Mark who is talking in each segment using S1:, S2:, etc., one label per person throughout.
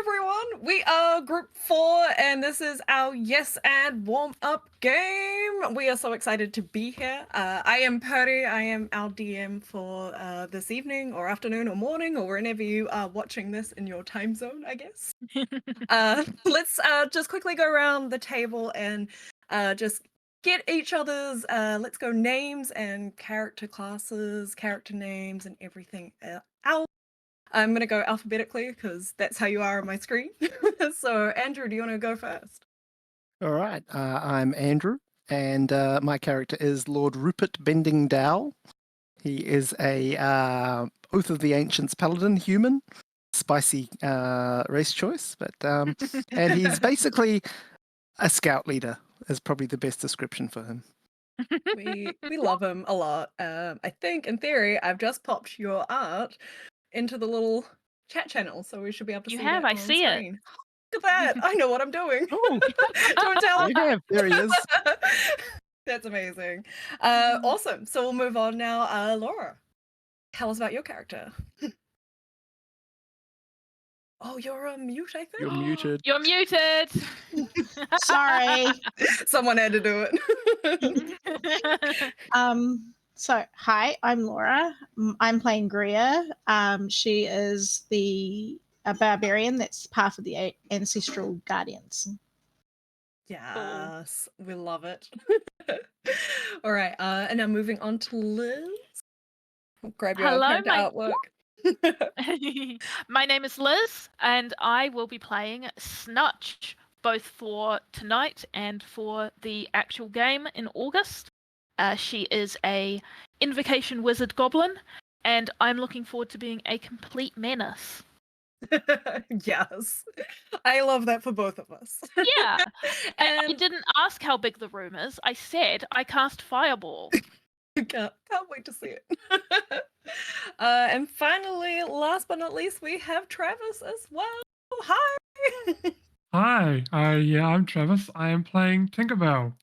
S1: everyone. We are Group 4, and this is our Yes and Warm-Up game. We are so excited to be here. I am Purdie. I am our DM for this evening, or afternoon, or morning, or whenever you are watching this in your time zone, I guess. Let's just quickly go around the table and just get each other's, let's go, names and character classes, character names, and everything out. I'm going to go alphabetically because that's how you are on my screen. So, Andrew, do you want to go first?
S2: All right. I'm Andrew, and my character is Lord Rupert Bending-Dowel. He is a Oath of the Ancients Paladin human. Spicy race choice, but and he's basically a scout leader is probably the best description for him.
S1: We love him a lot. I think, in theory, I've just popped your art into the little chat channel, so we should be able to
S3: You
S1: see
S3: have,
S1: that
S3: I
S1: on
S3: see it.
S1: screen. Look at that! I know what I'm doing.
S2: Oh,
S1: Don't tell him.
S2: yeah, there he is.
S1: That's amazing. Awesome. So we'll move on now. Laura, tell us about your character. Oh, you're on mute, I think.
S2: You're muted.
S3: You're muted.
S4: Sorry.
S1: Someone had to do it.
S4: So hi, I'm Laura. I'm playing Greer. She is a barbarian that's part of the ancestral guardians.
S1: Yes, we love it. All right, and now moving on to Liz. Grab your
S3: Hello,
S1: character artwork.
S3: My name is Liz, and I will be playing Snutch, both for tonight and for the actual game in August. She is a invocation wizard goblin, and I'm looking forward to being a complete menace.
S1: Yes, I love that for both of us.
S3: Yeah,
S1: and
S3: I didn't ask how big the room is. I said I cast Fireball.
S1: can't wait to see it. And finally, last but not least, we have Travis as well. Hi.
S5: Hi, yeah, I'm Travis. I am playing Tinkerbell,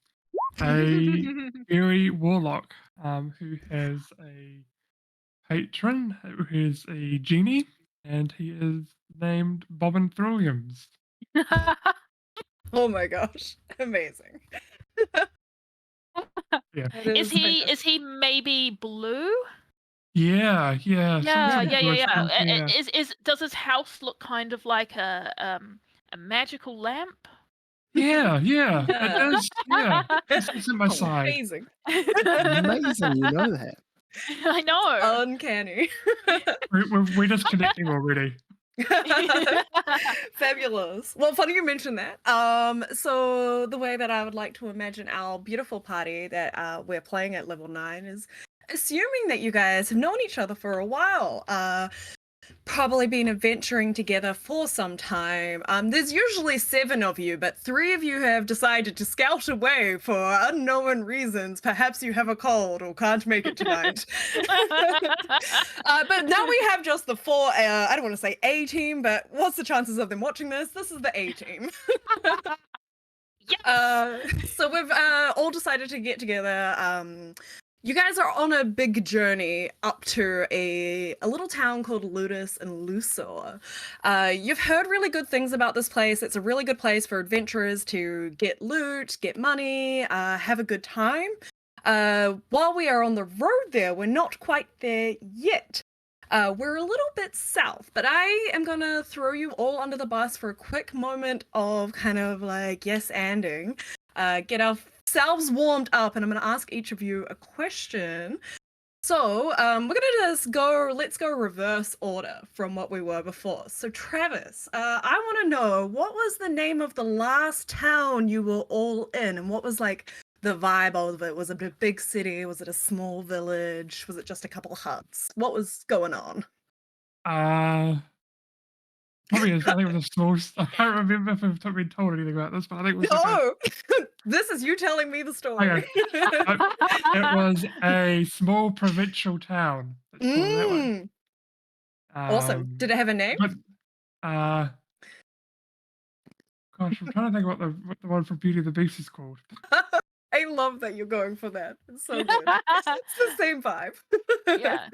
S5: a fairy warlock who has a patron who is a genie, and he is named Bobbin Williams.
S1: Oh my gosh, amazing.
S5: Yeah.
S3: Is he maybe blue?
S5: Yeah.
S3: Yeah. Does his house look kind of like a magical lamp?
S5: Yeah. It does. Yeah, it's at my side.
S1: Amazing.
S2: Amazing, you know that.
S3: I know.
S1: Uncanny.
S5: We're just connecting already.
S1: Fabulous. Well, funny you mentioned that. So the way that I would like to imagine our beautiful party that we're playing at level 9 is assuming that you guys have known each other for a while. Probably been adventuring together for some time. There's usually 7 of you, but 3 of you have decided to scout away for unknown reasons. Perhaps you have a cold or can't make it tonight. But now we have just the 4, I don't want to say A team, but what's the chances of them watching this? This is the A team.
S3: Yes.
S1: So we've all decided to get together. You guys are on a big journey up to a little town called Ludus and Lusor. You've heard really good things about this place. It's a really good place for adventurers to get loot, get money, have a good time. While we are on the road there, we're not quite there yet. We're a little bit south, but I am going to throw you all under the bus for a quick moment of kind of like yes-anding. Get ourselves warmed up, and I'm going to ask each of you a question. So we're going to let's go reverse order from what we were before. So Travis, I want to know, what was the name of the last town you were all in, and what was like the vibe of it? Was it a big city? Was it a small village? Was it just a couple huts? What was going on?
S5: Probably, I think it was a small. I can't remember if I've been told anything about this, but I think it was.
S1: No, this is you telling me the story.
S5: Okay. It was a small provincial town. Let's call it that way.
S1: Awesome. Did it have a name?
S5: But, gosh, I'm trying to think what the one from Beauty and the Beast is called.
S1: I love that you're going for that. It's so good. It's the same vibe.
S3: Yeah.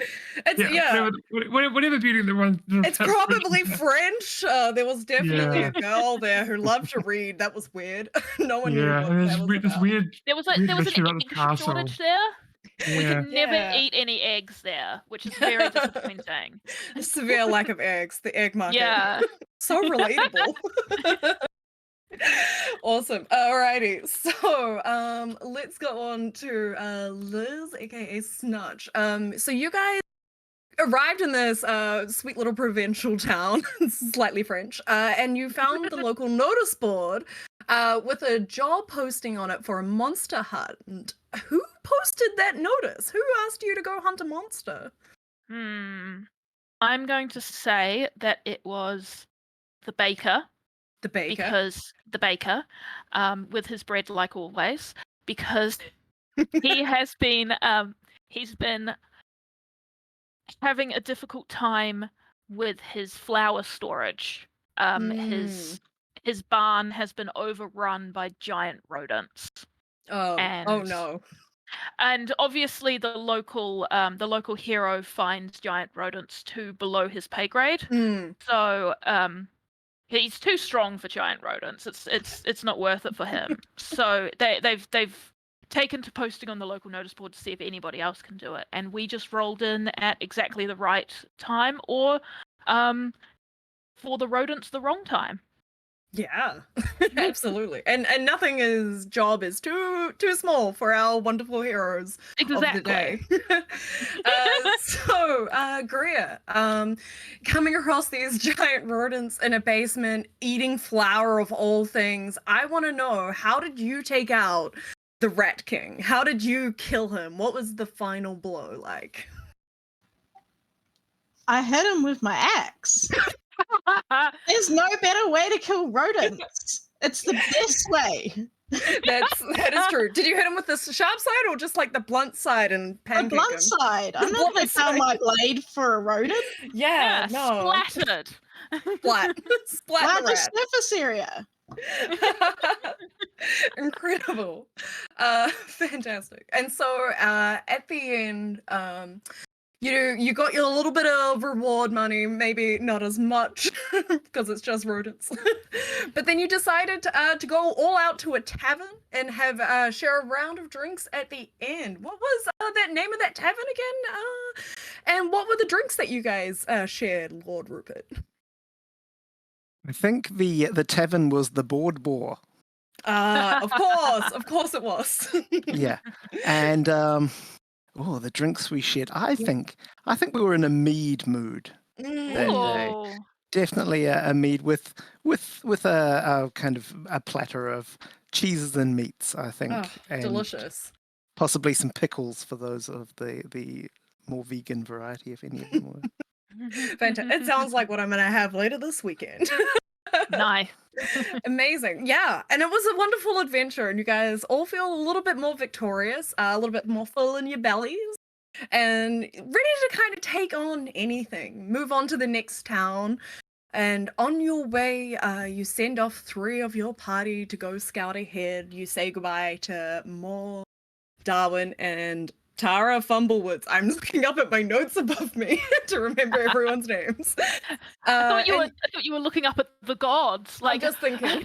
S1: It's
S5: Whatever beauty that runs.
S1: It's probably French. There was definitely
S5: Yeah.
S1: a girl there who loved to read. That was weird. No one knew
S5: Yeah,
S1: what
S5: and
S1: that was
S5: this
S1: about.
S5: weird.
S3: There was
S5: weird
S3: an
S5: mystery about
S3: egg
S5: this castle.
S3: shortage there. We
S5: Yeah.
S3: could never
S1: Yeah.
S3: eat any eggs there, which is very disappointing.
S1: A severe lack of eggs. The egg market.
S3: Yeah.
S1: So relatable. Awesome. Alrighty. So let's go on to Liz, aka Snutch. So you guys arrived in this sweet little provincial town, slightly French, and you found the local notice board with a job posting on it for a monster hunt. Who posted that notice? Who asked you to go hunt a monster?
S3: I'm going to say that it was the baker.
S1: The baker.
S3: Because the baker, with his bread like always, because he has been he's been having a difficult time with his flour storage. His barn has been overrun by giant rodents.
S1: Oh no.
S3: And obviously the local hero finds giant rodents too below his pay grade. So he's too strong for giant rodents. It's not worth it for him. So they've taken to posting on the local notice board to see if anybody else can do it, and we just rolled in at exactly the right time, or for the rodents the wrong time.
S1: Yeah, absolutely. And nothing's job is too small for our wonderful heroes of the day. So, Greer, coming across these giant rodents in a basement, eating flour of all things, I want to know, how did you take out the Rat King? How did you kill him? What was the final blow like?
S4: I hit him with my axe. There's no better way to kill rodents. It's the best way.
S1: That is true. Did you hit him with the sharp side or just like the blunt side and pancake
S4: The blunt
S1: him?
S4: side. I'm not going to pound my blade for a rodent.
S1: Yeah, no.
S3: Splattered.
S1: Splat the
S4: Larger
S1: rat.
S4: surface area.
S1: Incredible. Fantastic. And so at the end, you got your little bit of reward money, maybe not as much because it's just rodents. But then you decided to go all out to a tavern and have share a round of drinks at the end. What was that name of that tavern again? And what were the drinks that you guys shared, Lord Rupert?
S2: I think the tavern was the Board Boar.
S1: Of course it was.
S2: Yeah, and the drinks we shared. I think we were in a mead mood that day. Definitely a mead with a kind of a platter of cheeses and meats. I think, and
S1: delicious.
S2: Possibly some pickles for those of the more vegan variety, if any of them were.
S1: Fantastic. It sounds like what I'm going to have later this weekend.
S3: Nice.
S1: Amazing. Yeah. And it was a wonderful adventure. And you guys all feel a little bit more victorious, a little bit more full in your bellies, and ready to kind of take on anything. Move on to the next town. And on your way, you send off 3 of your party to go scout ahead. You say goodbye to Moore, Darwin, and Tara Fumblewoods. I'm looking up at my notes above me to remember everyone's names.
S3: I thought you were looking up at the gods.
S1: I'm just thinking.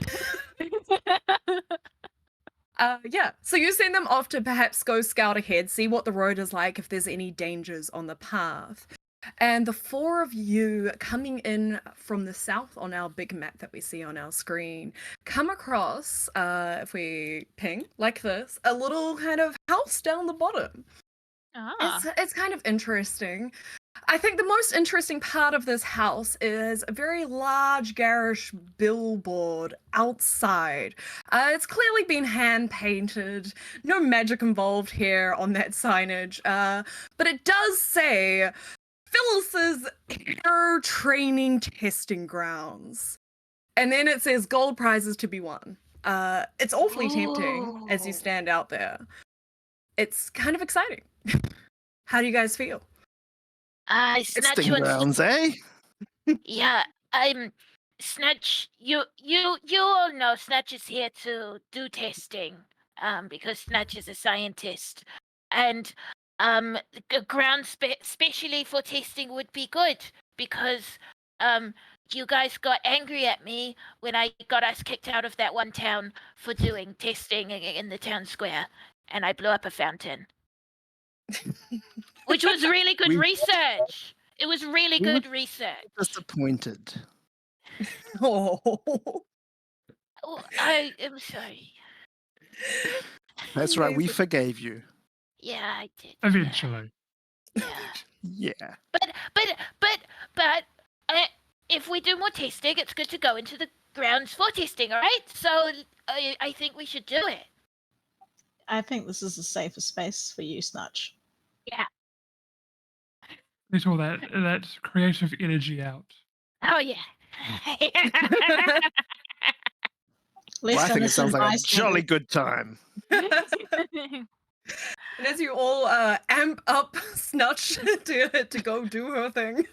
S1: Yeah, so you send them off to perhaps go scout ahead, see what the road is like, if there's any dangers on the path. And the 4 of you coming in from the south on our big map that we see on our screen come across, if we ping like this, a little kind of house down the bottom. It's kind of interesting. I think the most interesting part of this house is a very large garish billboard outside. It's clearly been hand painted. No magic involved here on that signage. But it does say Phillis's Hero Training Testing Grounds. And then it says gold prizes to be won. It's awfully tempting as you stand out there. It's kind of exciting. How do you guys feel?
S6: Snutch
S2: Testing grounds, eh?
S6: Yeah, Snutch. You all know Snutch is here to do testing. because Snutch is a scientist, and ground specially for testing would be good because you guys got angry at me when I got us kicked out of that one town for doing testing in the town square, and I blew up a fountain, which was really good
S2: We-
S6: research. It was really
S2: We were
S6: good research.
S2: Disappointed.
S1: Oh.
S6: Oh, I am sorry.
S2: That's right. We
S1: Amazing.
S2: forgave you.
S6: Yeah, I did.
S5: Eventually.
S6: Yeah.
S2: Yeah.
S6: But if we do more testing, it's good to go into the grounds for testing, all right? So I think we should do it.
S4: I think this is a safer space for you, Snutch.
S5: Let all that creative energy out.
S6: Oh yeah.
S4: Less
S2: Well, I think it sounds like a
S4: innocent
S2: jolly
S4: bystanders.
S2: good time.
S1: And as you all amp up Snutch to go do her thing,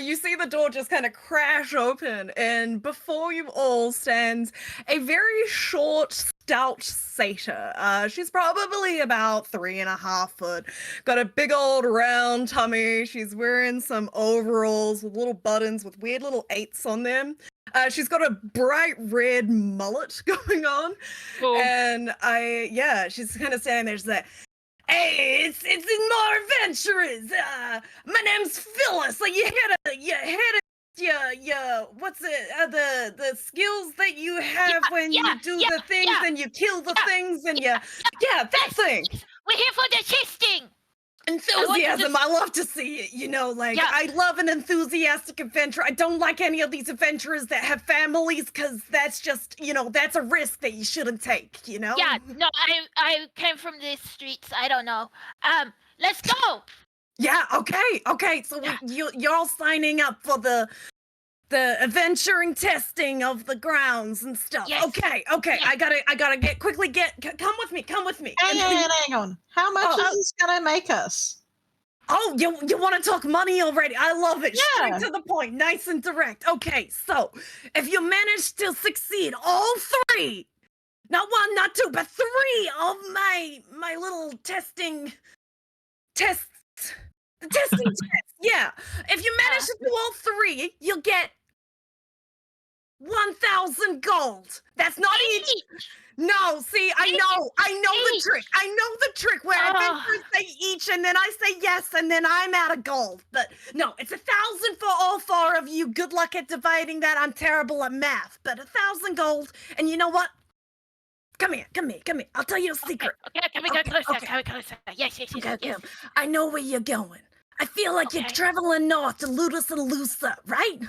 S1: you see the door just kind of crash open, and before you all stands a very short, stout satyr. She's probably about 3.5 foot, got a big old round tummy. She's wearing some overalls with little buttons with weird little 8s on them. She's got a bright red mullet going on.
S3: Cool.
S1: And she's kind of standing there. She's like, "Hey, it's more adventurous. My name's Phillis. Like what's it? The skills that you have when you do the things and you kill the things and that thing.
S6: We're here for the testing.
S1: Enthusiasm. I love to see it. I love an enthusiastic adventurer. I don't like any of these adventurers that have families because that's just, that's a risk that you shouldn't take,
S6: Yeah, no, I came from the streets. I don't know. Let's go.
S1: Yeah, okay. So you're all signing up for the adventuring testing of the grounds and stuff.
S6: Yes.
S1: Okay.
S6: Yes.
S1: I gotta come with me.
S4: Hang on. How much is this gonna make us?
S1: Oh, you want to talk money already? I love it.
S4: Yeah.
S1: Straight to the point, nice and direct. Okay, so if you manage to succeed all 3, not 1, not 2, but 3 of my little testing tests, the testing tests. Yeah, if you manage to do all 3, you'll get 1,000 gold. That's not each. No, see, I know the trick. I know the trick where adventurers say each, and then I say yes, and then I'm out of gold. But no, it's 1,000 for all 4 of you. Good luck at dividing that. I'm terrible at math, but 1,000 gold. And you know what? Come here. I'll tell you a secret.
S6: Okay, can we go closer?
S1: okay.
S6: Can we closer? Yes.
S1: Okay. I know where you're going. I feel like you're
S6: Okay.
S1: traveling north to Ludus and Lusa, right?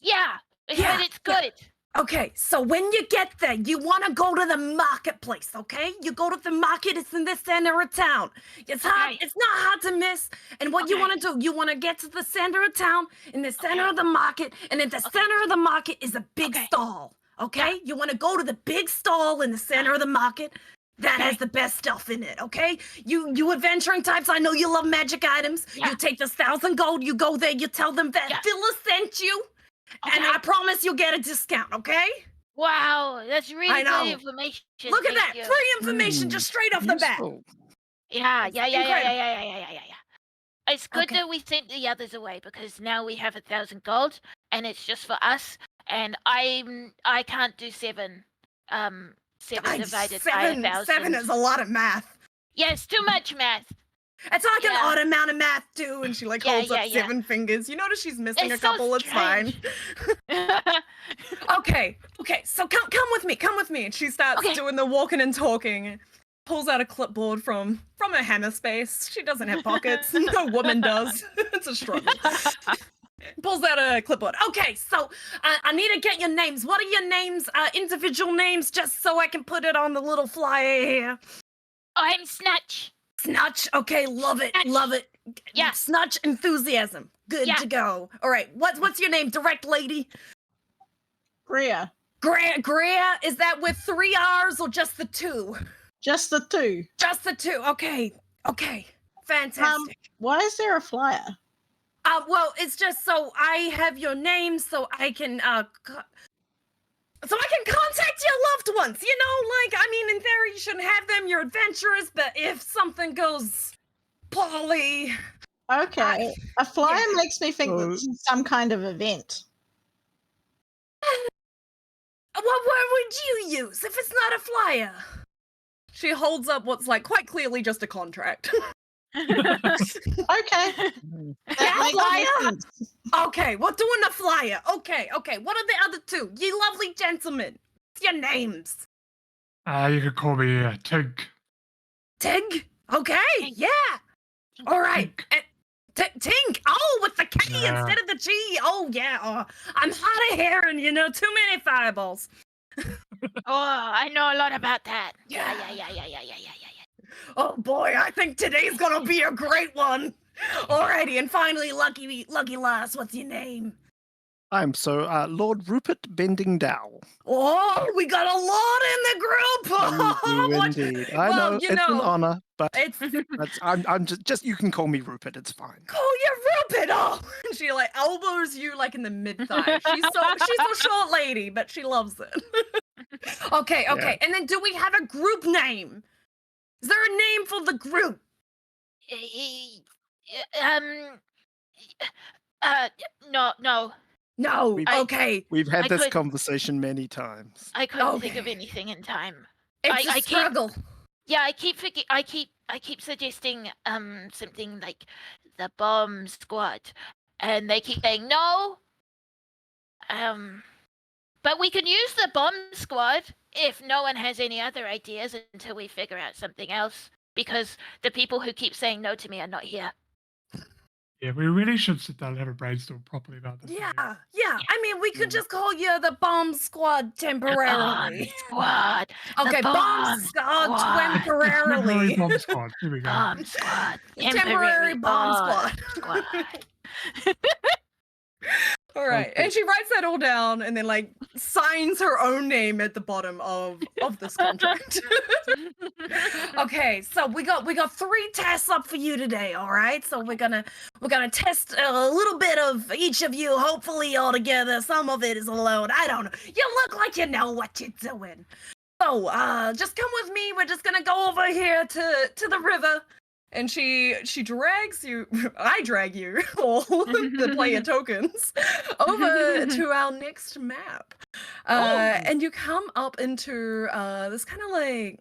S6: Yeah, I
S1: Yeah,
S6: heard it's good.
S1: Okay, so when you get there, you want to go to the marketplace, okay? You go to the market, it's in the center of town. It's hard,
S6: Okay.
S1: it's not hard to miss. And what you
S6: Okay.
S1: want to do, you want to get to the center of town, in the center
S6: Okay.
S1: of the market, and at the center of the market is a big
S6: Okay.
S1: stall, okay? You want to go to the big stall in the center of the market. That has
S6: Okay.
S1: the best stuff in it, okay? You adventuring types, I know you love magic items.
S6: Yeah.
S1: You take this 1,000 gold, you go there, you tell them that
S6: Yeah.
S1: Phillis sent you, and
S6: Okay.
S1: I promise you'll get a discount, okay?
S6: Wow, that's really
S1: know.
S6: good information.
S1: Look at
S6: Thank
S1: that,
S6: you.
S1: free information just straight off the bat.
S2: Useful.
S6: Yeah.
S1: incredible.
S6: It's good
S1: Okay.
S6: that we sent the others away because now we have 1,000 gold, and it's just for us. And I can't do 7. 7 divided by 1,000.
S1: 7 is a lot of math.
S6: Yeah, it's too much math.
S1: It's like an
S6: Yeah.
S1: odd amount of math too, and she
S6: Yeah,
S1: holds up
S6: yeah.
S1: 7 fingers. You notice she's missing
S6: It's
S1: a couple.
S6: so
S1: It's fine. Okay, so come with me, and she starts
S6: Okay.
S1: doing the walking and talking. Pulls out a clipboard from her hammer space. She doesn't have pockets. No woman does. It's a struggle. Pulls out a clipboard. Okay, so I need to get your names. What are your names? Individual names, just so I can put it on the little flyer here.
S6: I'm Snutch.
S1: Snutch. Okay, love it.
S6: Snutch.
S1: Love it.
S6: Yeah.
S1: Snutch enthusiasm. Good
S6: Yeah.
S1: to go. All right. What's your name, direct lady?
S4: Greer.
S1: Greer. Is that with 3 R's or just the 2?
S4: Just the 2.
S1: Just the 2. Okay. Fantastic.
S4: Why is there a flyer?
S1: Well, it's just so I have your name so I can so I can contact your loved ones. You know, like, I mean, in theory, you shouldn't have them. You're adventurous, but if something goes poorly,
S4: Okay. A flyer makes me think that
S2: So-
S4: this is some kind of event.
S1: what word would you use if it's not a flyer? She holds up what's like quite clearly just a contract.
S4: Okay. That
S1: Yeah,
S4: makes
S1: flyer?
S4: sense.
S1: Okay, we're doing a flyer. Okay. What are the other two? You lovely gentlemen. What's your names?
S5: You could call me Tink.
S1: Tig? Okay,
S6: Tink.
S1: yeah. All right.
S5: Tink.
S1: Tink. Oh, with the K
S5: Yeah.
S1: instead of the G. Oh, yeah. Oh, I'm hard of hearing, you know, too many fireballs.
S6: Oh, I know a lot about that.
S1: Yeah.
S6: Yeah.
S1: Oh, boy, I think today's gonna be a great one. Alrighty, and finally, lucky lass, what's your name?
S2: I'm Lord Rupert Bending-Dowel.
S1: Oh, we got a lot in the group.
S2: You do
S1: What-
S2: indeed. I
S1: well,
S2: know
S1: you
S2: it's an
S1: know,
S2: honor, but
S1: It's
S2: I'm just you can call me Rupert. It's fine.
S1: call you Rupert. Oh, and she like elbows you like in the mid thigh. She's a short lady, but she loves it. Okay.
S2: Yeah.
S1: And then do we have a group name? Is there a name for the group?
S6: No.
S1: No.
S2: We've-
S1: Okay.
S2: We've had
S6: I
S2: this
S6: could-
S2: conversation many times.
S6: I couldn't think of
S1: Okay.
S6: anything in time.
S1: It's a
S6: I keep-
S1: struggle.
S6: Yeah, I keep suggesting something like the bomb squad, and they keep saying no. But we can use the bomb squad if no one has any other ideas until we figure out something else. Because the people who keep saying no to me are not here.
S5: Yeah, we really should sit down and have a brainstorm properly about this.
S1: Yeah. I mean, we could
S2: Yeah.
S1: just call you the bomb squad temporarily.
S6: Squad.
S1: Okay, bomb
S6: bomb
S1: squad
S6: squad.
S5: Temporary
S1: temporarily.
S5: bomb squad. Here we go.
S6: Bomb squad.
S1: Temporary bomb squad. All right,
S2: Okay.
S1: and she writes that all down, and then like signs her own name at the bottom of this contract. Okay, so we got 3 tests up for you today. All right, so we're gonna test a little bit of each of you. Hopefully, all together. Some of it is alone. I don't know. You look like you know what you're doing. So, just come with me. We're just gonna go over here to the river. And she drags you, I drag you, all the player tokens, over to our next map. And you come up into this kind of like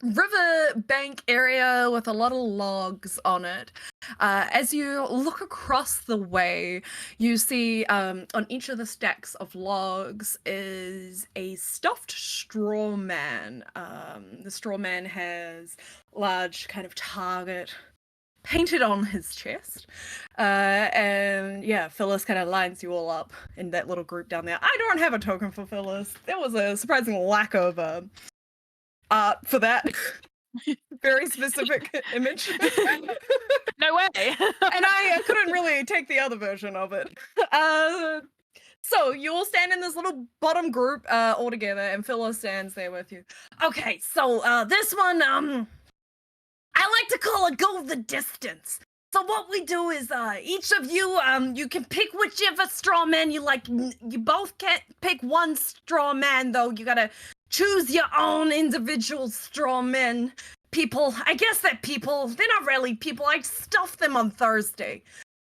S1: river bank area with a lot of logs on it. As you look across the way, you see on each of the stacks of logs is a stuffed straw man. The straw man has large kind of target painted on his chest. And yeah, Phyllis kind of lines you all up in that little group down there. I don't have a token for Phyllis. There was a surprising lack of art for that. Very specific image.
S3: No way.
S1: And I couldn't really take the other version of it. So you all stand in this little bottom group all together, and Phyllis stands there with you. Okay, so this one, I like to call it go the distance. So what we do is each of you, you can pick whichever straw man you like. You both can't pick one straw man, though. You gotta choose your own individual straw men. People, I guess they're people. They're not really people. I stuffed them on Thursday.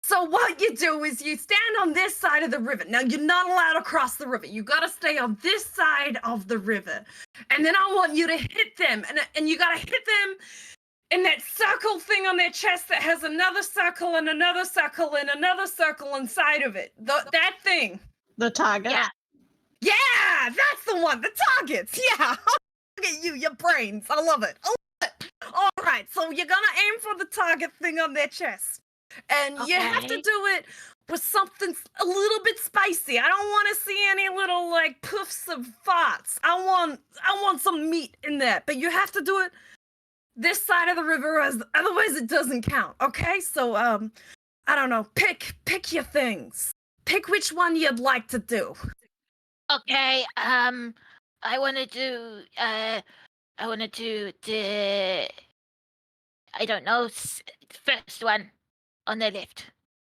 S1: So what you do is you stand on this side of the river. Now, you're not allowed to cross the river. You gotta stay on this side of the river. And then I want you to hit them. And you gotta hit them in that circle thing on their chest that has another circle and another circle and another circle inside of it. That thing.
S4: The target.
S6: Yeah.
S1: Yeah, that's the one. The targets. Yeah. Look at you, your brains. I love it. All right, so you're gonna aim for the target thing on their chest. And you have to
S6: Okay.
S1: do it with something a little bit spicy. I don't want to see any little like puffs of farts. I want some meat in that. But you have to do it this side of the river, otherwise it doesn't count. Okay, so I don't know. Pick your things. Pick which one you'd like to do.
S6: Okay. I want to do the. I don't know. First one on the left.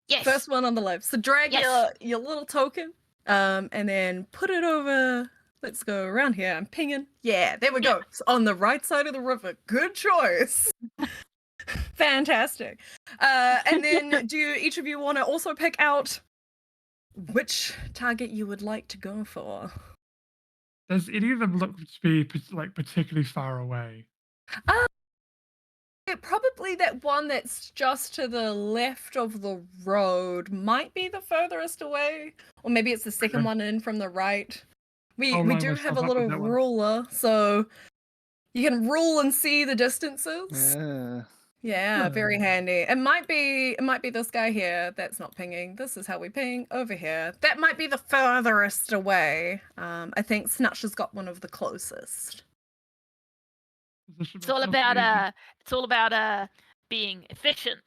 S6: Yes.
S1: First one on the left. So drag
S6: Yes.
S1: your little token, and then put it over Let's go around here. I'm pinging. Yeah, there we go. It's on the right side of the river. Good choice. Fantastic. And then do each of you want to also pick out which target you would like to go for?
S5: Does any of them look to be like particularly far away?
S1: Probably that one that's just to the left of the road might be the furthest away. Or maybe it's the second
S5: Okay.
S1: one in from the right. We
S5: I'll line
S1: do have
S5: myself
S1: a
S5: up with
S1: little
S5: that one.
S1: ruler, so you can rule and see the distances.
S2: Yeah.
S1: Yeah, very
S5: Hmm.
S1: handy. It might be this guy here that's not pinging. This is how we ping over here. That might be the furthest away. I think Snutch has got one of the closest.
S5: Position
S3: It's all
S5: myself
S3: about
S5: easy.
S3: being efficient.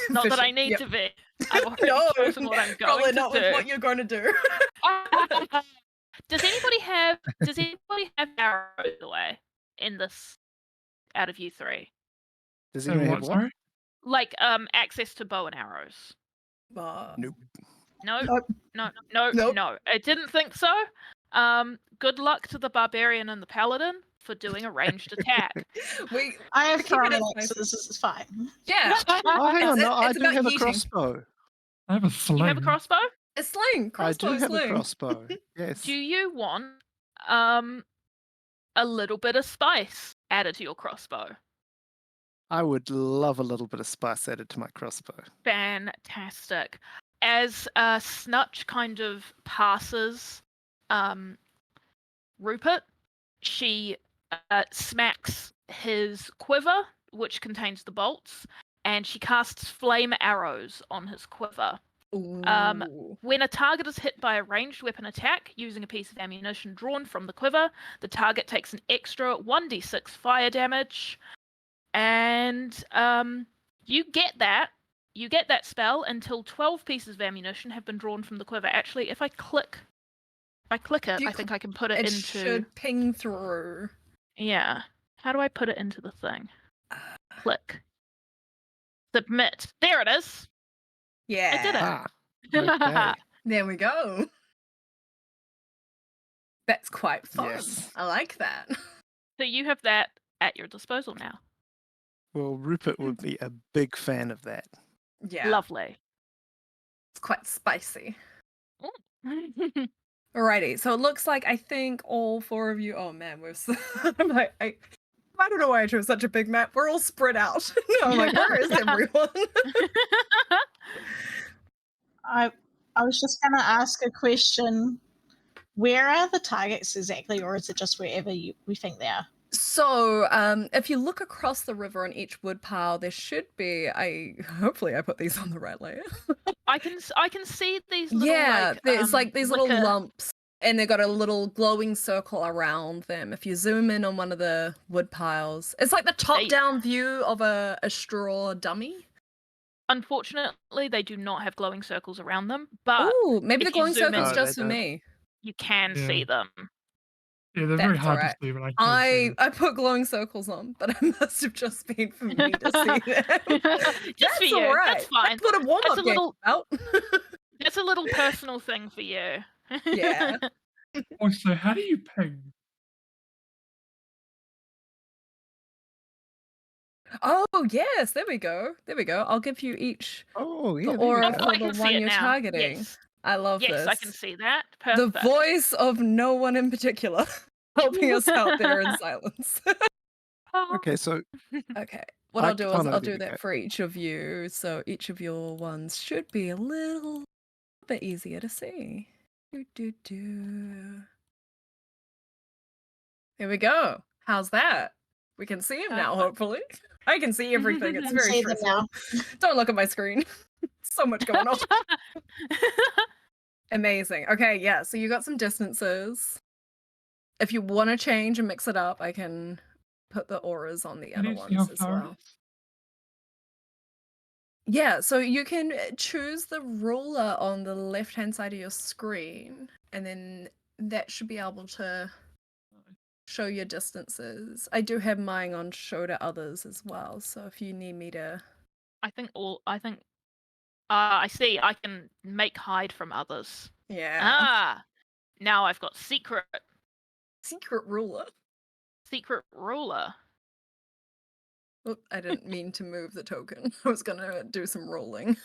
S3: Not that I
S1: Efficient,
S3: need
S1: yep.
S3: to be. I've already
S1: No,
S3: chosen what I'm
S1: probably
S3: going to
S1: not
S3: do.
S1: with what you're going to do.
S3: Does anybody have arrows away in this out of you three?
S2: Does
S5: And
S2: anyone have
S5: what?
S2: what?
S5: Sorry.
S3: Like access to bow and arrows?
S2: Nope.
S3: No,
S4: Nope.
S1: Nope.
S3: no. I didn't think so. Good luck to the Barbarian and the Paladin for doing a ranged attack.
S4: I have
S1: Keep it
S4: throwing
S1: as
S4: axes. This is fine.
S1: Yeah.
S2: Oh, hang on.
S1: It's-
S2: No, I
S1: it's
S2: do
S1: about
S2: have a
S1: yeeting.
S2: crossbow.
S5: I have a sling.
S3: You have a crossbow?
S1: A sling.
S2: I do
S1: Crossbow
S2: have
S1: sling.
S2: a crossbow. Yes.
S3: Do you want a little bit of spice added to your crossbow?
S2: I would love a little bit of spice added to my crossbow.
S3: Fantastic. As Snutch kind of passes Rupert, she smacks his quiver, which contains the bolts, and she casts flame arrows on his quiver.
S1: Ooh.
S3: When a target is hit by a ranged weapon attack using a piece of ammunition drawn from the quiver, the target takes an extra 1d6 fire damage, and you get that spell until 12 pieces of ammunition have been drawn from the quiver. Actually, if I click it,
S1: You
S3: I think I can put it
S1: It
S3: into.
S1: should ping through.
S3: Yeah. How do I put it into the thing? Click. Submit. There it is.
S1: Yeah.
S3: I did it.
S2: Ah. Okay.
S1: There we go. That's quite fun.
S2: Yes.
S1: I like that.
S3: So you have that at your disposal now.
S2: Well, Rupert would be a big fan of that.
S1: Yeah.
S3: Lovely.
S1: It's quite spicy.
S3: Ooh.
S1: Alrighty, so it looks like I think all four of you. Oh man, we're. I'm like, I don't know why I chose such a big map. We're all spread out. I'm like, where is everyone?
S4: I was just gonna ask a question. Where are the targets exactly, or is it just wherever we think they are?
S1: So, if you look across the river on each wood pile, there should be. Hopefully I put these on the right layer.
S3: I can see these little
S1: Yeah, there's like these little
S3: wicker-
S1: lumps, and they've got a little glowing circle around them. If you zoom in on one of the wood piles, it's like the top-down view of a straw dummy.
S3: Unfortunately, they do not have glowing circles around them, but
S1: Oh, maybe the
S3: if you
S1: glowing
S3: zoom in-
S1: circle's
S2: No,
S1: just
S2: they
S1: for
S2: don't.
S1: me.
S3: you can
S5: Yeah.
S3: see them.
S5: Yeah, they're very
S1: That's
S5: hard
S1: alright.
S5: to see, but I can see them.
S1: I put glowing circles on, but it must have just been for me to see them.
S3: Just for you.
S1: all right.
S3: That's fine.
S1: That's what a warm-up
S3: That's a
S1: game's
S3: little-
S1: about.
S3: That's a little personal thing for you.
S1: Yeah.
S5: Also, how do you ping?
S1: Oh yes, there we go. There we go. I'll give you each
S2: Oh,
S1: the
S2: yeah. there we
S1: aura
S2: go.
S1: for
S3: I
S1: the
S3: can see
S1: one
S3: it
S1: you're
S3: now.
S1: targeting.
S3: Yes.
S1: I love
S3: Yes,
S1: this.
S3: I can see that.
S1: The
S3: Perfect.
S1: voice of no one in particular helping us out there in silence.
S2: Okay, so
S1: Okay. What
S2: I-
S1: I'll do
S2: oh,
S1: is
S2: no,
S1: I'll
S2: there
S1: do
S2: we
S1: that
S2: go.
S1: for each of you. So each of your ones should be a little bit easier to see. Do. Here we go. How's that? We can see him now,
S3: Perfect.
S1: hopefully. I can see everything. It's
S4: I can
S1: very
S4: see them
S1: stressful.
S4: now.
S1: Don't look at my screen. So much going on. Amazing. Okay, yeah. So you got some distances. If you want to change and mix it up, I can put the auras on the
S5: Can
S1: other
S5: you see how
S1: ones as
S5: far it
S1: well.
S5: is?
S1: Yeah, so you can choose the ruler on the left-hand side of your screen, and then that should be able to show your distances. I do have mine on show to others as well, so if you need me to...
S3: I see. I can make hide from others.
S1: Yeah.
S3: Ah, now I've got secret
S1: Secret ruler.
S3: Secret ruler.
S1: Oop, I didn't mean to move the token. I was gonna do some rolling.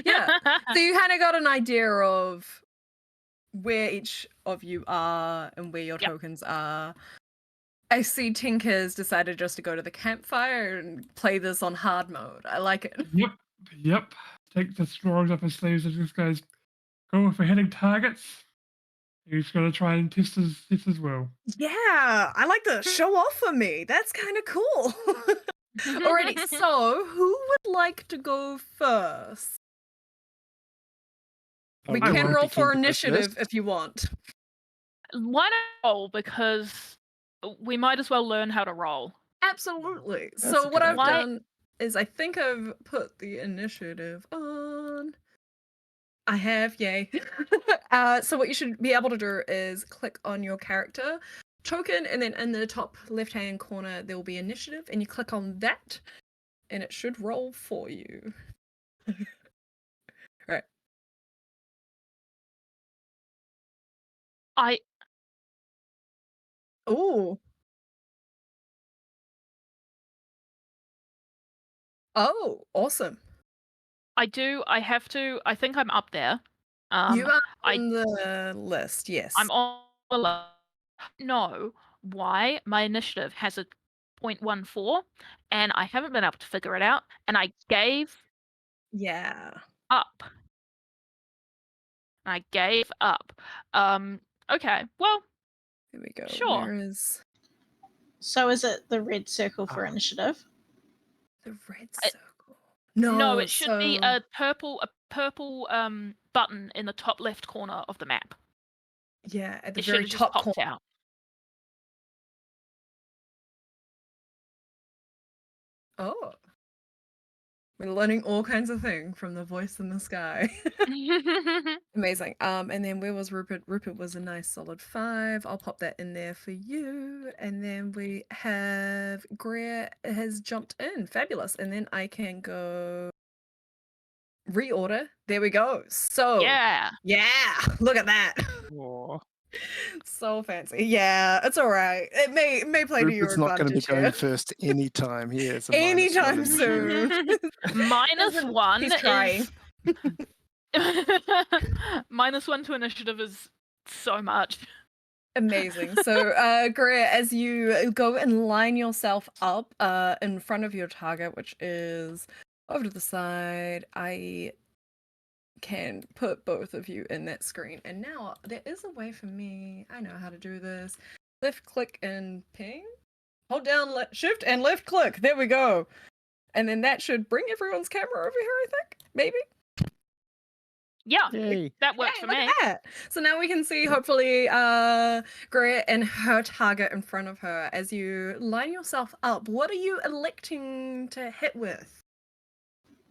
S1: Yeah. So you kind of got an idea of where each of you are and where your
S3: Yep.
S1: tokens are. I see Tink has decided just to go to the campfire and play this on hard mode. I like it.
S5: Yep. Take the straws up his sleeves and just goes, go for hitting targets. He's gonna try and test his will.
S1: Yeah, I like the show off for me. That's kind of cool. Alrighty, so who would like to go first? We
S5: I
S1: can
S5: will.
S1: roll
S2: Begin
S1: for
S2: to go
S1: initiative
S2: first.
S1: if you want.
S3: Why not roll? Because we might as well learn how to roll.
S1: Absolutely.
S2: That's
S1: So
S2: a
S1: what
S2: good
S1: I've
S3: idea.
S1: done is I think I've put the initiative on. I have, yay. So what you should be able to do is click on your character token, and then in the top left-hand corner there will be initiative, and you click on that, and it should roll for you. Right.
S3: I
S1: Oh. Oh, awesome.
S3: I have to. I think I'm up there.
S1: You are
S3: I
S1: on the list, yes.
S3: I'm on the list. Know why my initiative has a 0.14, and I haven't been able to figure it out. And I gave
S1: Yeah.
S3: up. I gave up. Okay. Well,
S1: Here we go.
S3: Sure.
S1: Where is
S4: So is it the red circle for
S2: Ah.
S4: initiative?
S1: the red
S3: I-
S1: circle? No,
S3: it should be a purple button in the top left corner of the map.
S1: yeah, at the
S3: It should
S1: very
S3: have just
S1: top
S3: popped
S1: corner.
S3: out.
S1: Oh. We're learning all kinds of things from the voice in the sky. Amazing. And then where was Rupert? Rupert was a nice solid 5. I'll pop that in there for you. And then we have Greer has jumped in. Fabulous. And then I can go reorder. There we go. So
S3: Yeah.
S1: look at that.
S2: Aw.
S1: So fancy. Yeah, it's all right. It may play to your
S2: Rupert's not going to be
S1: advantage
S2: going
S1: here.
S2: first anytime. He is
S1: Anytime soon.
S3: -1
S1: He's trying.
S3: is -1 to initiative is so much.
S1: Amazing. So, Greer, as you go and line yourself up in front of your target, which is over to the side, I can put both of you in that screen. And now there is a way for me. I know how to do this. Left click and ping. Hold down shift and left click. There we go. And then that should bring everyone's camera over here, I think. Maybe.
S3: Yeah,
S2: Yay.
S3: that works
S1: Yay,
S3: for
S1: look
S3: me.
S1: at that. So now we can see, hopefully, Greer and her target in front of her. As you line yourself up, what are you electing to hit with?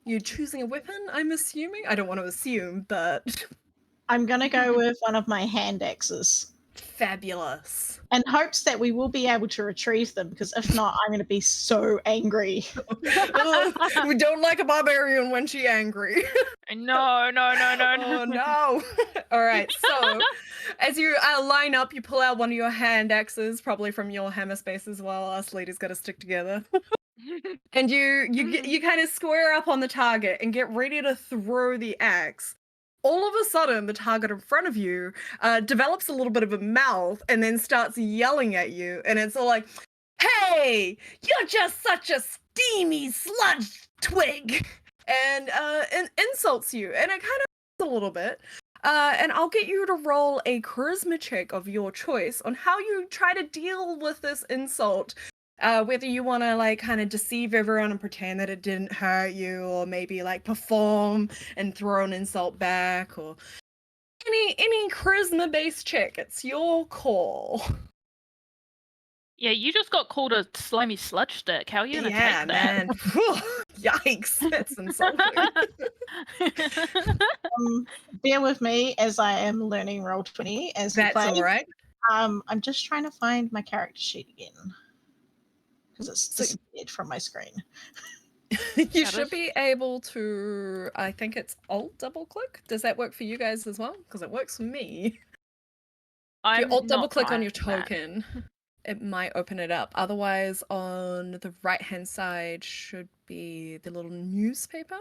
S1: You choosing a weapon, I'm assuming? I don't want to assume, but
S4: I'm going to go with one of my hand axes
S1: fabulous.
S4: in hopes that we will be able to retrieve them, because if not, I'm going to be so angry.
S1: We don't like a barbarian when she's angry.
S3: No.
S1: Oh no. All right, so as you line up, you pull out one of your hand axes, probably from your hammer space as well. Us ladies got to stick together. And you kind of square up on the target and get ready to throw the axe. All of a sudden, the target in front of you develops a little bit of a mouth and then starts yelling at you. And it's all like, "Hey, you're just such a steamy sludge twig!" And insults you. And it kind of a little bit. And I'll get you to roll a charisma check of your choice on how you try to deal with this insult. Whether you want to like kind of deceive everyone and pretend that it didn't hurt you, or maybe like perform and throw an insult back, or any charisma based check. It's your call.
S3: Yeah, you just got called a slimy sludge stick. How are you gonna
S1: Yeah,
S3: take that?
S1: man. Yikes, that's insulting.
S4: Bear with me as I am learning Roll20 as we
S1: That's
S4: play.
S1: all right.
S4: I'm just trying to find my character sheet again because it's
S1: So-
S4: disappeared from my screen.
S1: You
S3: That
S1: should
S3: is-
S1: be able to, I think it's Alt double click. Does that work for you guys as well? Because it works for me. If you
S3: I'm
S1: alt double
S3: not
S1: click on your
S3: trying that.
S1: token, it might open it up. Otherwise, on the right-hand side should be the little newspaper,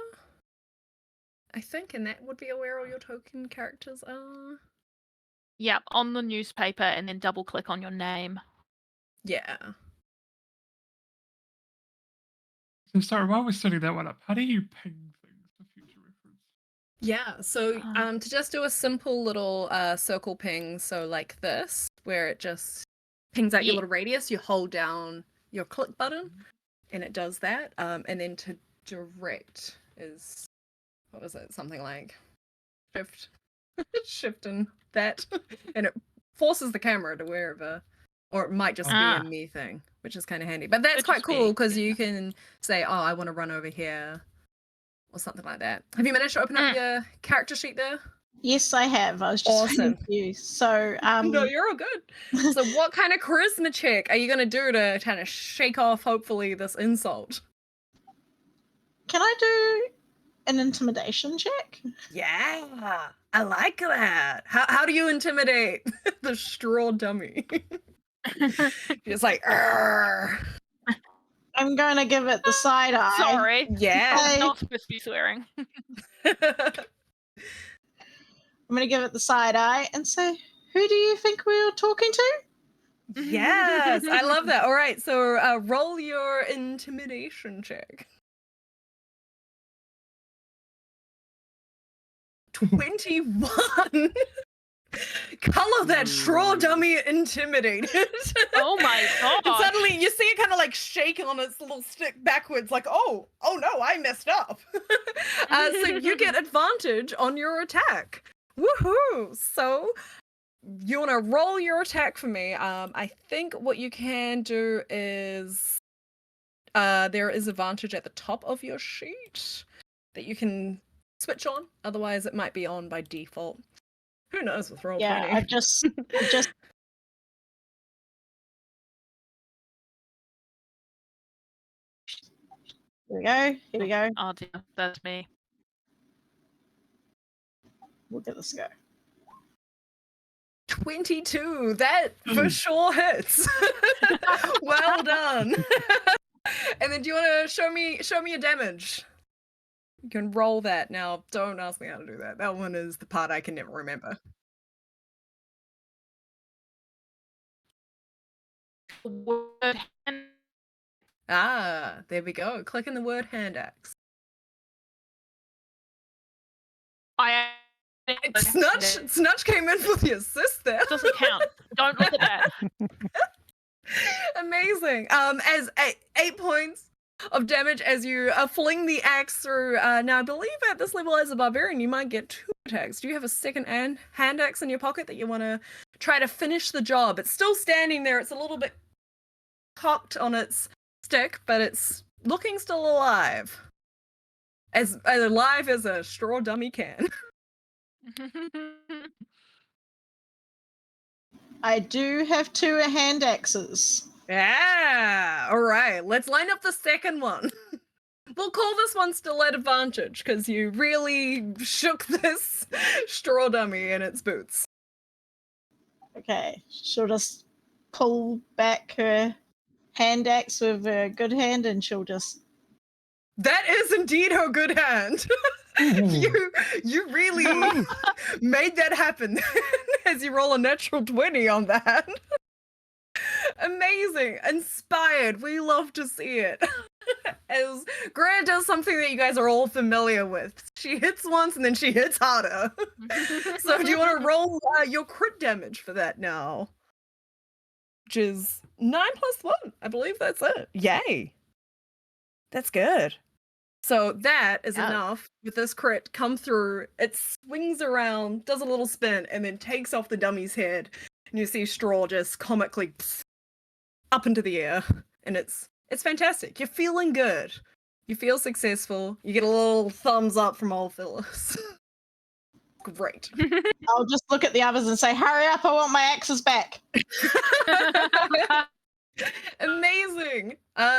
S1: I think, and that would be where all your token characters are.
S3: Yep, on the newspaper, and then double click on your name.
S1: Yeah.
S5: So sorry, while we're setting that one up, how do you ping things for future reference?
S1: Yeah, so
S3: Ah.
S1: to just do a simple little circle ping, so like this, where it just pings out your
S3: Yeah.
S1: little radius, you hold down your click button, and it does that. And then to direct is, what was it? Something like shift, shift and that, and it forces the camera to wherever, or it might just be
S3: Ah.
S1: a me thing, which is kind of handy. But that's
S3: Could
S1: quite
S3: just be,
S1: cool because you can say, "Oh, I want to run over here," or something like that. Have you managed to open up your character sheet there?
S4: Yes, I have. I was just
S1: Awesome.
S4: waiting for you. So,
S1: No, you're all good. So what kind of charisma check are you going to do to kind of shake off, hopefully, this insult?
S4: can I do an intimidation check?
S1: Yeah, I like that. How do you intimidate the straw dummy? Just like, "Arr."
S4: I'm going to give it the side eye.
S3: Sorry.
S1: Yeah.
S4: Hey.
S3: Not supposed to be swearing.
S4: I'm going to give it the side eye and say, who do you think we were talking to?
S1: Yes, I love that. All right, so roll your intimidation check. 21. Color that straw dummy intimidated.
S3: Oh my
S1: And
S3: god.
S1: suddenly you see it kind of like shake on its little stick backwards, like, oh no, I messed up. So you get advantage on your attack. Woohoo! So you want to roll your attack for me. I think what you can do is there is advantage at the top of your sheet that you can switch on. Otherwise, it might be on by default. Who knows with Roll20?
S4: Yeah, I've just Here we go. Here we go.
S3: Oh dear, that's me.
S4: We'll give this a go.
S1: 22. That for sure hits. Well done. And then do you want to show me your damage? You can roll that now. Don't ask me how to do that. That one is the part I can never remember.
S3: Word hand-
S1: Ah, there we go. Click in the word hand axe.
S3: I
S1: Snutch came in for the assist there.
S3: doesn't count. Don't look at that.
S1: Amazing. As 8 points of damage as you fling the axe through. Now, I believe at this level as a barbarian, you might get 2 attacks. Do you have a second hand axe in your pocket that you want to try to finish the job? It's still standing there. It's a little bit cocked on its stick, but it's looking still alive. As alive as a straw dummy can.
S4: I do have 2 hand axes.
S1: Yeah. All right. Let's line up the second one. We'll call this one still at advantage because you really shook this straw dummy in its boots.
S4: Okay, she'll just pull back her hand axe with her good hand and she'll just
S1: That is indeed her good hand. You really made that happen as you roll a natural 20 on that. Amazing. Inspired. We love to see it. As Greer does something that you guys are all familiar with. She hits once and then she hits harder. So do you want to roll your crit damage for that now? Which is 9 plus 1. I believe that's it. Yay. That's good. So that is
S3: Yeah.
S1: enough with this crit come through. It swings around, does a little spin, and then takes off the dummy's head. And you see Straw just comically up into the air. And it's fantastic. You're feeling good. You feel successful. You get a little thumbs up from old Phillis. Great.
S4: I'll just look at the others and say, hurry up, I want my axes back.
S1: Amazing.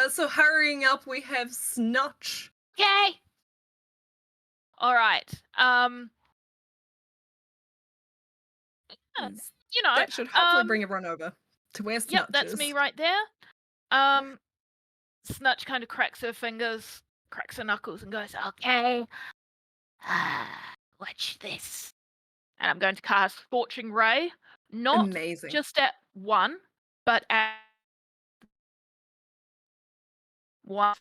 S1: So hurrying up, we have Snutch.
S6: Yay!
S3: All right. you know.
S1: That should hopefully bring everyone over to where Snutch
S3: Yep, that's
S1: is.
S3: me right there. Snutch kind of cracks her fingers, cracks her knuckles, and goes,
S6: Okay. Watch this.
S3: and I'm going to cast Scorching Ray, not
S1: Amazing.
S3: just at one, but at one.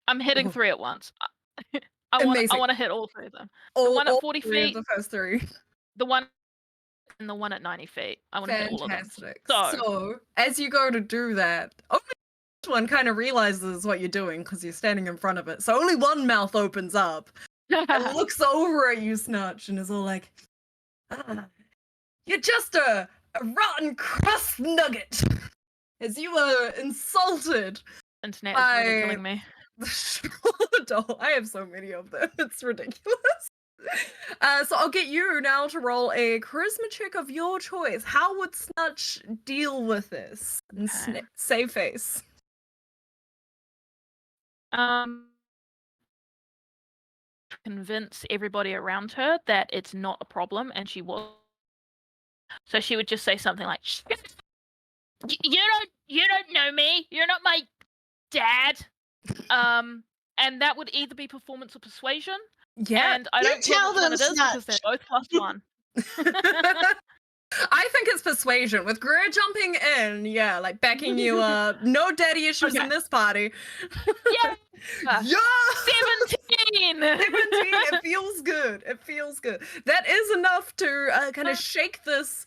S3: I'm hitting
S1: Oh.
S3: 3 at once. I want
S1: Amazing.
S3: to hit all 3 of them.
S1: all,
S3: one at
S1: all
S3: 40
S1: three of
S3: feet.
S1: the first 3.
S3: The one and the one at 90 feet. I want to hit all of them.
S1: Fantastic.
S3: So,
S1: So, as you go to do that, only one kind of realizes what you're doing because you're standing in front of it. So only one mouth opens up and looks over at you, Snutch, and is all like, "You're just a rotten crust nugget." As you were insulted.
S3: internet is really killing me.
S1: I have so many of them. It's ridiculous. So I'll get you now to roll a charisma check of your choice. How would Snutch deal with this? And
S3: Okay.
S1: save face.
S3: Convince everybody around her that it's not a problem, and she will. So she would just say something like,
S6: You don't know me. You're not my dad.
S3: and that would either be performance or persuasion.
S1: Yeah.
S3: And I
S4: You
S3: don't care
S4: tell
S3: which one
S4: them,
S3: it is because they're
S4: Snutch.
S3: both +1.
S1: I think it's persuasion. With Greer jumping in, yeah, like backing you up. No daddy issues in
S3: Okay.
S1: this party.
S3: Yeah.
S1: Yeah!
S3: 17!
S1: 17! It feels good. It feels good. That is enough to kind of shake this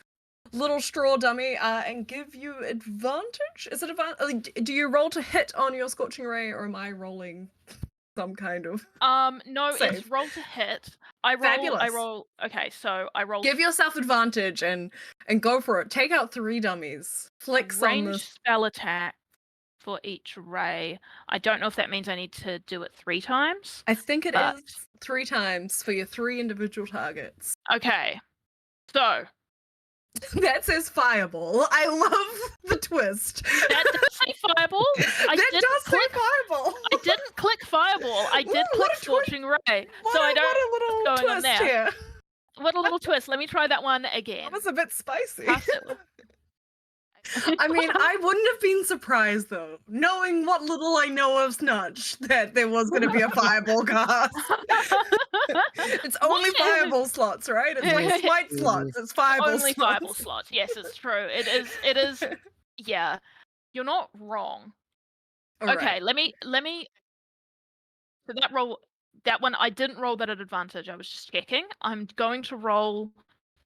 S1: little straw dummy and give you advantage. Is it advantage? Do you roll to hit on your Scorching Ray, or am I rolling some kind of?
S3: No,
S1: Save.
S3: it's roll to hit. I
S1: Fabulous.
S3: roll. Okay, so I roll.
S1: Give yourself advantage and go for it. Take out 3 dummies. Flicks on
S3: range
S1: this.
S3: spell attack for each ray. I don't know if that means I need to do it 3 times.
S1: I think it
S3: but-
S1: is 3 times for your 3 individual targets.
S3: Okay, so
S1: That says fireball. I love the twist.
S3: that does say fireball. I
S1: That
S3: didn't
S1: does say
S3: click.
S1: fireball.
S3: I didn't click fireball. I did
S1: Ooh,
S3: click
S1: what a twist.
S3: scorching ray.
S1: What
S3: So
S1: a,
S3: I don't.
S1: what a little
S3: what's going on
S1: twist
S3: there.
S1: here.
S3: What a little twist. Let me try that one again.
S1: That was a bit spicy.
S3: Cast it.
S1: I mean, I wouldn't have been surprised though, knowing what little I know of Snutch, that there was going to be a fireball cast. It's only fireball slots, right? It's like smite slots. It's fireball
S3: Only
S1: slots.
S3: fireball slots. Yes, it's true. It is. Yeah, you're not wrong.
S1: All
S3: Okay,
S1: right.
S3: let me. So that one, I didn't roll that at advantage. I was just checking. I'm going to roll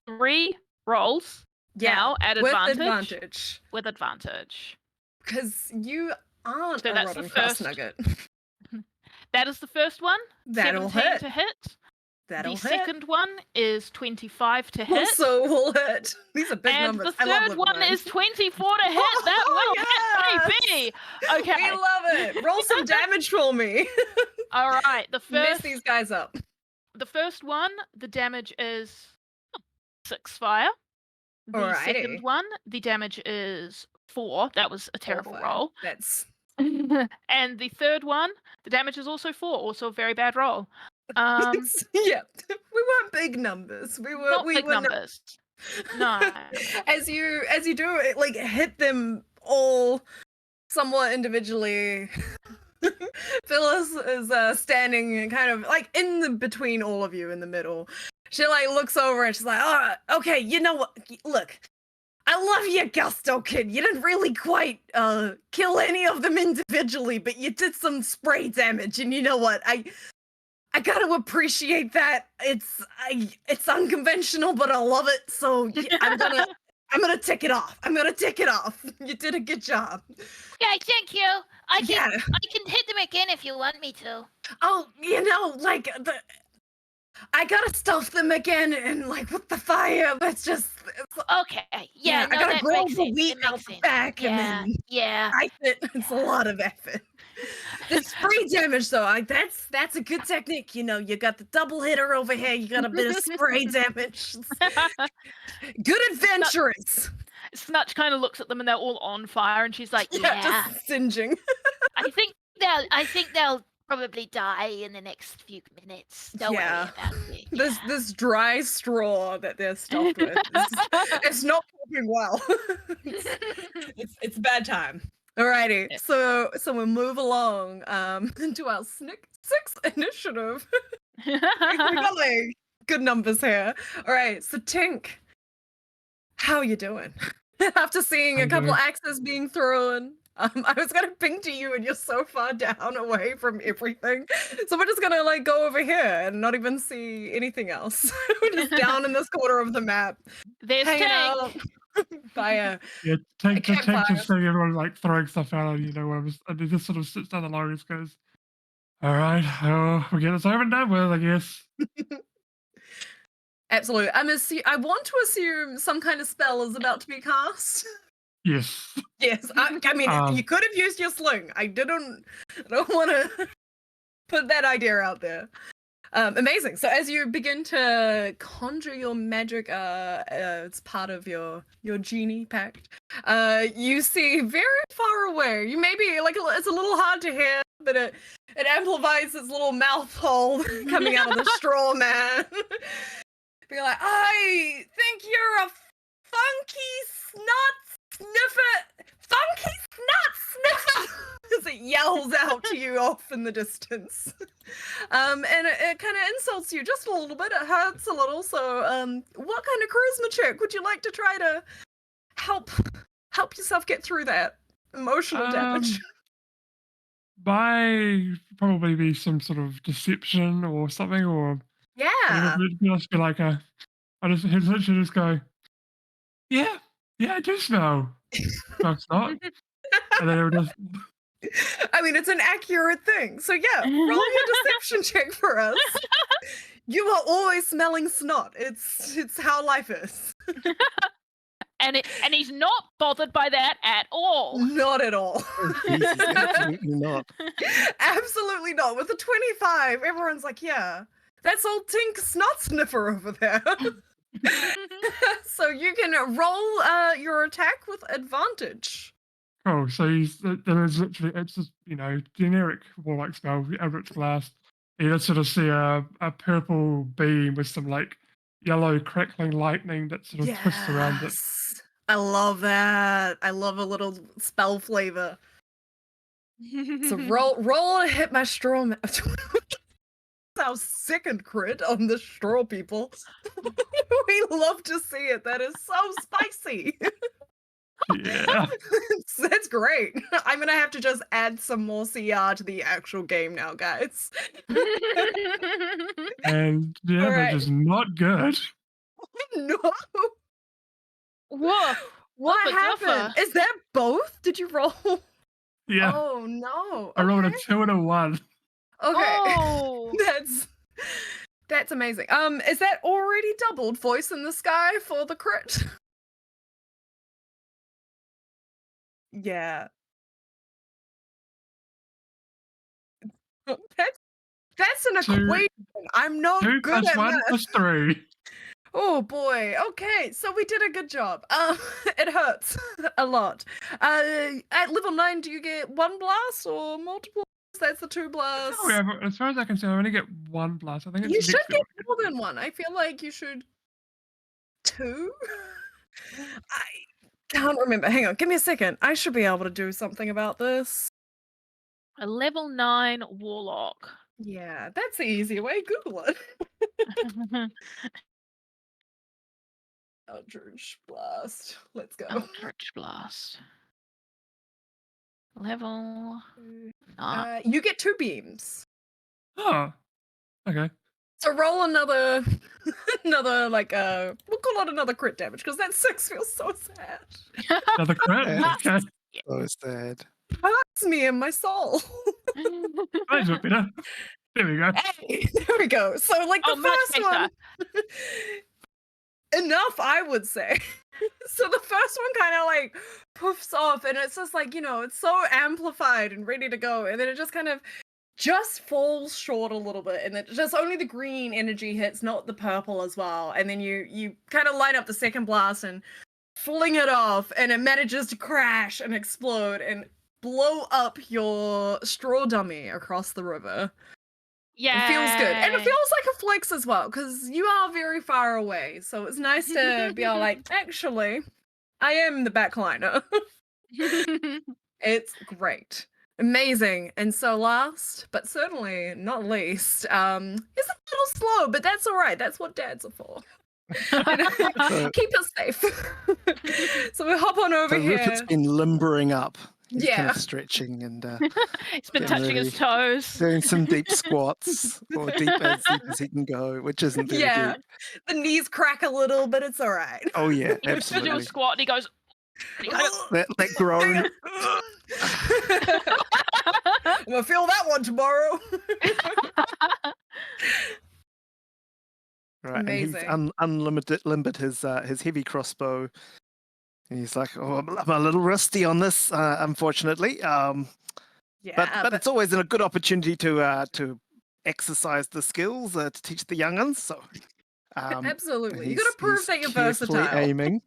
S3: 3 rolls
S1: Yeah,
S3: now at
S1: with
S3: advantage.
S1: advantage.
S3: With advantage.
S1: Because you aren't
S3: So
S1: a
S3: that's the
S1: rotten crust
S3: first
S1: nugget.
S3: That is the first one.
S1: That'll
S3: 17
S1: hit.
S3: to hit.
S1: That'll
S3: The
S1: hit.
S3: second one is 25 to hit.
S1: Also will hit. These are big
S3: And
S1: numbers.
S3: the
S1: I love
S3: third
S1: living
S3: one
S1: mine.
S3: is 24 to hit. That will hit, baby. Okay.
S1: We love it. Roll some damage for me.
S3: All right. The
S1: Mess
S3: first
S1: these guys up.
S3: one, the damage is 6 fire. The second
S1: Alrighty.
S3: one, the damage is 4. That was a terrible
S1: Fire.
S3: roll.
S1: That's
S3: And the third one, the damage is also 4. Also a very bad roll.
S1: yeah. We weren't big numbers. We were
S3: Not
S1: we
S3: big
S1: were
S3: numbers. No.
S1: as you do it, like hit them all somewhat individually. Phyllis is standing and kind of like in the between all of you in the middle. She like looks over and she's like, "Oh, okay, you know what? Look, I love you, Gusto kid. You didn't really quite kill any of them individually, but you did some spray damage, and you know what? I gotta appreciate that. It's unconventional, but I love it. So yeah, I'm gonna tick it off. I'm gonna tick it off. You did a good job.
S6: Okay, thank you. I
S1: Yeah.
S6: can hit them again if you want me to.
S1: Oh, you know, like I gotta stuff them again, and like with the fire, it's
S6: Okay. Yeah, no,
S1: I gotta
S6: that
S1: grow
S6: makes
S1: the
S6: sense.
S1: wheat
S6: It
S1: out
S6: makes
S1: the
S6: sense.
S1: back
S6: Yeah,
S1: and then
S6: yeah.
S1: ice it. It's a lot of effort. The spray damage, though, that's a good technique. You know, you got the double hitter over here. You got a bit of spray damage. Good adventurers.
S3: Snutch kind of looks at them and they're all on fire, and she's like,
S1: Yeah,
S6: Yeah.
S1: just singeing.
S6: I think they'll probably die in the next few minutes. Don't
S1: Yeah.
S6: worry about it.
S1: This dry straw that they're stuffed with, it's not working well. It's bad time. Alrighty,
S3: Yeah.
S1: so we'll move along into our sixth initiative. We got like good numbers here. All right, so Tink, how you doing? After seeing a
S5: I'm
S1: couple
S5: doing-
S1: axes being thrown, I was gonna ping to you, and you're so far down away from everything. So we're just gonna like go over here and not even see anything else. We're just down in this corner of the map,
S3: There's
S1: hanging
S3: Tank.
S1: out by a
S5: Yeah, Tink
S1: campfire.
S5: just seeing everyone like throwing stuff out, and and he just sort of sits down alone and just goes, "All right, we'll get this over and done with, I guess."
S1: Absolutely. I want to assume some kind of spell is about to be cast.
S5: Yes.
S1: Yes, I mean, you could have used your sling. I don't want to put that idea out there. Amazing. So as you begin to conjure your magic, it's part of your genie pact. You see very far away. You maybe like it's a little hard to hear, but it amplifies its little mouth hole coming out of the straw man. Be like, I think you're a funky funky snot sniffer, as it yells out to you off in the distance. And it kind of insults you just a little bit. It hurts a little. So, what kind of charisma check would you like to try to help yourself get through that emotional damage?
S5: Might probably be some sort of deception or something, or
S1: Yeah.
S5: it'd just be like he'd literally just go, yeah, I do smell. No, it's not. And then it would just,
S1: I mean, it's an accurate thing. So yeah, roll your deception check for us. You are always smelling snot. It's how life is.
S3: And he's not bothered by that at all.
S1: Not at all.
S2: Oh, Jesus, absolutely not.
S1: Absolutely not. With a 25, everyone's like, yeah, that's old Tink Snot Sniffer over there. So you can roll your attack with advantage.
S5: oh, so there is literally, it's just, generic warlock spell, Eldritch Blast. You just sort of see a purple beam with some like yellow crackling lightning that sort of twists around it.
S1: Yes. I love that. I love a little spell flavor. So roll to hit my straw. Our second crit on the straw people. We love to see it. That is so spicy.
S5: Yeah.
S1: That's great. I'm gonna have to just add some more CR to the actual game now, guys.
S5: And the average
S1: Alright.
S5: is not good.
S1: No.
S3: Woof.
S1: What
S3: Woofa
S1: happened?
S3: doofa.
S1: Is that both? Did you roll?
S5: Yeah.
S1: Oh no.
S5: I rolled a
S1: Okay.
S5: 2 and a 1.
S1: Okay.
S3: Oh.
S1: That's amazing. Is that already doubled voice in the sky for the crit? Yeah. That's an
S5: Two-
S1: equation. I'm not
S5: 2
S1: good
S5: plus
S1: at
S5: 1
S1: math.
S5: plus 3.
S1: Oh boy. Okay, so we did a good job. It hurts a lot. At level 9, do you get 1 blast or multiple? That's the 2 blasts.
S5: Oh, yeah, but as far as I can see, I only get 1 blast. I think it's
S1: You should
S5: next
S1: get
S5: level.
S1: more than 1. I feel like you should 2. I can't remember. Hang on, give me a second. I should be able to do something about this.
S3: A level 9 warlock.
S1: Yeah, that's the easier way. Google it. Eldritch Blast. Let's go.
S3: Eldritch Blast. Level 9.
S1: You get 2 beams.
S5: Oh, okay.
S1: So roll another like we'll call it another crit damage because that 6 feels so sad.
S5: Another crit?
S2: Yeah.
S5: Okay.
S2: So sad.
S1: Hurts me in my soul.
S5: Thanks, Peter. There we go.
S1: Hey, there we go. So like the
S3: Oh, much
S1: first one enough, I would say. So the first one kind of like poofs off and it's just like, it's so amplified and ready to go. And then it just kind of just falls short a little bit. And then just only the green energy hits, not the purple as well. And then you kind of line up the second blast and fling it off and it manages to crash and explode and blow up your straw dummy across the river.
S3: Yeah.
S1: It feels good. And it feels like a flex as well, because you are very far away. So it's nice to be all like, actually, I am the backliner. It's great. Amazing. And so last, but certainly not least, it's a little slow, but that's all right. That's what dads are for. Keep us safe. So we hop on over here.
S2: Rupert's been limbering up. He's kind
S1: Yeah.
S2: of stretching and
S3: He's been
S2: getting
S3: touching his toes.
S2: doing some deep squats, or deep as he can go, which isn't very
S1: Yeah.
S2: deep.
S1: The knees crack a little, but it's all right.
S2: Oh yeah,
S3: He goes to do a
S2: absolutely.
S3: squat and he goes. And he goes
S2: That groan.
S1: I'm gonna feel that one tomorrow.
S2: Right, and he's
S1: Amazing.
S2: limbered his heavy crossbow, and he's like, "Oh, I'm a little rusty on this, unfortunately.
S1: Yeah,
S2: But it's always a good opportunity to exercise the skills to teach the young'uns. So,
S1: absolutely. You
S2: he's-
S1: gotta prove
S2: he's
S1: that you're
S2: carefully
S1: versatile.
S2: aiming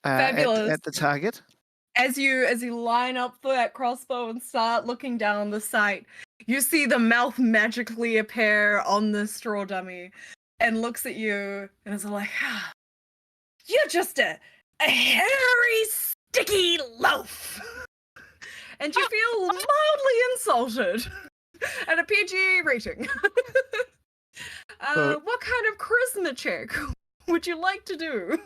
S1: Fabulous.
S2: at the target.
S1: As you line up for that crossbow and start looking down the sight, you see the mouth magically appear on the straw dummy and looks at you and is like, ah, you're just a hairy, sticky loaf. And you feel mildly insulted at a PG rating. What kind of charisma check would you like to do?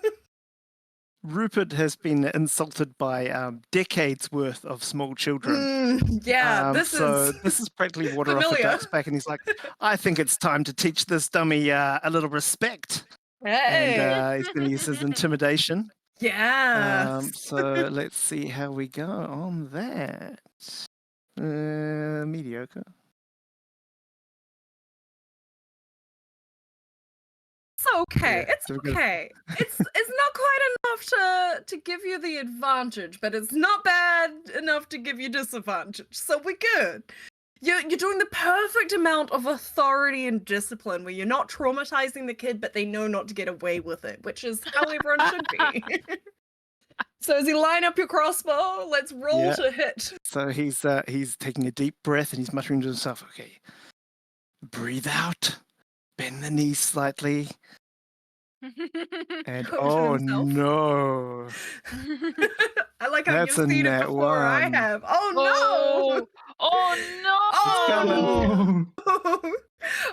S2: Rupert has been insulted by decades worth of small children.
S1: Yeah, this
S2: is practically water off a
S1: familiar.
S2: duck's back, and he's like, "I think it's time to teach this dummy a little respect."
S1: Hey.
S2: And he's going to use his intimidation.
S1: Yeah.
S2: So let's see how we go on that. Mediocre.
S1: It's okay.
S2: Yeah,
S1: It's
S2: so we're gonna-
S1: okay. It's not quite enough to give you the advantage, but it's not bad enough to give you disadvantage. So we're good. You're doing the perfect amount of authority and discipline where you're not traumatizing the kid, but they know not to get away with it, which is how everyone should be. So as you line up your crossbow, let's roll
S2: Yeah.
S1: to hit.
S2: So he's taking a deep breath and he's muttering to himself, "Okay, breathe out, bend the knees slightly, and
S1: Coach
S2: oh
S1: himself.
S2: no,
S1: I like how
S2: That's a
S1: you've seen it
S2: nat
S1: before. I
S2: one.
S1: have. Oh no!
S3: Oh no!
S5: Oh,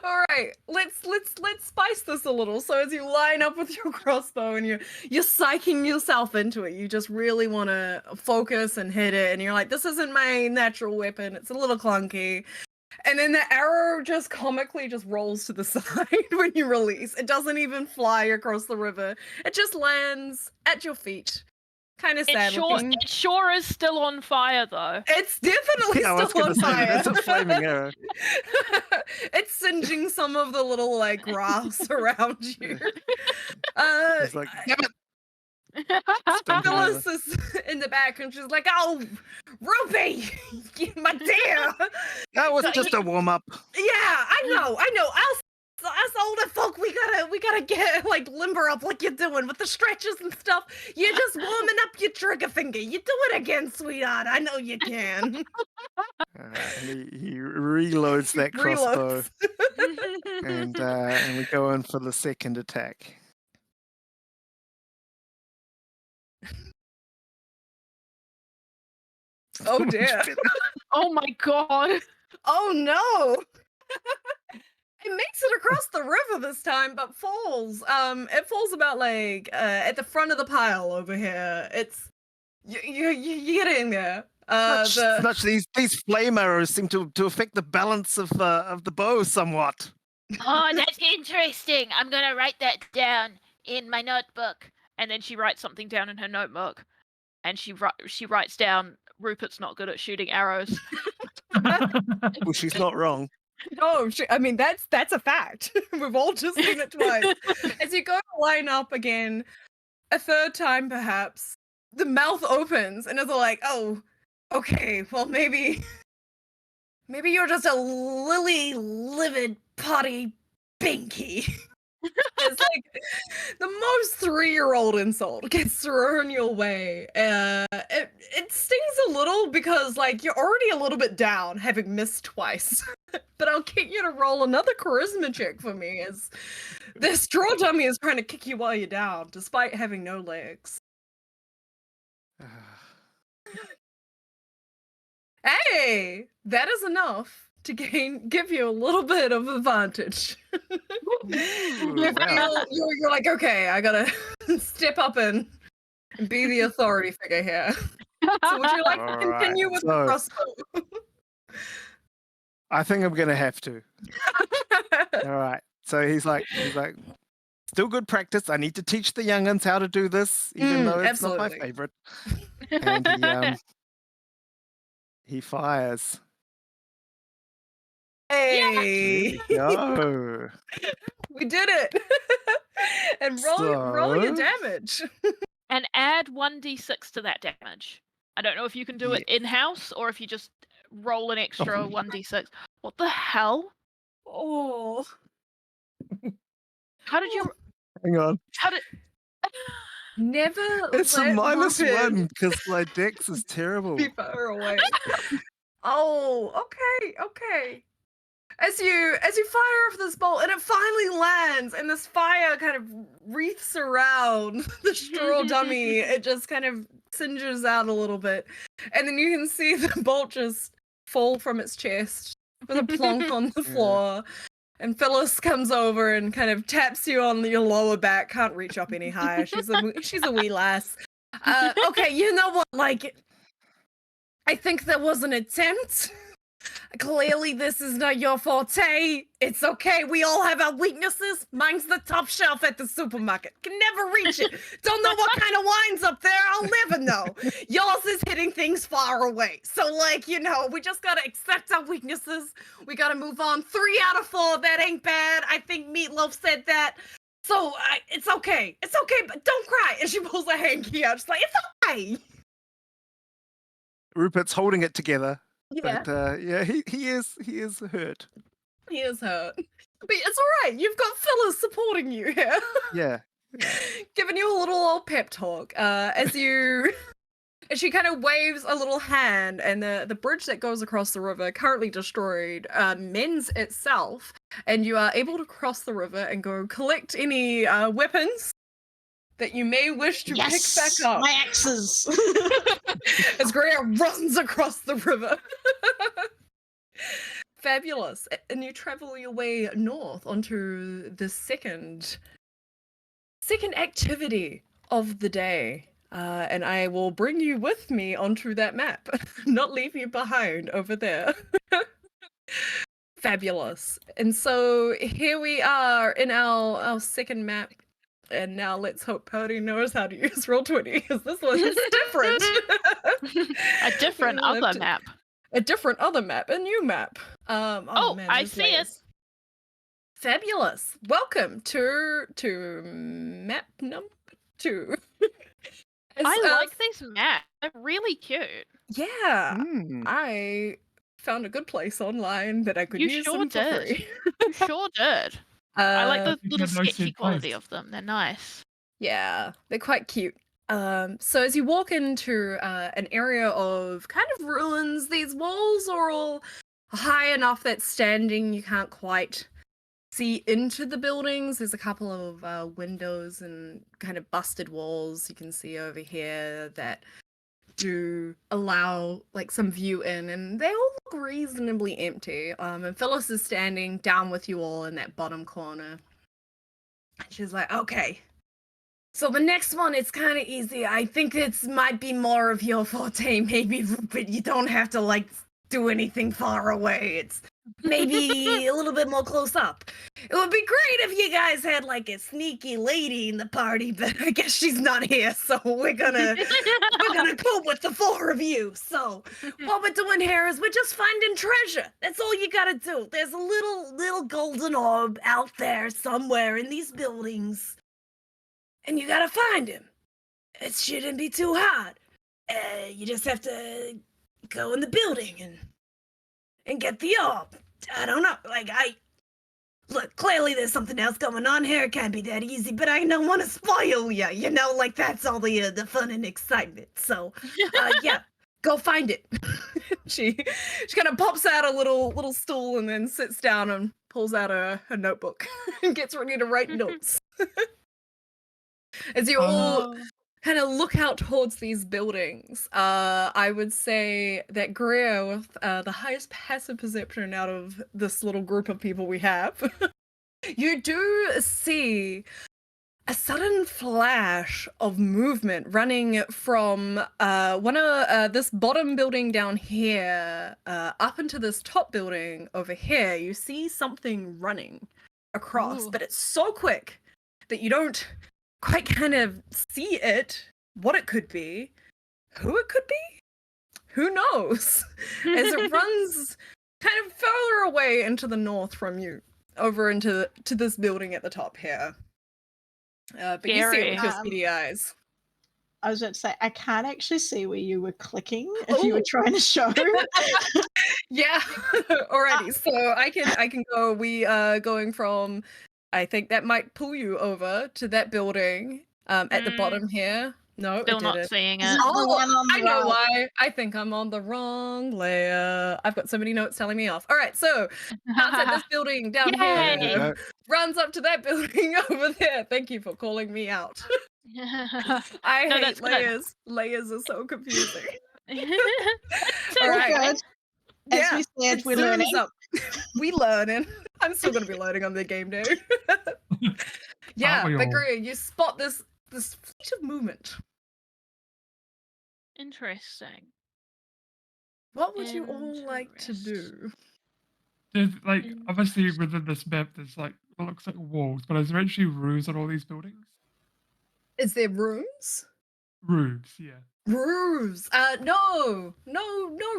S1: All right, let's spice this a little. So as you line up with your crossbow and you're psyching yourself into it, you just really want to focus and hit it, and you're like, this isn't my natural weapon. It's a little clunky. And then the arrow just comically just rolls to the side when you release. It doesn't even fly across the river. It just lands at your feet. Kind of sad looking.
S3: It sure is still on fire though.
S1: It's definitely
S2: I was
S1: still
S2: going
S1: on
S2: to say
S1: fire.
S2: it's a flaming arrow."
S1: It's singeing some of the little like grass around you.
S2: He's like, "Damn it!" Stomping
S1: Phillis
S2: over.
S1: is in the back and she's like, "Oh, Ruby, my dear."
S2: That was just a warm up.
S1: Yeah, I know. Us older folk, we gotta get like limber up like you're doing with the stretches and stuff. You're just warming up your trigger finger. You do it again, sweetheart. I know you can.
S2: And he reloads that crossbow,
S1: Reloads.
S2: and we go in for the second attack.
S1: Oh dear.
S3: Oh my god!
S1: Oh no. It makes it across the river this time, but falls. It falls about like at the front of the pile over here. It's you get in there.
S2: Snutch, these flame arrows seem to affect the balance of the bow somewhat.
S6: Oh, that's interesting. I'm gonna write that down in my notebook.
S3: And then she writes something down in her notebook, and she writes down, "Rupert's not good at shooting arrows."
S2: Well, she's not wrong.
S1: Oh, I mean that's a fact. We've all just seen it twice. As you go to line up again, a third time perhaps, the mouth opens and it's like, oh, okay, well maybe you're just a lily livid potty binky. It's like the most 3-year-old insult gets thrown your way. It stings a little because, like, you're already a little bit down, having missed twice. But I'll get you to roll another charisma check for me, as this straw dummy is trying to kick you while you're down, despite having no legs. Hey, that is enough to give you a little bit of advantage.
S2: wow.
S1: You're like, okay, I gotta step up and be the authority figure here. So would you like to
S2: Alright,
S1: continue with the
S2: so-
S1: crossbow?
S2: I think I'm gonna have to. All right. So he's like, still good practice. I need to teach the young'uns how to do this, even though it's not my
S1: absolutely.
S2: favorite. And he fires.
S1: Hey,
S2: Go.
S1: we did it! And roll your
S2: So-
S1: damage.
S3: And add 1d6 to that damage. I don't know if you can do it in-house or if you just roll an extra 1d6. What the hell?
S1: Oh,
S3: How did you...
S2: Hang on.
S3: How did...
S1: never.
S2: It's a
S1: let
S2: minus
S1: Rupert
S2: one because my dex is terrible.
S1: be far away. Oh, okay. As you fire off this bolt, and it finally lands, and this fire kind of wreaths around the straw dummy. It just kind of singes out a little bit, and then you can see the bolt just fall from its chest with a plonk on the floor. And Phillis comes over and kind of taps you on your lower back. Can't reach up any higher. She's a wee lass. Okay, you know what? Like, I think there was an attempt. Clearly, this is not your forte. It's okay. We all have our weaknesses. Mine's the top shelf at the supermarket. Can never reach it. Don't know what kind of wine's up there. I'll never know. Yours is hitting things far away. So, like, you know, we just gotta accept our weaknesses. We gotta move on. 3 out of 4. That ain't bad. I think Meatloaf said that. So, it's okay. It's okay, but don't cry. And she pulls her hanky out. She's like, it's okay.
S2: Rupert's holding it together.
S1: Yeah.
S2: But he is hurt.
S1: He is hurt. But it's alright, you've got Phillis supporting you here.
S2: Yeah.
S1: Giving you a little old pep talk. As she kind of waves a little hand, and the bridge that goes across the river, currently destroyed, mends itself, and you are able to cross the river and go collect any weapons that you may wish to pick back up.
S4: My axes.
S1: As Greer runs across the river. Fabulous. And you travel your way north onto the second activity of the day. And I will bring you with me onto that map, not leave you behind over there. Fabulous. And so here we are in our second map. And now let's hope Purdie knows how to use Roll20, because this one is different.
S3: A different
S1: We'll have
S3: other
S1: to-
S3: map.
S1: A different other map, a new map.
S3: Oh,
S1: man,
S3: I
S1: these
S3: see it.
S1: layers. Fabulous. Welcome to map number 2.
S3: I like these maps. They're really cute.
S1: Yeah,
S2: Mm.
S1: I found a good place online that I could
S3: You
S1: use
S3: sure
S1: them for
S3: did.
S1: free.
S3: You sure did. I like the
S5: You
S3: little
S5: get those
S3: sketchy
S5: in
S3: quality
S5: place.
S3: of them. They're nice.
S1: Yeah, they're quite cute. So as you walk into an area of kind of ruins, these walls are all high enough that standing you can't quite see into the buildings. There's a couple of windows and kind of busted walls you can see over here that do allow like some view in, and they all look reasonably empty. And Phyllis is standing down with you all in that bottom corner. She's like, okay. So the next one, it's kind of easy. I think it's might be more of your forte. Maybe, Rupert, you don't have to like do anything far away. It's maybe a little bit more close up. It would be great if you guys had like a sneaky lady in the party, but I guess she's not here, so we're gonna cope with the 4 of you. So what we're doing here is we're just finding treasure. That's all you gotta do. There's a little golden orb out there somewhere in these buildings. And you gotta find him. It shouldn't be too hard. You just have to go in the building and get the orb. I don't know. look, clearly there's something else going on here. It can't be that easy, but I don't want to spoil you. You know, like that's all the fun and excitement. So, yeah, go find it. she kind of pops out a little stool and then sits down and pulls out her notebook and gets ready to write notes. As you all kind of look out towards these buildings, I would say that Greer, with the highest passive perception out of this little group of people we have, you do see a sudden flash of movement running from one of this bottom building down here up into this top building over here. You see something running across, but it's so quick that you don't quite kind of see what it could be, who it could be, who knows, as it runs kind of further away into the north from you, over into this building at the top here. But you see it with your speedy eyes.
S4: I was about to say, I can't actually see where you were clicking if you were trying to show.
S1: Yeah, alrighty. So I can go. We going from. I think that might pull you over to that building at the bottom here. No,
S3: Still
S1: it
S3: not
S1: didn't.
S3: seeing it.
S1: Oh, I know why. I think I'm on the wrong layer. I've got so many notes telling me off. All right, so outside this building down here runs up to that building over there. Thank you for calling me out. I hate layers. Layers are so confusing. All right.
S4: As we said, we're learning.
S1: We learning. I'm still gonna be learning on the game day. Yeah, but Greer, you spot this fleet of movement.
S3: Interesting.
S1: What would you all like to do?
S5: There's like obviously within this map there's like what looks like walls, but is there actually roofs on all these buildings?
S1: Is there rooms?
S5: Roofs, yeah.
S1: Roofs. No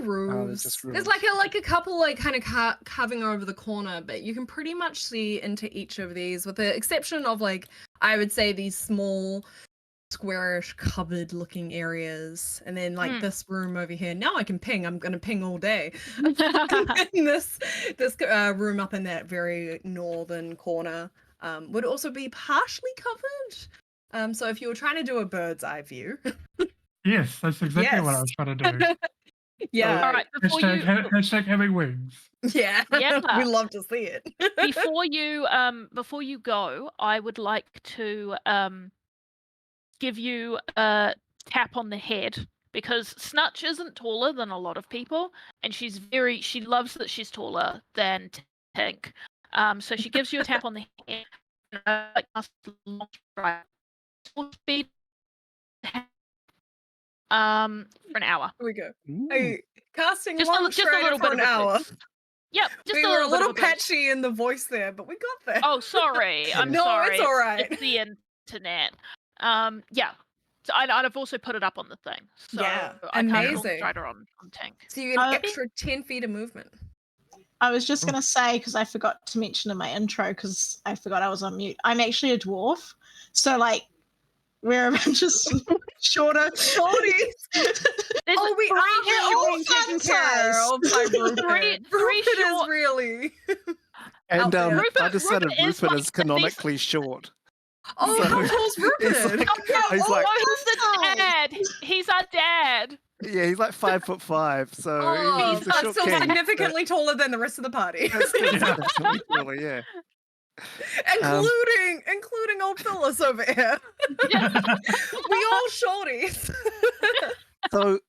S1: roofs.
S2: Just
S1: There's like a couple like kind of carving over the corner, but you can pretty much see into each of these, with the exception of like I would say these small squarish cupboard looking areas, and then like this room over here. Now I can ping. I'm gonna ping all day. And this room up in that very northern corner would also be partially covered. So if you were trying to do a bird's eye view.
S5: Yes, that's exactly what I was trying to do.
S1: Yeah.
S3: All right.
S5: Hashtag having wings.
S1: Yeah. We love to see it.
S3: Before you go, I would like to give you a tap on the head, because Snutch isn't taller than a lot of people, and she loves that she's taller than Tink. So she gives you a tap on the head. Speed for an hour.
S1: Here we go. Hey, casting
S3: just a little
S1: for
S3: bit
S1: an hour.
S3: Yep, just
S1: we
S3: a
S1: were a
S3: little
S1: little patchy in the voice there, but we got there.
S3: Oh, sorry. I'm
S1: no,
S3: sorry.
S1: it's all right.
S3: It's the internet. Yeah. So I've also put it up on the thing. So
S1: yeah,
S3: I can't
S1: amazing.
S3: Strider on Tink.
S1: So you get an extra 10 feet of movement.
S4: I was just going to say, because I forgot to mention in my intro, because I forgot I was on mute, I'm actually a dwarf. So, like, we're a bunch of shorter shorties.
S1: Oh, we are being taken care of by Rupert. Rupert is really...
S2: And I decided
S3: Rupert
S2: is canonically short.
S1: Oh,
S2: So,
S1: how tall's Rupert?
S2: He's like,
S3: who's the dad? He's our dad.
S2: yeah, he's like 5'5", so
S1: Oh,
S2: he's a
S1: that's
S2: short
S1: still
S2: king.
S1: significantly taller than the rest of the party.
S2: That's still significantly taller, yeah.
S1: Including old Phillis over here. We all shorties.
S2: So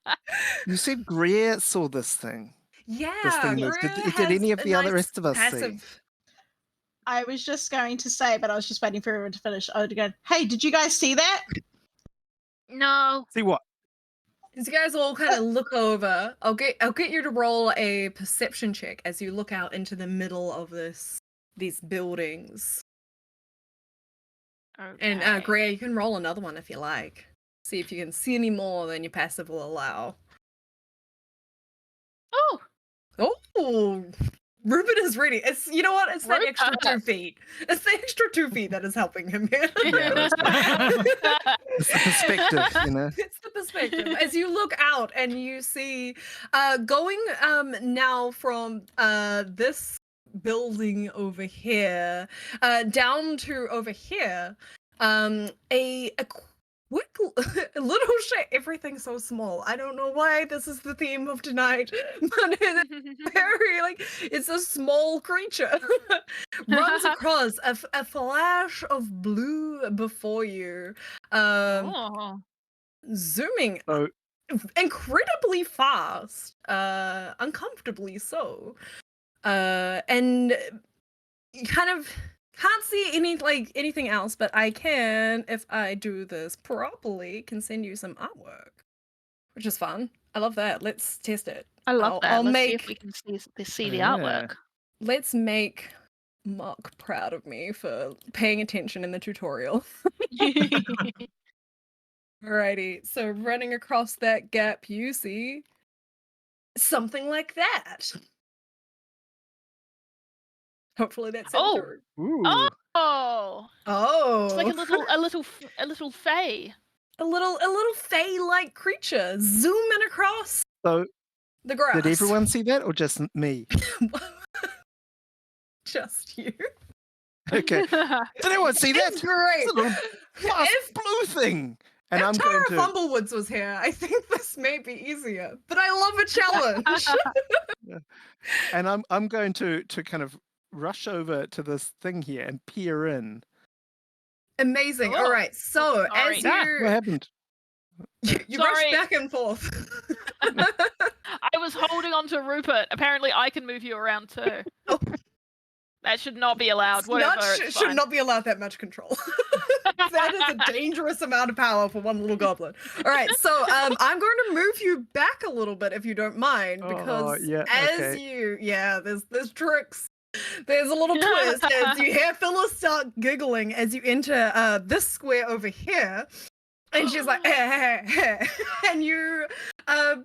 S2: you said Greer saw this thing.
S1: Yeah.
S2: This thing moves. Did any of the other rest of us see?
S4: I was just going to say, but I was just waiting for everyone to finish. I would go, hey, did you guys see that?
S3: No.
S2: See what?
S1: As you guys all kind of look over, I'll get you to roll a perception check as you look out into the middle of these buildings.
S3: Okay.
S1: And Greer, you can roll another one if you like. See if you can see any more than your passive will allow. Oh, Rupert is ready. It's It's that extra 2 feet. It's the extra 2 feet that is helping him here.
S2: It's the perspective, you know.
S1: It's the perspective. As you look out and you see, going now from this building over here, down to over here, a quick little shape. Everything's so small. I don't know why this is the theme of tonight, but it's very it's a small creature runs across a flash of blue before you,
S3: Oh.
S1: zooming
S2: So
S1: incredibly fast, uncomfortably so, and you kind of can't see anything else, but I can, if I do this properly, can send you some artwork, which is fun. I love that. Let's test it.
S3: I love that.
S1: I'll
S3: Let's
S1: make.
S3: see if we can see the
S2: Yeah.
S3: artwork.
S1: Let's make Mark proud of me for paying attention in the tutorial. Alrighty, so running across that gap, you see something like that. Hopefully that's sent
S3: Oh.
S1: through.
S2: Ooh.
S3: Oh,
S1: Oh,
S3: it's like a little fae.
S1: a little fey-like creature zooming across
S2: So
S1: the grass.
S2: did everyone see that or just me?
S1: Just you.
S2: Okay. Did anyone see that?
S1: It's great.
S2: It's a little fast
S1: If-
S2: blue thing. And
S1: if
S2: I'm
S1: Tara
S2: going to
S1: Fumblewoods was here, I think this may be easier. But I love a challenge.
S2: and I'm going to kind of rush over to this thing here and peer in.
S1: Amazing.
S3: Oh,
S1: All right. So
S3: sorry.
S1: as
S2: What
S1: you
S2: happened?
S1: you rush
S3: Sorry.
S1: back and forth.
S3: I was holding on to Rupert. Apparently, I can move you around too.
S1: Oh.
S3: That should not be allowed. Whatever.
S1: Snutch
S3: It's
S1: should
S3: fine.
S1: not be allowed that much control. That is a dangerous amount of power for one little goblin. All right, so I'm going to move you back a little bit if you don't mind, because
S2: yeah,
S1: as
S2: okay.
S1: there's tricks. There's a little twist as you hear Phillis start giggling as you enter this square over here. And she's like, and you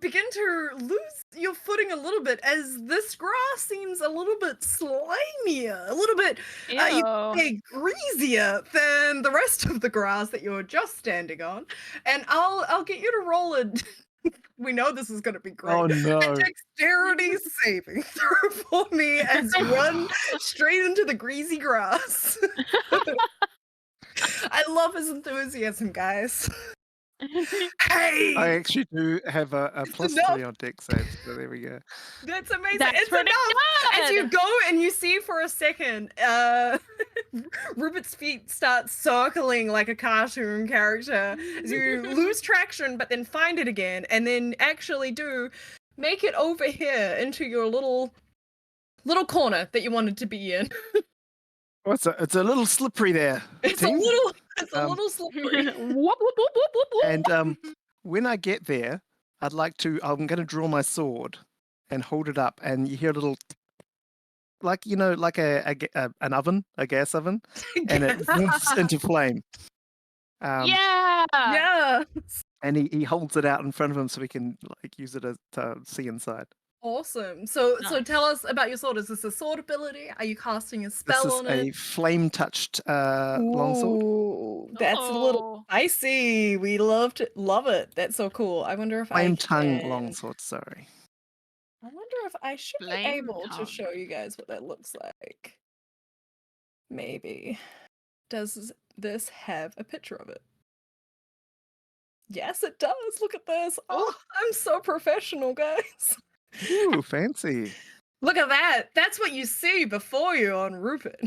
S1: begin to lose your footing a little bit as this grass seems a little bit slimier, a little bit you could say greasier than the rest of the grass that you're just standing on. And I'll get you to roll it. We know this is going to be great.
S2: Oh no.
S1: A dexterity saving throw for me as you run straight into the greasy grass. I love his enthusiasm, guys. Hey!
S2: I actually do have a plus
S1: enough.
S2: 3 on deck saves, so there we go.
S1: That's amazing.
S3: That's
S1: It's
S3: pretty
S1: enough. As you
S3: good.
S1: go and you see for a second, Rupert's feet start circling like a cartoon character. As you lose traction, but then find it again, and then actually do make it over here into your little corner that you wanted to be in.
S2: Oh, it's a little slippery there.
S1: It's
S2: Tink.
S1: a little slippery.
S3: Whoop, whoop, whoop, whoop, whoop, whoop.
S2: And when I get there, I'm going to draw my sword and hold it up, and you hear a little, like an oven, a gas oven, and it moves into flame.
S3: Yeah.
S1: Yeah.
S2: And he holds it out in front of him so we can use it to see inside.
S1: Awesome. So
S3: Nice.
S1: tell us about your sword. Is this a sword ability? Are you casting a
S2: This
S1: spell
S2: is
S1: on
S2: a
S1: it?
S2: flame-touched longsword.
S1: Ooh, that's a little spicy. We love it. That's so cool. I wonder if
S2: Flame
S1: I
S2: tongue
S1: can...
S2: longsword, sorry.
S1: I wonder if I should
S3: Flame
S1: be able to
S3: tongue.
S1: show you guys what that looks like. Maybe. Does this have a picture of it? Yes, it does. Look at this. Oh, I'm so professional, guys.
S2: Ooh, fancy.
S1: Look at that. That's what you see before you on Rupert.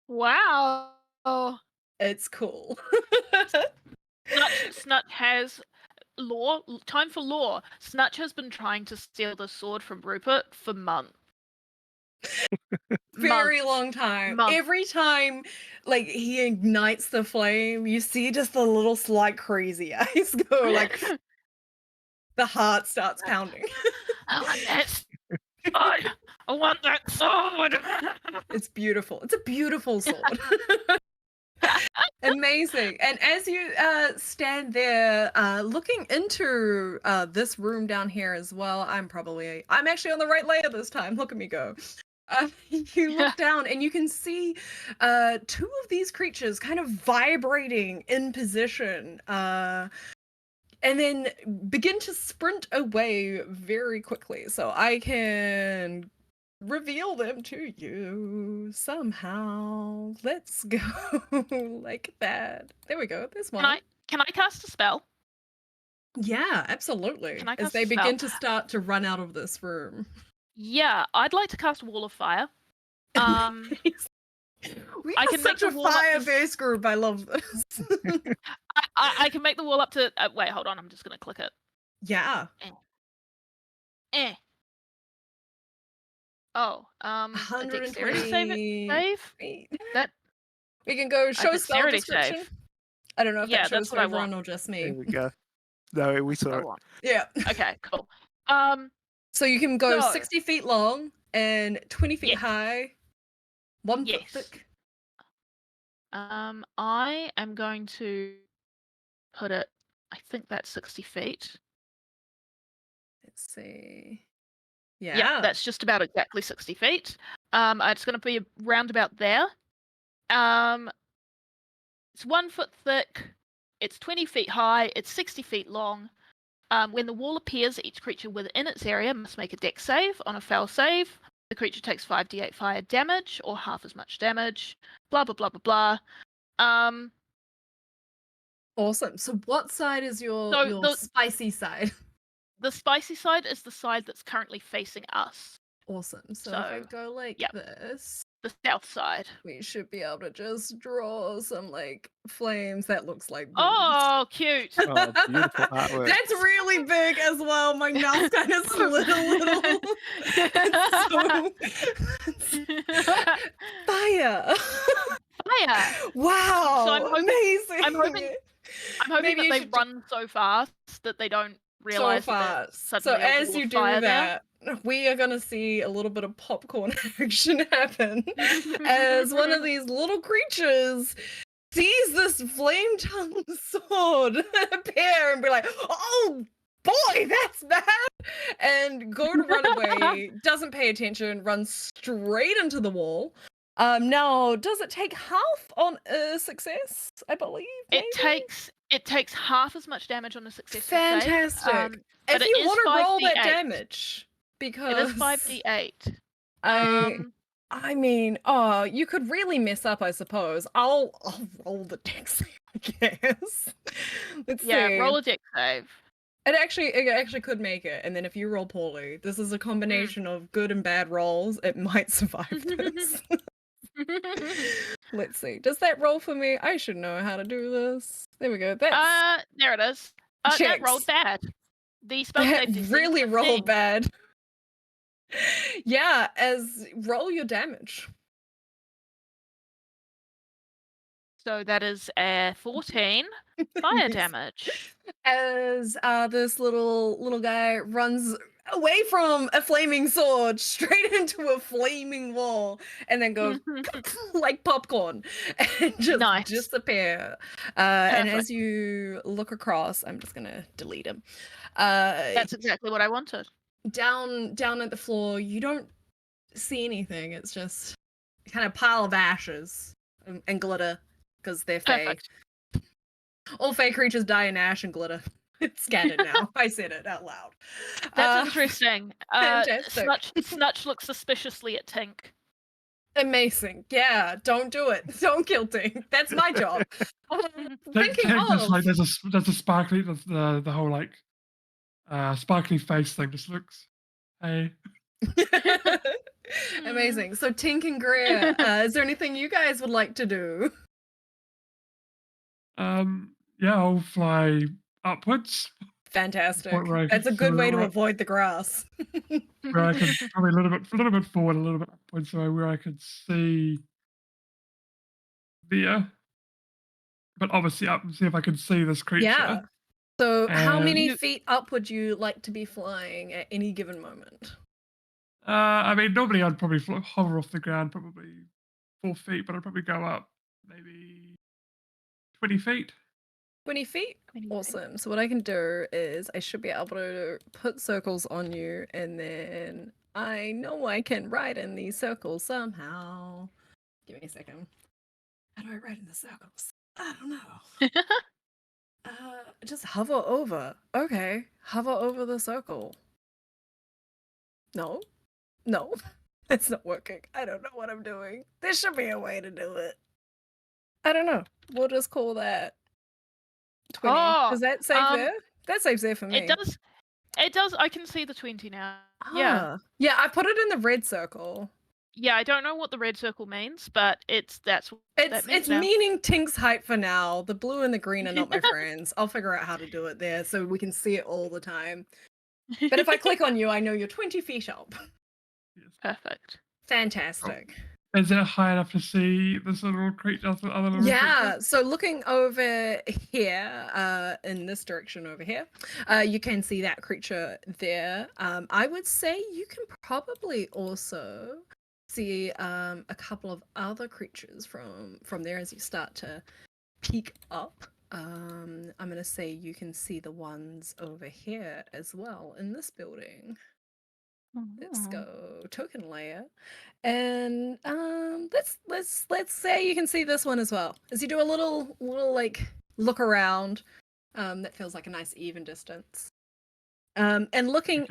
S3: Wow.
S1: It's cool.
S3: Snutch has lore. Time for lore. Snutch has been trying to steal the sword from Rupert for months.
S1: Very long time.
S3: Months.
S1: Every time he ignites the flame, you see just the little slight crazy eyes go the heart starts pounding.
S3: I want that sword. I want that sword.
S1: It's beautiful. It's a beautiful sword. Amazing. And as you stand there looking into this room down here as well, I'm actually on the right layer this time. Look at me go. You look down and you can see two of these creatures kind of vibrating in position and then begin to sprint away very quickly. So I can reveal them to you somehow. Let's go like that. There we go. There's one.
S3: Can I cast a spell?
S1: Yeah, absolutely.
S3: Can I
S1: As
S3: cast
S1: they
S3: a spell?
S1: begin to start to run out of this room.
S3: Yeah, I'd like to cast Wall of Fire.
S1: We
S3: I
S1: are
S3: can make
S1: such
S3: the
S1: a
S3: wall up to
S1: fire-based group. I love this.
S3: I can make the wall up to. Wait, hold on. I'm just gonna click it.
S1: Yeah.
S3: Eh. Oh, a dexterity
S1: 120
S3: save.
S1: feet.
S3: That
S1: We can go show spell
S3: dexterity
S1: description.
S3: save.
S1: I don't know if
S3: Yeah,
S1: that
S3: that's
S1: shows
S3: what
S1: for
S3: I
S1: everyone
S3: want.
S1: or just
S2: There
S1: me.
S2: we go. No, we saw
S3: I
S2: it.
S3: want.
S1: Yeah.
S3: Okay, cool.
S1: So you can go
S3: So-
S1: 60 feet long and 20 feet
S3: Yes.
S1: high. 1 foot
S3: Yes.
S1: thick.
S3: I am going to put it. I think that's 60 feet.
S1: Let's see.
S3: Yeah,
S1: Yeah.
S3: that's just about exactly 60 feet. It's going to be around about there. It's 1 foot thick. It's 20 feet high. It's 60 feet long. When the wall appears, each creature within its area must make a dex save. On a fail save, the creature takes 5d8 fire damage, or half as much damage. Blah blah blah blah blah.
S1: Awesome. So what side is your
S3: So
S1: spicy side?
S3: the spicy side is the side that's currently facing us.
S1: Awesome. So if I
S3: So,
S1: go like
S3: yep.
S1: this,
S3: The south side.
S1: we should be able to just draw some like flames. That looks like boobs.
S3: Oh, cute.
S2: Oh, beautiful artwork.
S1: That's really big as well. My mouth kind of slid a little. Fire.
S3: Fire.
S1: Wow.
S3: So I'm hoping-
S1: amazing.
S3: I'm hoping
S1: Maybe
S3: that
S1: you
S3: they
S1: should
S3: run so fast that they don't realize
S1: so
S3: that
S1: fast. So
S3: suddenly a
S1: as
S3: wall
S1: you
S3: of
S1: do
S3: fire there.
S1: that, we are gonna see a little bit of popcorn action happen as one of these little creatures sees this flame-tongued sword appear and be like, "Oh boy, that's bad!" and go to run away. Doesn't pay attention. Runs straight into the wall. Now, does it take half on a success? I believe
S3: It
S1: maybe?
S3: takes half as much damage on a successful
S1: Fantastic.
S3: save.
S1: If
S3: but it
S1: you
S3: is
S1: want to roll that
S3: 5d8.
S1: damage,
S3: It
S1: because
S3: is 5d8.
S1: I mean, oh, you could really mess up, I suppose. I'll roll the dex, I guess. Let's see.
S3: Roll a dex save.
S1: It actually could make it, and then if you roll poorly, this is a combination of good and bad rolls. It might survive this. Let's see. Does that roll for me? I should know how to do this. There we go. That's
S3: There it is. That rolled
S1: checks.
S3: bad. The spell
S1: That
S3: save DC is
S1: really
S3: 15.
S1: rolled bad. Yeah, as roll your damage.
S3: So that is a 14 fire
S1: Yes.
S3: damage.
S1: As this little guy runs away from a flaming sword straight into a flaming wall and then goes like popcorn and just
S3: Nice.
S1: disappear. And as
S3: Perfect.
S1: you look across, I'm just gonna delete him.
S3: That's exactly what I wanted.
S1: Down at the floor, you don't see anything. It's just kind of pile of ashes and glitter because they're fey.
S3: Perfect.
S1: All fey creatures die in ash and glitter. It's scattered now. I said it out loud.
S3: That's interesting.
S1: fantastic.
S3: Snutch looks suspiciously at Tink.
S1: Amazing. Yeah, don't do it. Don't kill Tink. That's my job. Thinking
S5: Just
S1: of.
S5: like there's a sparkly the whole like sparkly face thing just looks. Hey.
S1: Amazing. So Tink and Greer, is there anything you guys would like to do?
S5: Yeah, I'll fly upwards.
S1: Fantastic.
S5: Point where I
S1: That's a
S5: can
S1: good
S5: sort
S1: way
S5: of
S1: to
S5: run-
S1: avoid the grass.
S5: where I can probably a little bit forward, a little bit upwards, so where I could see there. But obviously up and see if I can see this creature.
S1: Yeah. So how many
S5: And-
S1: feet up would you like to be flying at any given moment?
S5: I mean, normally I'd probably hover off the ground, probably 4 feet, but I'd probably go up maybe 20 feet.
S1: 20 feet?
S3: 20 feet.
S1: Awesome. So what I can do is I should be able to put circles on you, and then I know I can write in these circles somehow. Give me a second. How do I write in the circles? I don't know. Just hover over. Okay. Hover over the circle. No. It's not working. I don't know what I'm doing. There should be a way to do it. I don't know. We'll just call that 20. Does that save there? That saves there for me.
S3: It does. It does. I can see the 20 now. Yeah.
S1: Yeah, I put it in the red circle.
S3: Yeah, I don't know what the red circle means, but that's what that means
S1: It's
S3: now.
S1: meaning Tink's height for now. The blue and the green are not my friends. I'll figure out how to do it there so we can see it all the time. But if I click on you, I know you're 20 feet up.
S3: Perfect.
S1: Fantastic.
S5: Is it high enough to see this little creature? The other little
S1: Yeah,
S5: creature?
S1: so looking over here, in this direction over here, you can see that creature there. I would say you can probably also see a couple of other creatures from there as you start to peek up. I'm gonna say you can see the ones over here as well in this building. Let's go token layer, and let's say you can see this one as well. As you do a little like look around, that feels like a nice even distance. And looking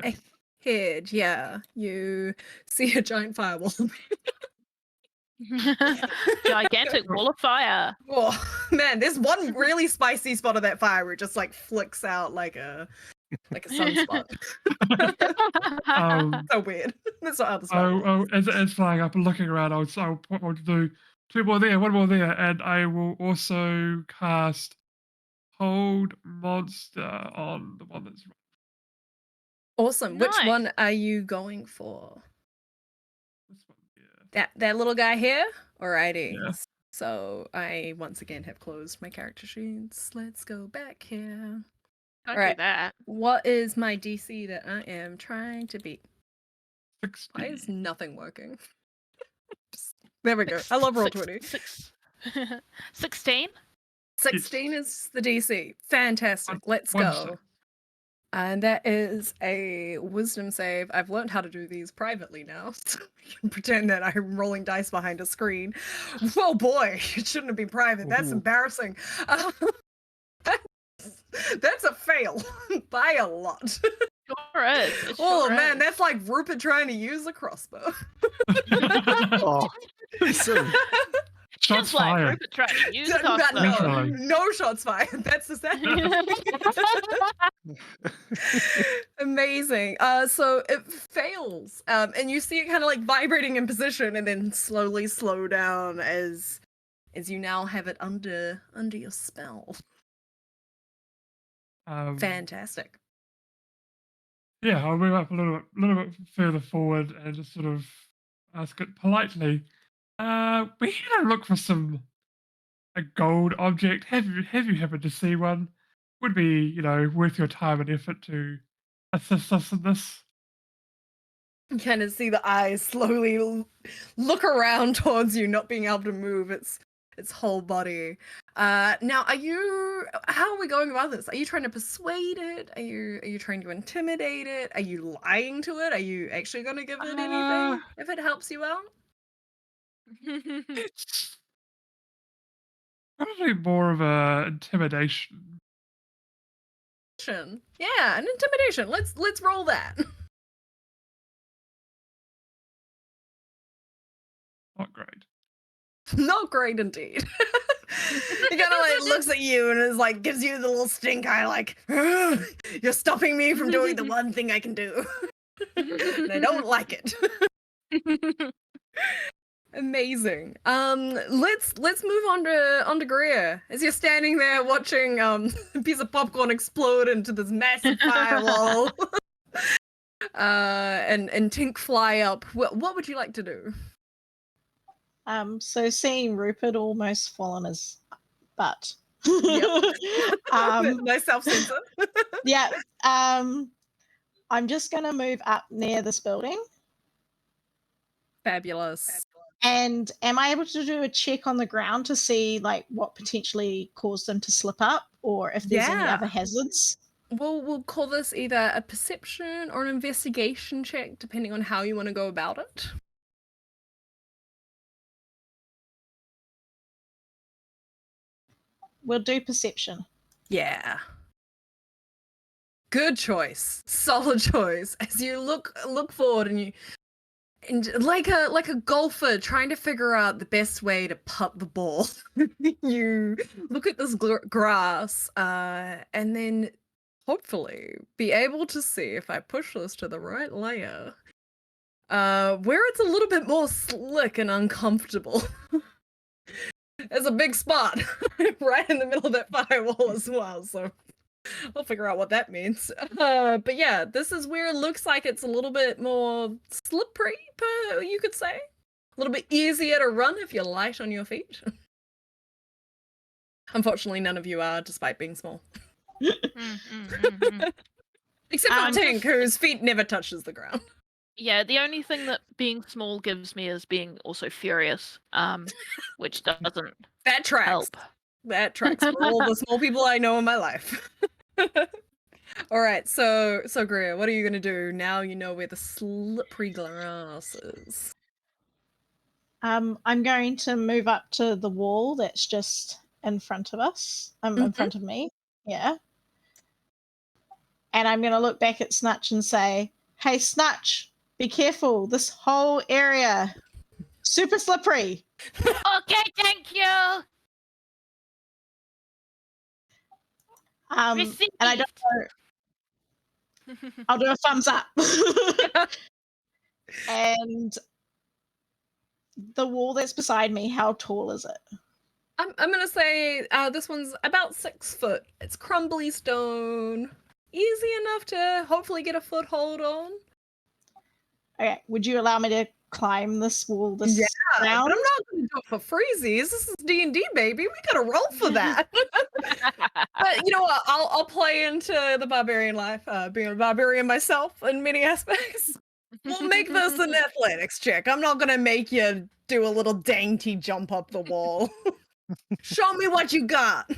S1: ahead, yeah, you see a giant firewall.
S3: Gigantic wall of fire.
S1: Oh man, there's one really spicy spot of that fire where it just like flicks out like a sunspot. So weird. That's not how the spell
S5: As it's flying up and looking around, I'll do 2 more there, 1 more there, and I will also cast Hold Monster on the one that's
S1: Awesome. Which
S3: Nice.
S1: one are you going for?
S5: this one. Yeah.
S1: That little guy here? Alrighty.
S5: Yeah.
S1: So I once again have closed my character sheets. Let's go back here.
S3: Don't do
S1: Alright.
S3: that.
S1: What is my DC that I am trying to beat?
S5: 60.
S1: Why is nothing working? There we go. I love Roll20.
S3: 16.
S1: 16 is the DC. Fantastic. Let's
S5: One
S1: go.
S5: sec.
S1: And that is a wisdom save. I've learned how to do these privately now, so I can pretend that I'm rolling dice behind a screen. Well, boy, it shouldn't have been private. That's
S2: Ooh.
S1: embarrassing. That's a fail by a lot.
S3: Sure is. It
S1: Oh
S3: sure
S1: man,
S3: is.
S1: that's like Rupert trying to use a crossbow.
S2: Oh, so
S5: Shots
S3: Just like
S5: fired.
S3: Rupert trying to use
S1: No,
S3: crossbow.
S5: Literally.
S1: no shots fired. That's the same. Amazing. So it fails, and you see it kind of like vibrating in position, and then slowly slow down as you now have it under your spell. Fantastic.
S5: Yeah, I'll move up a little bit further forward and just sort of ask it politely. We're here to look for a gold object. Have you happened to see one? Would be, worth your time and effort to assist us in this.
S1: You kind of see the eyes slowly look around towards you, not being able to move its whole body. Now, how are we going about this? Are you trying to persuade it? Are you trying to intimidate it? Are you lying to it? Are you actually going to give it anything if it helps you out?
S5: It's probably more of a intimidation.
S1: Yeah, an intimidation. Let's roll that.
S5: Not great.
S1: Not great indeed. It kind of like looks at you and is like gives you the little stink eye, like you're stopping me from doing the one thing I can do. And I don't like it. Amazing. Let's move on to Greer. As you're standing there watching a piece of popcorn explode into this massive firewall. And Tink fly up. What would you like to do?
S4: So seeing Rupert almost fall on his butt.
S1: Yep. Nice self-censor.
S4: Yeah. I'm just gonna move up near this building.
S1: Fabulous.
S4: And am I able to do a check on the ground to see like what potentially caused them to slip up, or if there's any
S1: Yeah.
S4: other hazards?
S1: We'll call this either a perception or an investigation check, depending on how you want to go about it.
S4: We'll do perception.
S1: Yeah. Good choice. Solid choice. As you look forward and And like a golfer trying to figure out the best way to putt the ball, you look at this grass, and then hopefully be able to see, if I push this to the right layer, where it's a little bit more slick and uncomfortable. There's a big spot right in the middle of that firewall as well, so we'll figure out what that means. But yeah, this is where it looks like it's a little bit more slippery, you could say. A little bit easier to run if you're light on your feet. Unfortunately, none of you are, despite being small. Except for Tink, whose feet never touches the ground.
S3: Yeah, the only thing that being small gives me is being also furious, which doesn't
S1: That tracks.
S3: help.
S1: That tracks for all the small people I know in my life. All right, so Greer, what are you gonna do now? You know where the slippery grass is.
S4: I'm going to move up to the wall that's just in front of us. In front of me. Yeah. And I'm going to look back at Snutch and say, "Hey, Snutch, be careful. This whole area, super slippery."
S6: Okay, thank you.
S4: And I don't know. I'll do a thumbs up. And the wall that's beside me, how tall is it?
S1: I'm gonna say this one's about 6 foot. It's crumbly stone, easy enough to hopefully get a foothold on.
S4: Okay, would you allow me to climb this wall?
S1: But I'm
S4: round?
S1: not gonna do it for freezies. This is D&D, baby. We gotta roll for that. But you know what? I'll play into the barbarian life, being a barbarian myself in many aspects. We'll make this an athletics check. I'm not gonna make you do a little dainty jump up the wall. Show me what you got.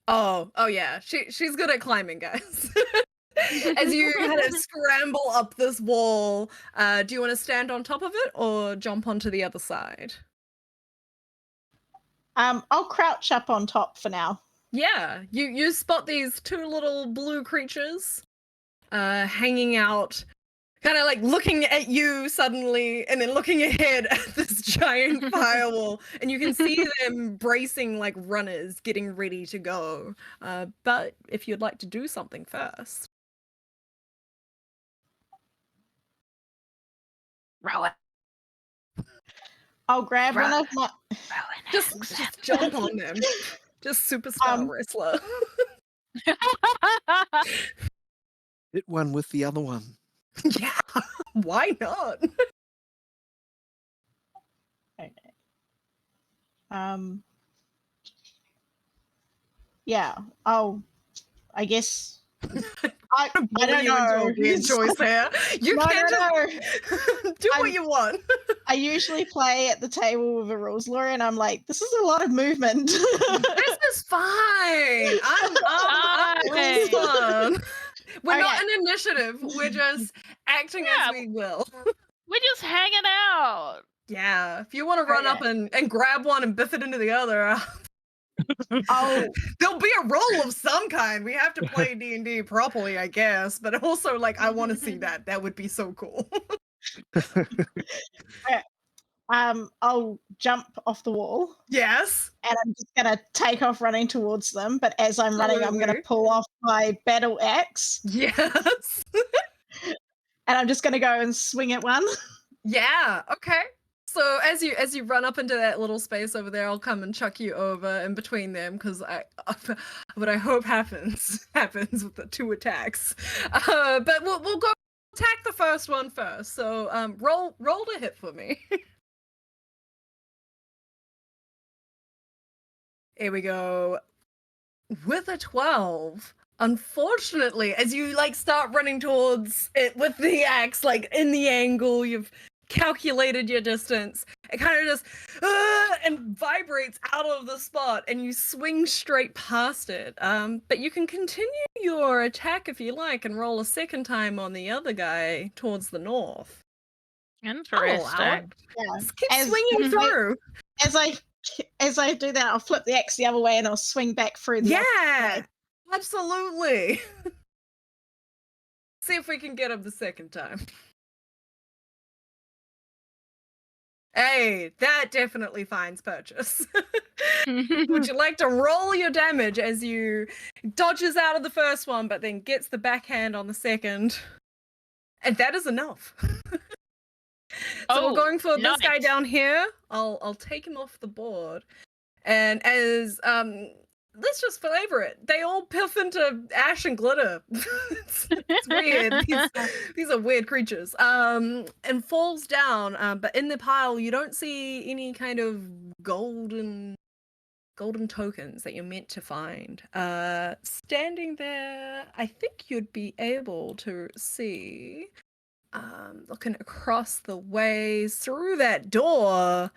S1: Oh yeah. She's good at climbing, guys. As you kind of scramble up this wall, do you want to stand on top of it or jump onto the other side?
S4: I'll crouch up on top for now.
S1: Yeah, you spot these 2 little blue creatures hanging out, kind of like looking at you suddenly and then looking ahead at this giant firewall, and you can see them bracing like runners getting ready to go. But if you'd like to do something first.
S6: Rowan.
S4: I'll grab one of my...
S6: Rowan.
S1: Just jump on them. Just superstar wrestler.
S2: Hit one with the other one.
S1: Yeah, why not?
S4: Okay. Yeah. I guess. I don't know.
S1: Choice there. You can't do what you want.
S4: I usually play at the table with a rules lawyer, and I'm like, this is a lot of movement.
S1: This is fine. I'm rules fun. We're not an initiative. We're just acting as we will.
S3: We're just hanging out.
S1: Yeah. If you want to run up and grab one and biff it into the other, there'll be a roll of some kind. We have to play D&D properly, I guess. But also, like, I want to see that. That would be so cool.
S4: I'll jump off the wall.
S1: Yes.
S4: And I'm just gonna take off running towards them. But as I'm running, I'm gonna pull off my battle axe.
S1: Yes.
S4: And I'm just gonna go and swing at one.
S1: Yeah. Okay. So as you run up into that little space over there, I'll come and chuck you over in between them, because what I hope happens with the 2 attacks. But we'll go attack the first one first. So roll to hit for me. Here we go. With a 12. Unfortunately, as you like start running towards it with the axe, like in the angle, you've calculated your distance. It kind of just and vibrates out of the spot, and you swing straight past it. But you can continue your attack if you like, and roll a second time on the other guy towards the north.
S3: Interesting.
S1: Just keep swinging through.
S4: As I do that, I'll flip the axe the other way, and I'll swing back through the
S1: yeah, absolutely. See if we can get him the second time. Hey, that definitely finds purchase. Would you like to roll your damage as you dodges out of the first one, but then gets the backhand on the second? And that is enough. So we're going for this guy
S3: nice.
S1: down here. I'll take him off the board. And as let's just flavor it. They all piff into ash and glitter. it's weird. These are weird creatures. And falls down. But in the pile, you don't see any kind of golden tokens that you're meant to find. Standing there, I think you'd be able to see. Looking across the way through that door,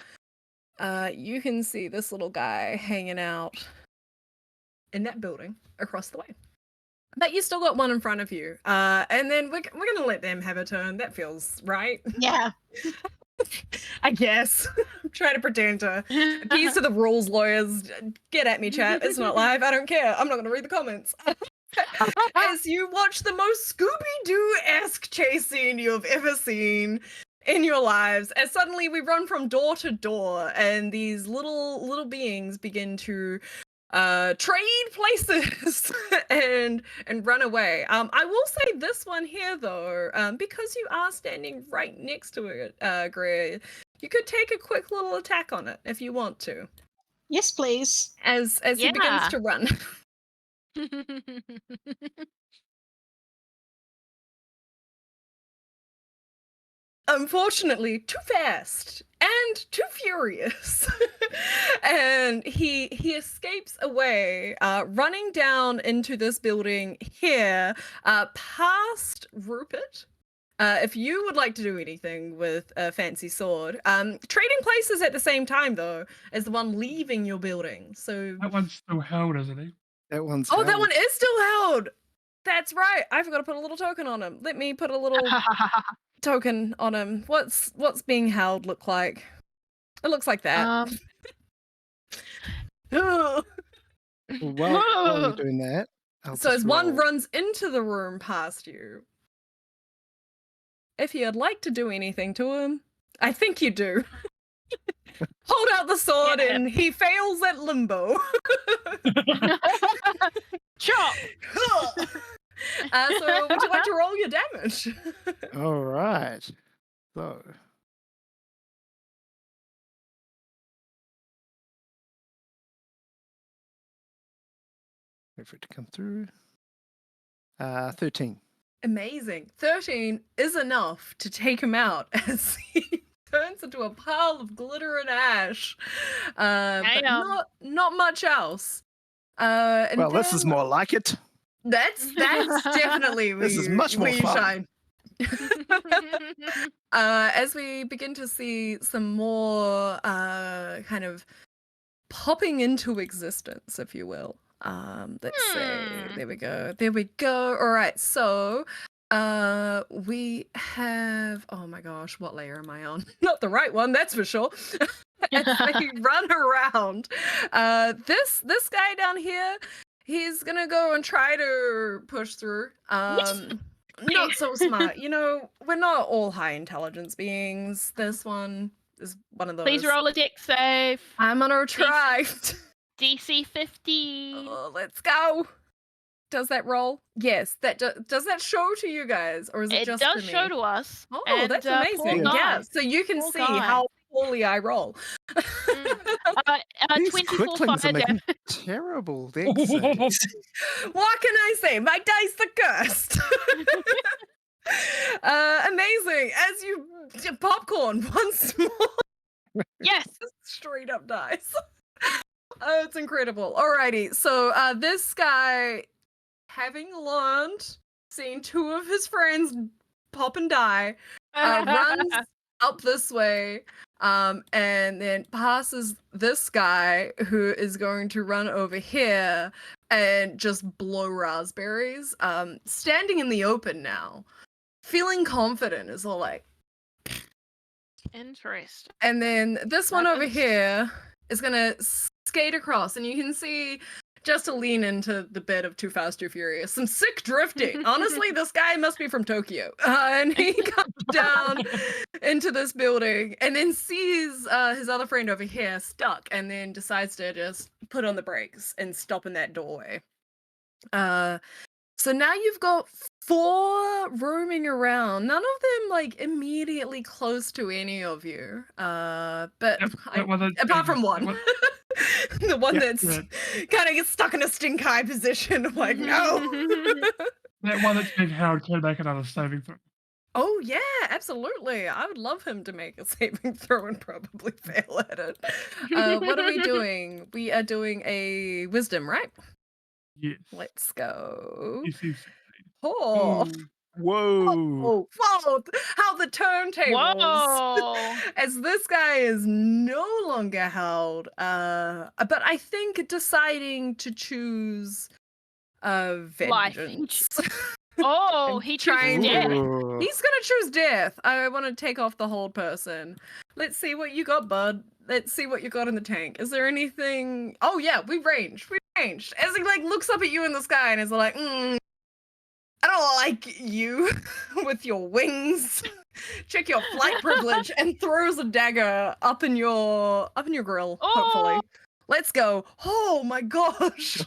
S1: you can see this little guy hanging out in that building across the way. But you still got one in front of you. And then we're gonna let them have a turn. That feels right.
S4: Yeah.
S1: I guess. I'm trying to pretend to appease to the rules lawyers. Get at me, chat. It's not live. I don't care. I'm not gonna read the comments. As you watch the most Scooby-Doo-esque chase scene you have ever seen in your lives, as suddenly we run from door to door, and these little beings begin to trade places and run away. I will say this one here though, because you are standing right next to it, Greer, you could take a quick little attack on it if you want to.
S4: Yes, please.
S1: As he begins
S3: Yeah.
S1: to run. Unfortunately, too fast and too furious. And he escapes away, running down into this building here, past Rupert. If you would like to do anything with a fancy sword, trading places at the same time though as the one leaving your building. So
S5: That one's still held, isn't he?
S2: That one's
S1: that
S2: held.
S1: one is still held. That's right. I forgot to put a little token on him. Let me put a little token on him. What's being held look like? It looks like that.
S2: Well, while you're doing that, I'll
S1: So
S2: just
S1: as one
S2: roll.
S1: runs into the room past you, if you'd like to do anything to him, I think you do. Hold out the sword
S3: Yeah.
S1: and he fails at limbo.
S3: Chop!
S1: So would you like to roll your damage?
S2: All right. So. Wait for it to come through. 13.
S1: Amazing. 13 is enough to take him out as he turns into a pile of glitter and ash. But
S3: Damn.
S1: not much else. And
S2: Well, this is
S1: then-
S2: more like it.
S1: That's definitely where
S2: This is
S1: you-
S2: much more
S1: where you
S2: fun.
S1: shine. As we begin to see some more kind of popping into existence, if you will. Let's see. There we go. All right. So, we have. Oh my gosh, what layer am I on? Not the right one, that's for sure. As they run around, this guy down here, he's gonna go and try to push through. Not so smart. You know, we're not all high intelligence beings. This one is one of those.
S3: Please roll a deck save.
S1: I'm gonna try.
S3: DC 50.
S1: Oh, let's go. Does that roll? Yes. Does that show to you guys, or is it
S3: It
S1: just
S3: does
S1: to me?
S3: show to us.
S1: Oh,
S3: and,
S1: that's
S3: poor
S1: amazing.
S3: guy.
S1: Yeah, so you can
S3: Poor
S1: see
S3: guy.
S1: how poorly I roll.
S2: These
S3: 24
S2: quicklings
S3: fire
S2: are making
S3: damage.
S2: terrible deck saves.
S1: What can I say? My dice are cursed. Amazing. As you popcorn once more.
S3: Yes.
S1: Straight up dice. Oh, it's incredible. Alrighty, so this guy, having learned, seeing two of his friends pop and die, runs up this way, and then passes this guy who is going to run over here and just blow raspberries. Standing in the open now, feeling confident, is all like.
S3: Interesting.
S1: And then this one
S3: That
S1: over
S3: is-
S1: here is gonna skate across, and you can see just to lean into the bit of Too Fast, Too Furious. Some sick drifting. Honestly, this guy must be from Tokyo. And he comes down into this building and then sees his other friend over here stuck and then decides to just put on the brakes and stop in that doorway. So now you've got 4 roaming around. None of them like immediately close to any of you. But apart from one. The one that's kind of gets stuck in a stink eye position. I'm like, no.
S5: That one that's being held can make another saving throw.
S1: Oh yeah, absolutely. I would love him to make a saving throw and probably fail at it. What are we doing? We are doing a wisdom, right?
S5: Yes.
S1: Let's go.
S5: DC 16.
S1: Oh.
S2: Whoa.
S1: Whoa, how the turntables.
S3: Whoa.
S1: As this guy is no longer held, but I think deciding to choose vengeance.
S3: Oh, he
S1: trying
S3: chose death.
S1: He's gonna choose death. I want to take off the hold person. Let's see what you got, bud. Let's see what you got in the tank. Is there anything? Oh yeah, we ranged. As he like looks up at you in the sky and is like, I don't like you with your wings. Check your flight privilege, and throws a dagger up in your grill. Hopefully, let's go. Oh my gosh.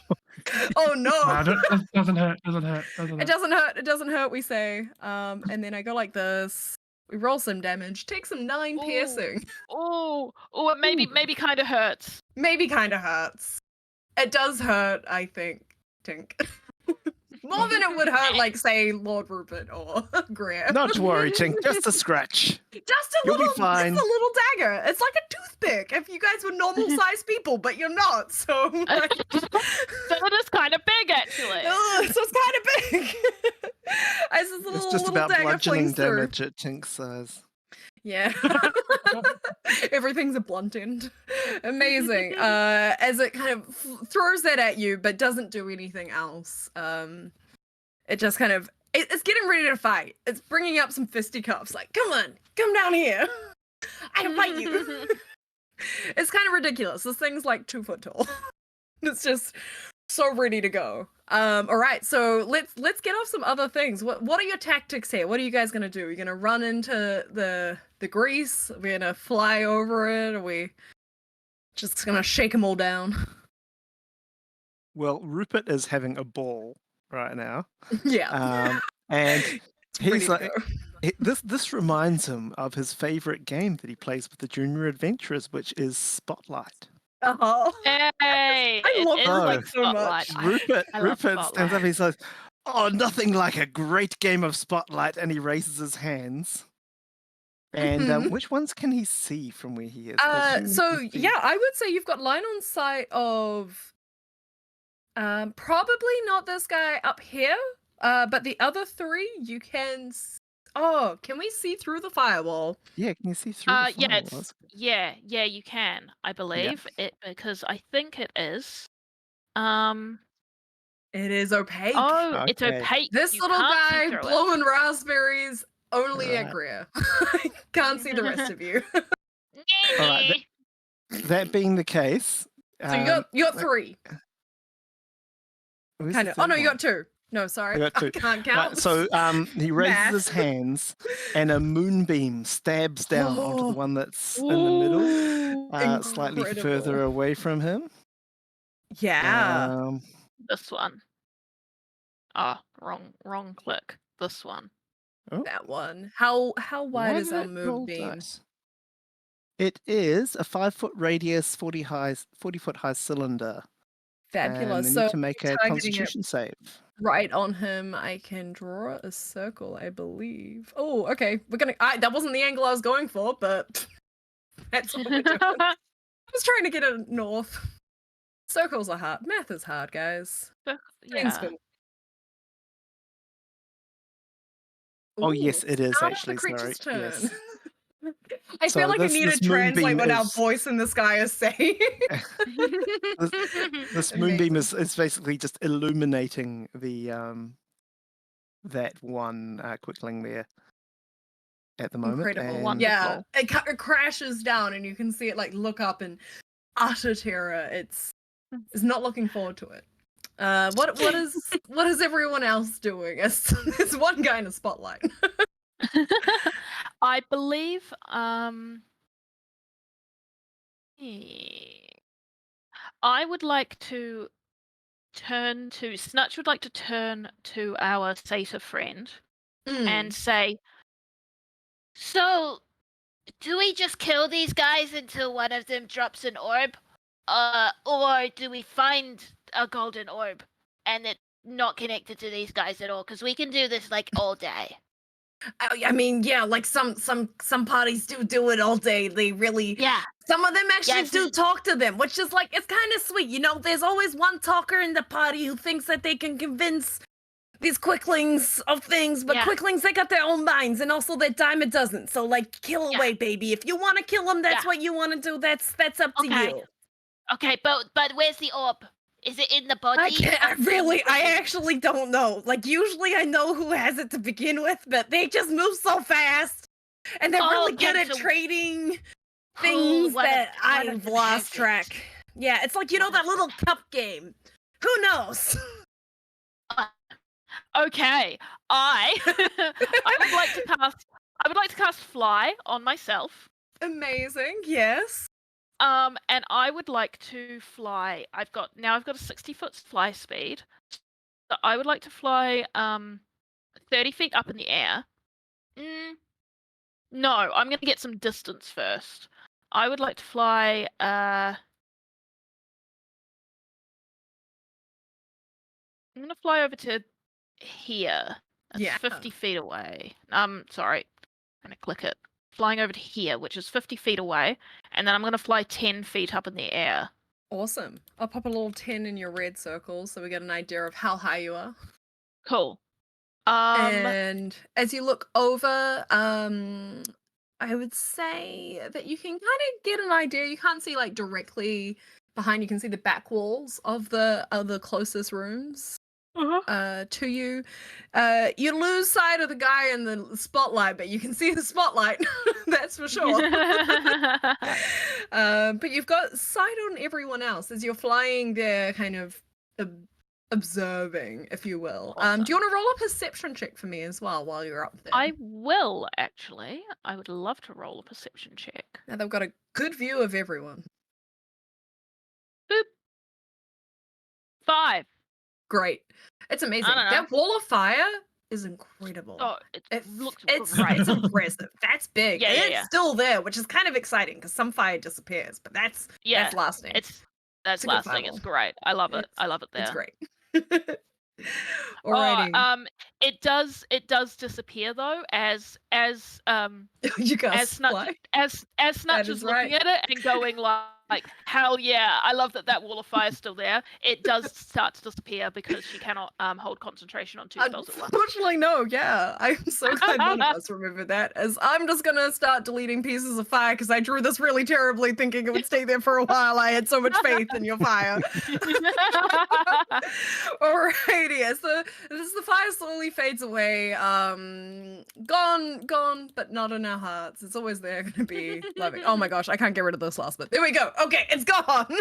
S1: Oh no.
S5: It doesn't hurt.
S1: It doesn't hurt. We say, and then I go like this. We roll some damage. Take some 9 piercing.
S3: It maybe kind of hurts.
S1: Maybe kind of hurts. It does hurt, I think, Tink. More than it would hurt, like, say, Lord Rupert or Greer.
S2: Not to worry, Tink. Just a scratch.
S1: Just a
S2: You'll
S1: little,
S2: be fine.
S1: It's a little dagger. It's like a toothpick if you guys were normal-sized people, but you're not, so... Like...
S3: So it is kind of big, actually.
S1: So it's kind of big.
S2: It's just about bludgeoning damage at Tink's size.
S1: Yeah. Everything's a blunt end. Amazing. As it kind of throws that at you, but doesn't do anything else. It just kind of... It's getting ready to fight. It's bringing up some fisticuffs. Like, come on, come down here. I can fight you. It's kind of ridiculous. This thing's like 2 foot tall. It's just so ready to go. All right, so let's get off some other things. What are your tactics here? What are you guys gonna do? You're gonna run into the grease? Are we gonna fly over it? Are we just gonna shake them all down?
S2: Well, Rupert is having a ball right now.
S1: Yeah.
S2: And he's
S1: pretty
S2: like, this reminds him of his favorite game that he plays with the junior adventurers, which is Spotlight.
S1: Oh,
S3: Hey,
S1: I love
S3: it is
S1: Spotlight
S3: like
S1: so much.
S3: Spotlight.
S2: Rupert
S3: Spotlight.
S2: stands up. He says, "Oh, nothing like a great game of Spotlight," and he raises his hands. And which ones can he see from where he is?
S1: So yeah, I would say you've got line on sight of probably not this guy up here, but the other 3 you can. Oh, can we see through the firewall?
S2: Yeah, can you see through the firewall?
S3: Yeah, you can, I believe it because I think it is.
S1: It is opaque.
S3: Oh,
S2: Okay.
S3: it's opaque.
S1: This
S3: You
S1: little
S3: can't see
S1: guy
S3: through it.
S1: blowing raspberries only at
S2: Right.
S1: Greer. I can't see the rest of you.
S2: All right, that being the case,
S1: So you got 3.
S2: where's
S1: Kind
S2: the
S1: of. Oh no,
S2: third
S1: you
S2: one?
S1: got 2. No, sorry.
S2: I got 2.
S1: I can't
S2: Right,
S1: count.
S2: so he raises
S1: Math.
S2: his hands, and a moonbeam stabs down onto the one that's in the middle,
S3: Ooh,
S2: slightly
S1: Incredible.
S2: further away from him.
S1: Yeah.
S3: this one. Wrong click. This one.
S1: That one. How wide
S2: Why
S1: is
S2: did
S1: our
S2: it roll
S1: moonbeam?
S2: dice? It is a 5-foot radius, 40-foot high cylinder.
S1: Fabulous.
S2: And they
S1: So
S2: need to make a
S1: targeting it
S2: Constitution save.
S1: right on him, I can draw a circle, I believe. Oh, okay. We're gonna. That wasn't the angle I was going for, but that's what we're doing. I was trying to get it north. Circles are hard. Math is hard, guys. Brain's
S3: Yeah.
S1: good.
S2: Oh,
S1: Ooh,
S2: yes, it is
S1: start of the
S2: actually.
S1: creature's
S2: Sorry.
S1: turn.
S2: Yes.
S1: I
S2: So
S1: feel like I
S2: this-
S1: need to
S2: this
S1: translate
S2: moonbeam
S1: what our
S2: is-
S1: voice in the sky is saying.
S2: This moonbeam is basically just illuminating the that one quickling there at the moment.
S1: Incredible.
S2: And
S1: Yeah, it crashes down, and you can see it like look up in utter terror. It's is not looking forward to it. What is everyone else doing? There's one guy in a spotlight.
S3: I believe I would like to Snutch would like to turn to our satyr friend and say,
S6: So, do we just kill these guys until one of them drops an orb? Or do we find a golden orb and it's not connected to these guys at all? Because we can do this like all day.
S1: I mean, yeah, like some parties do it all day. They really,
S6: Yeah.
S1: some of them actually
S6: Yes.
S1: do talk to them, which is like, it's kind of sweet. You know, there's always one talker in the party who thinks that they can convince these quicklings of things, but
S6: Yeah.
S1: quicklings, they got their own minds, and also their dime a dozen. So like, kill
S6: Yeah.
S1: away, baby. If you want to kill them, that's
S6: Yeah.
S1: what you want to do. That's up to
S6: Okay.
S1: you.
S6: Okay, but where's the orb? Is it in the body?
S1: I actually don't know. Like, usually I know who has it to begin with, but they just move so fast. And they're really good at trading things that I've lost track. Yeah, it's like, you know, that little cup game. Who knows?
S3: okay, I would like to cast fly on myself.
S1: Amazing, yes.
S3: And I would like to fly. I've got a 60-foot fly speed. So I would like to fly 30 feet up in the air. No, I'm going to get some distance first. I would like to fly I'm going to fly over to here. That's 50 feet away. Sorry. I'm going to click it. Flying over to here, which is 50 feet away, and then I'm going to fly 10 feet up in the air.
S1: Awesome. I'll pop a little 10 in your red circle so we get an idea of how high you are.
S3: Cool.
S1: And as you look over, I would say that you can kind of get an idea. You can't see like directly behind. You can see the back walls of the closest rooms. To you. You lose sight of the guy in the spotlight, but you can see the spotlight. That's for sure. But you've got sight on everyone else as you're flying there, kind of observing, if you will.
S3: Awesome.
S1: Do you want to roll a perception check for me as well while you're up there?
S3: I will, actually. I would love to roll a perception check.
S1: Now they've got a good view of everyone.
S3: Boop. 5.
S1: Great. It's amazing.
S3: I don't know.
S1: That wall of fire is incredible.
S3: Oh, it looks
S1: it's
S3: great.
S1: It's impressive. That's big.
S3: Yeah,
S1: and
S3: yeah,
S1: it's
S3: yeah.
S1: still there, which is kind of exciting because some fire disappears, but that's lasting.
S3: That's
S1: a good
S3: lasting.
S1: fireball.
S3: It's great. I love it. I love it there.
S1: It's great. Alrighty.
S3: It does disappear though as
S1: you guys
S3: as Snutch is looking at it and going like hell yeah, I love that wall of fire is still there. It does start to disappear because she cannot hold concentration on 2 spells at once.
S1: Unfortunately, no. Yeah, I'm so glad one of us remembered that. As I'm just gonna start deleting pieces of fire because I drew this really terribly, thinking it would stay there for a while. I had so much faith in your fire. Alrighty, so as the fire slowly fades away, gone, but not in our hearts. It's always there, gonna be loving. Oh my gosh, I can't get rid of this last bit. There we go. Okay, it's gone.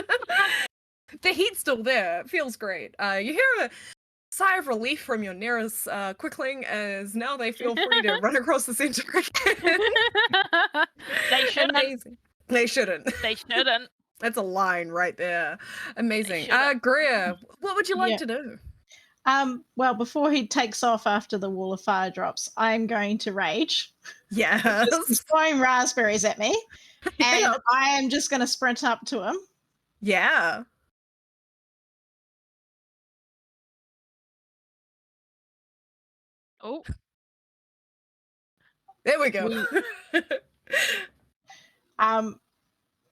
S1: The heat's still there. It feels great. You hear a sigh of relief from your nearest quickling as now they feel free to run across the center again.
S3: They shouldn't.
S1: Amazing. They shouldn't.
S3: They shouldn't.
S1: That's a line right there. Amazing.
S3: shouldn't.
S1: Greer, what would you like to do?
S4: Well, before he takes off after the wall of fire drops, I'm going to rage.
S1: Yes.
S4: He's throwing raspberries at me. And
S1: Yep.
S4: I am just going to sprint up to him.
S1: Yeah.
S3: Oh,
S1: There we go.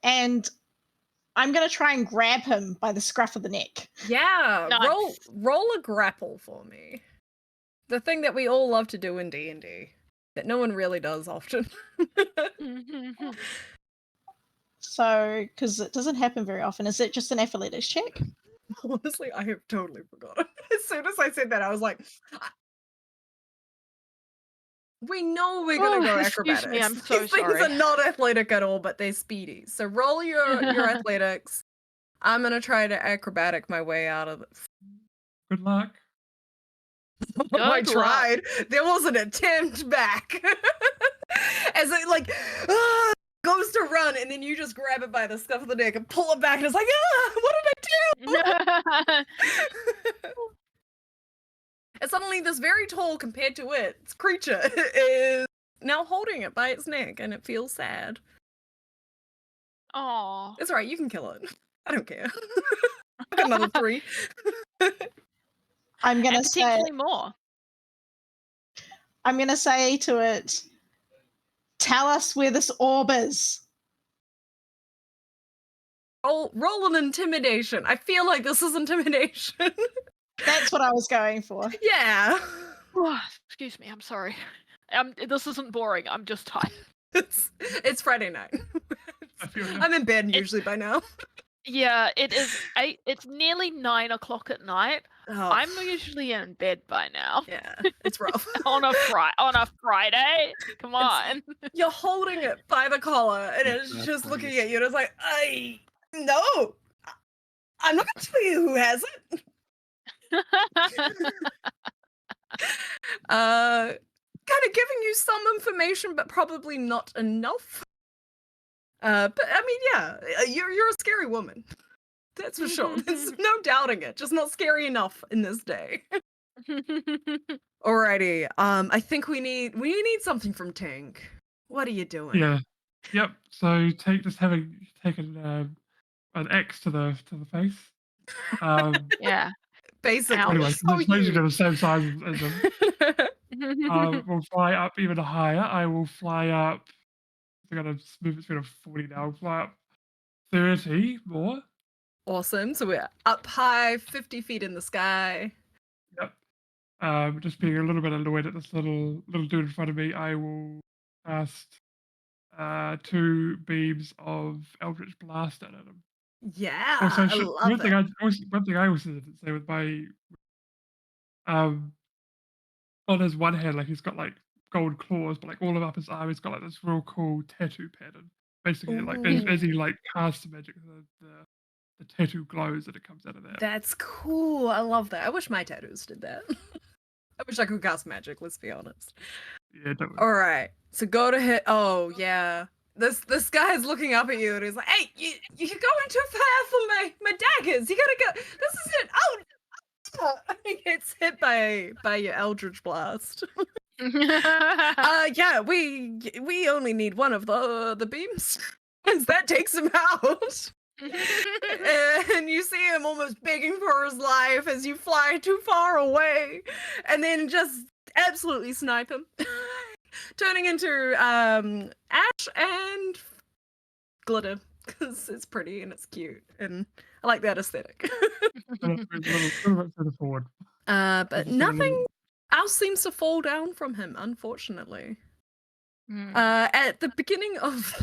S4: And I'm going to try and grab him by the scruff of the neck.
S1: Yeah.
S3: Nice.
S1: Roll a grapple for me. The thing that we all love to do in D&D that no one really does often.
S4: So, because it doesn't happen very often, is it just an athletics check?
S1: Honestly, I have totally forgotten. As soon as I said that, I was like, we know we're going to go
S3: excuse
S1: acrobatics.
S3: me, I'm so
S1: These things
S3: sorry.
S1: are not athletic at all, but they're speedy. So roll your athletics. I'm gonna try to acrobatic my way out of it.
S5: Good luck.
S1: I
S3: Good luck.
S1: tried. There was an attempt back. As it like goes to run, and then you just grab it by the scruff of the neck and pull it back, and it's like, what did I do? And suddenly this very tall compared to its creature is now holding it by its neck, and it feels sad.
S3: Aw.
S1: It's alright, you can kill it. I don't care. I've got another 3.
S4: I'm gonna
S3: And
S4: say
S3: potentially more.
S4: to it, tell us where this orb is.
S1: Roll an intimidation. I feel like this is intimidation.
S4: That's what I was going for.
S1: Yeah.
S3: Excuse me, I'm sorry. This isn't boring, I'm just tired.
S1: It's Friday night.
S5: I feel you.
S1: I'm in bed usually by now.
S3: Yeah, it is 8. It's nearly 9 o'clock at night.
S1: Oh,
S3: I'm usually in bed by now.
S1: yeah, it's rough.
S3: on a Friday. Come on.
S1: You're holding it by the collar, and it's just looking at you, and it's like, no, I'm not gonna tell you who has it. Kind of giving you some information, but probably not enough. But I mean, yeah, you're a scary woman. That's for sure. There's no doubting it. Just not scary enough in this day. Alrighty. I think we need something from Tink. What are you doing?
S5: Yeah. Yep. So take an X to the face.
S3: Yeah.
S1: Basically.
S3: Ouch.
S5: Anyway,
S1: So
S5: this makes it
S1: huge.
S5: the same size as them. We'll fly up even higher. I will fly up. I gotta move its speed of 40 now. I'll fly up 30 more.
S1: Awesome. So we're up high, 50 feet in the sky.
S5: Yep. Just being a little bit annoyed at this little dude in front of me, I will cast 2 beams of Eldritch Blast at him.
S1: Yeah,
S5: Also,
S1: I love
S5: one thing
S1: it.
S5: I also didn't say with my on his one hand, like he's got like gold claws, but like all of up his arm, he's got like this real cool tattoo pattern. Basically, like as he like casts magic, the tattoo glows and it comes out of that.
S1: That's cool. I love that. I wish my tattoos did that. I wish I could cast magic, let's be honest.
S5: Yeah, don't worry.
S1: All right. So go to hit. Oh, yeah. This guy's looking up at you and he's like, "Hey, you're going too fast for my daggers. You gotta go. This is it. Oh!" He gets hit by your Eldritch Blast. Yeah, we only need one of the beams. And that takes him out. And you see him almost begging for his life as you fly too far away, and then just absolutely snipe him, turning into ash and glitter because it's pretty and it's cute, and I like that aesthetic.
S5: A little bit further forward.
S1: But
S5: Just a
S1: nothing
S5: little-
S1: else seems to fall down from him, unfortunately.
S3: Mm.
S1: At the beginning of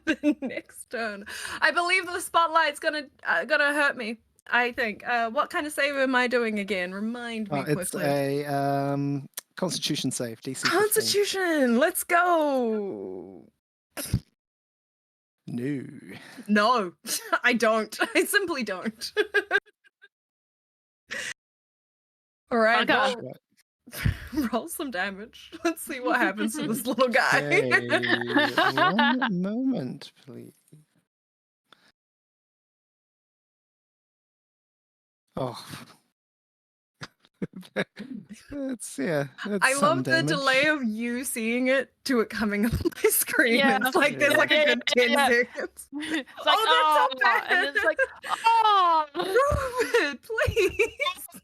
S1: the next turn, I believe the spotlight's gonna hurt me. I think. What kind of save am I doing again? Remind me
S2: It's
S1: quickly.
S2: a Constitution save, DC 15.
S1: Constitution. Let's go. No, I don't. I simply don't. All right,
S3: Okay.
S1: roll some damage. Let's see what happens to this little guy.
S2: Okay, one moment, please. Oh. That's
S1: I
S2: some
S1: love the
S2: damage.
S1: delay of you seeing it to it coming up on my screen.
S3: Yeah.
S1: It's like there's like a
S3: Yeah,
S1: good 10
S3: yeah.
S1: seconds.
S3: It's like,
S1: Oh, that's so bad.
S3: and then it's like, oh.
S1: Rupert, please.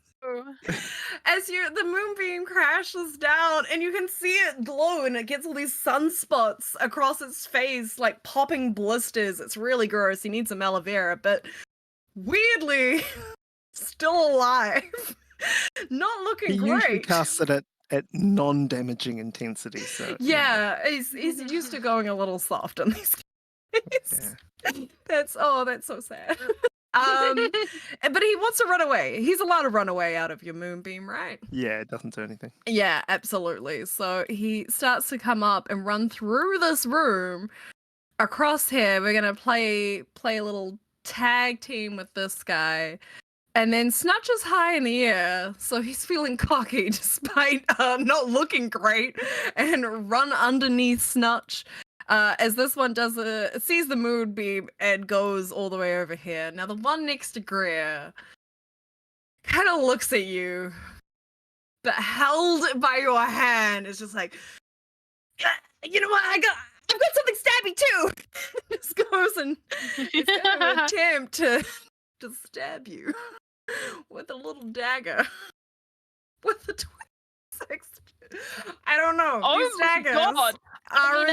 S1: As the moonbeam crashes down and you can see it glow and it gets all these sunspots across its face, like popping blisters. It's really gross. He needs some aloe vera, but weirdly still alive. Not looking
S2: He usually
S1: great.
S2: casts it at non-damaging intensity, so
S1: Yeah, he's used to going a little soft on these guys.
S2: yeah.
S1: That's so sad. But he wants to run away. He's allowed to run away out of your moonbeam, right?
S2: Yeah, it doesn't do anything.
S1: Yeah, absolutely. So he starts to come up and run through this room across here. We're gonna play a little tag team with this guy. And then Snutch is high in the air, so he's feeling cocky despite not looking great, and run underneath Snutch as this one sees the moonbeam and goes all the way over here. Now the one next to Greer kind of looks at you, but held by your hand is just like, you know what, I've got something stabby too. Just goes and is gonna attempt to stab you with a little dagger with the 26. I don't know. These daggers
S3: God!
S1: are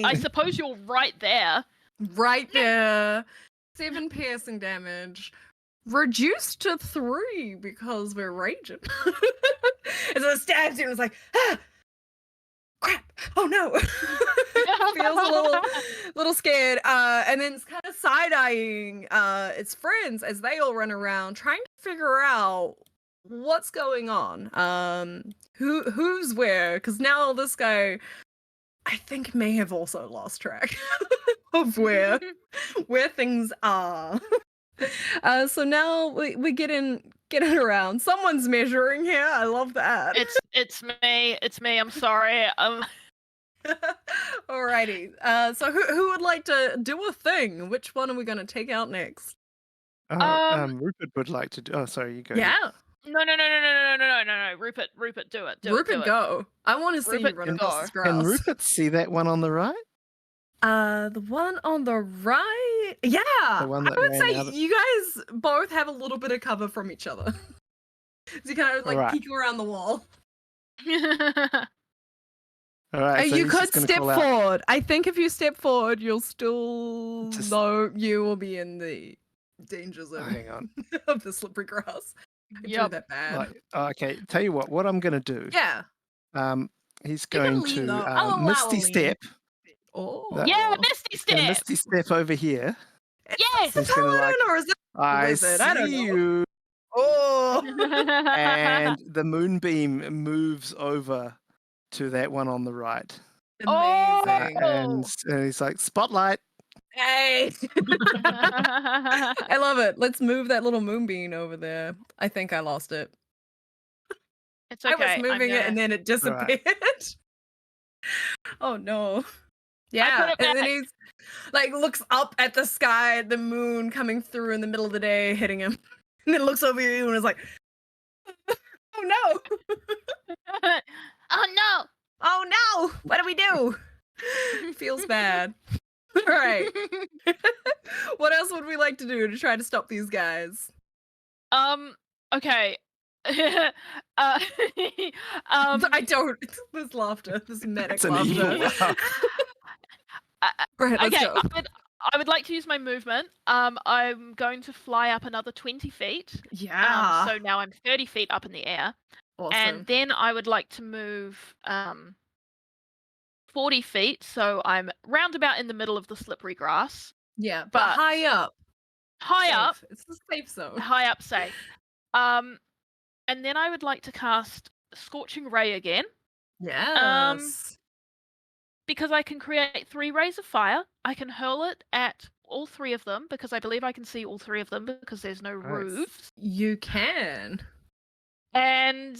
S3: I suppose you're right there.
S1: right there. 7 piercing damage. Reduced to 3 because we're raging. And so it stabs you and it's like, ah! Crap! Oh no! Feels a little scared. And then it's kind of side-eyeing its friends as they all run around trying to figure out what's going on. Who's where? Because now this guy, I think, may have also lost track of where things are. So now we get in around. Someone's measuring here. I love that.
S3: It's me. It's me. I'm sorry.
S1: Alrighty. So who would like to do a thing? Which one are we gonna take out next?
S2: Rupert would like to do. Oh, sorry, you go.
S1: Yeah.
S3: No. Rupert, do it.
S1: Rupert, go. I want to see you
S3: Rupert,
S1: run
S3: go.
S1: across this grass.
S2: Can Rupert see that one on the right?
S1: The one on the right. Yeah.
S2: The one that
S1: I would
S2: ran
S1: say
S2: out of-
S1: you guys both have a little bit of cover from each other. So you kind of like
S2: Alright.
S1: peek around the wall.
S2: All right. So
S1: You
S2: he's
S1: could
S2: just gonna
S1: step
S2: call out-
S1: forward. I think if you step forward, you'll still
S2: Just-
S1: know you will be in the danger
S2: Oh,
S1: zone
S2: hang on.
S1: of the slippery grass. I
S3: Yep.
S1: do that bad.
S2: Right, okay. Tell you what I'm going to do.
S1: Yeah.
S2: He's
S1: You can
S2: going
S1: lean,
S2: to
S1: though. I'll allow
S2: Misty
S1: a lean.
S2: Step.
S1: Oh.
S2: That-
S3: Yeah, Misty
S2: He's gonna
S3: Step.
S2: Misty Step over here.
S3: Yes.
S1: Is
S2: He's
S1: it
S2: gonna,
S1: Paladin
S2: like,
S1: or is it?
S2: I
S1: is it? I don't
S2: see
S1: know.
S2: you.
S1: Oh.
S2: And the moonbeam moves over to that one on the right.
S1: Amazing.
S2: And he's like, spotlight.
S1: Hey. I love it. Let's move that little moonbeam over there. I think I lost it.
S3: It's okay.
S1: I was moving it and then it disappeared. Oh no. Yeah.
S3: it
S1: And then
S3: back.
S1: he's like looks up at the sky at the moon coming through in the middle of the day, hitting him. And then looks over you and is like, oh no.
S6: Oh no!
S1: Oh no. What do we do? Feels bad. All right. What else would we like to do to try to stop these guys?
S3: Okay.
S1: I don't. This laughter, this manic
S2: It's an evil
S1: laughter.
S2: laugh.
S1: Right, let's
S3: Okay,
S1: go.
S3: I would like to use my movement. I'm going to fly up another 20 feet.
S1: Yeah.
S3: So now I'm 30 feet up in the air.
S1: Awesome.
S3: And then I would like to move 40 feet, so I'm roundabout in the middle of the slippery grass.
S1: yeah, but
S3: but-
S1: high up.
S3: High
S1: Safe.
S3: up,
S1: It's the safe zone.
S3: high up safe. And then I would like to cast Scorching Ray again,
S1: Yes.
S3: because I can create 3 rays of fire. I can hurl it at all 3 of them, because I believe I can see all 3 of them, because there's no
S2: Nice.
S3: roofs.
S1: You can.
S3: And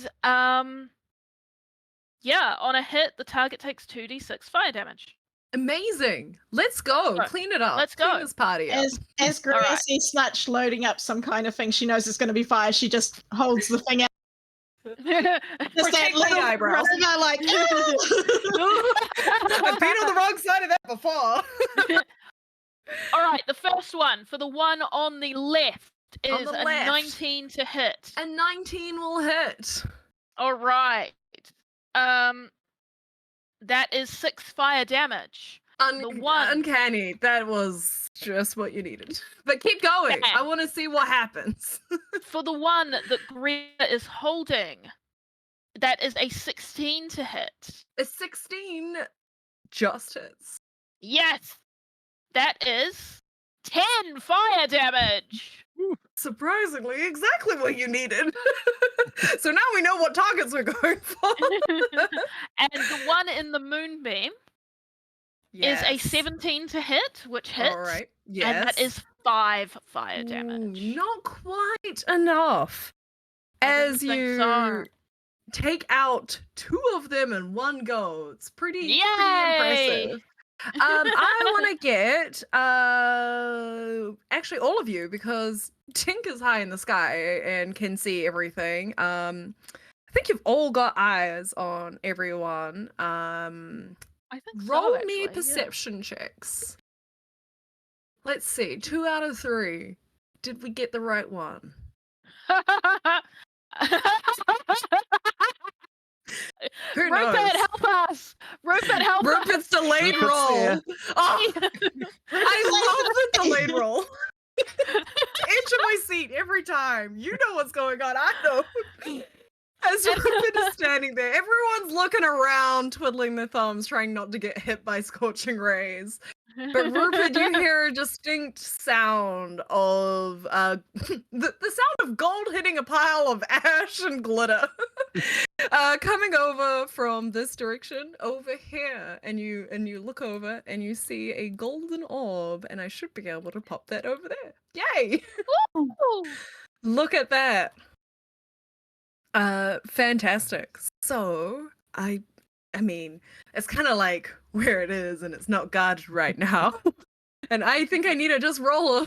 S3: yeah, on a hit, the target takes 2d6 fire damage.
S1: Amazing. Let's go.
S3: So,
S1: Clean it up.
S3: let's
S1: Clean
S3: go.
S1: this party up.
S4: As Greer
S3: Alright.
S4: sees Snutch loading up some kind of thing, she knows it's going to be fire. She just holds the thing out. Just that
S1: Protect my
S4: little
S1: eyebrows.
S4: rover, like,
S1: I've been on the wrong side of that before.
S3: All right, the first one for the one on the left
S1: On
S3: is
S1: the
S3: a
S1: left.
S3: 19 to hit.
S1: And 19 will hit.
S3: All right. That is 6 fire damage. The one-
S1: Uncanny. That was just what you needed. But keep going.
S3: Yeah.
S1: I want to see what happens.
S3: For the one that Greer is holding, that is a 16 to hit.
S1: A 16 just hits.
S3: Yes, that is 10 fire damage.
S1: Surprisingly, exactly what you needed. So now we know what targets we're going for.
S3: And the one in the moonbeam is a 17 to hit, which hits.
S1: All right. Yes.
S3: And that is 5 fire damage.
S1: Not quite enough.
S3: I
S1: As
S3: didn't think
S1: you
S3: so.
S1: take out 2 of them in one go. It's pretty
S3: Yay!
S1: impressive. I want to get actually all of you, because Tink is high in the sky and can see everything. I think you've all got eyes on everyone.
S3: I think
S1: Roll
S3: so,
S1: me
S3: actually,
S1: perception checks. Let's see, 2 out of 3. Did we get the right one?
S3: Yeah.
S1: Who
S3: Rupert,
S1: knows?
S3: help us! Rupert, help
S1: Rupert's
S3: us!
S1: delayed
S2: Rupert's
S1: roll.
S2: here.
S1: Oh, I love the delayed roll. Edge of my seat every time. You know what's going on. I know. As Rupert is standing there, everyone's looking around, twiddling their thumbs, trying not to get hit by scorching rays. But Rupert, you hear a distinct sound of the sound of gold hitting a pile of ash and glitter. Coming over from this direction over here, and you look over and you see a golden orb, and I should be able to pop that over there. Yay!
S3: Ooh.
S1: Look at that. Fantastic. So I mean, it's kind of like where it is, and it's not guarded right now. And I think I need to just roll a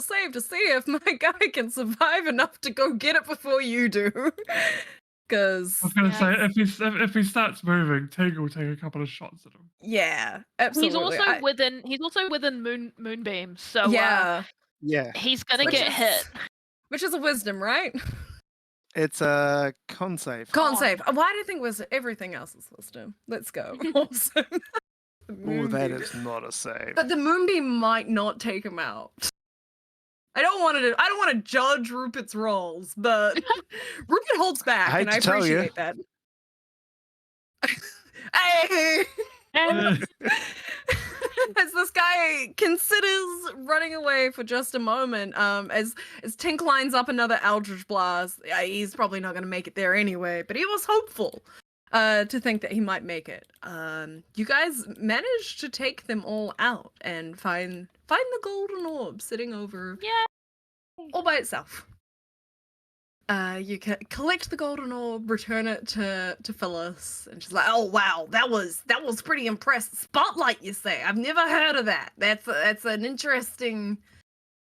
S1: save to see if my guy can survive enough to go get it before you do. Because
S5: I was going to say, if he starts moving, Tink will take a couple of shots at him.
S1: yeah, absolutely.
S3: He's also within moonbeam, so
S1: yeah,
S2: Yeah.
S3: he's gonna
S1: Which
S3: get
S1: is-
S3: hit.
S1: which is a wisdom, right?
S2: It's a con save.
S1: Con save. Why do you think was everything else is wisdom? Let's go. Awesome.
S2: Oh, that is not a save.
S1: But the moonbeam might not take him out. I don't want to judge Rupert's rolls, but Rupert holds back,
S2: I hate
S1: and I
S2: to tell you.
S1: appreciate that. Hey! As this guy considers running away for just a moment, as Tink lines up another Eldritch Blast, he's probably not going to make it there anyway, but he was hopeful to think that he might make it. You guys managed to take them all out and find the golden orb sitting over all by itself. You can collect the golden orb, return it to Phillis, and she's like, "Oh wow, that was pretty impressive. Spotlight, you say? I've never heard of that. That's an interesting.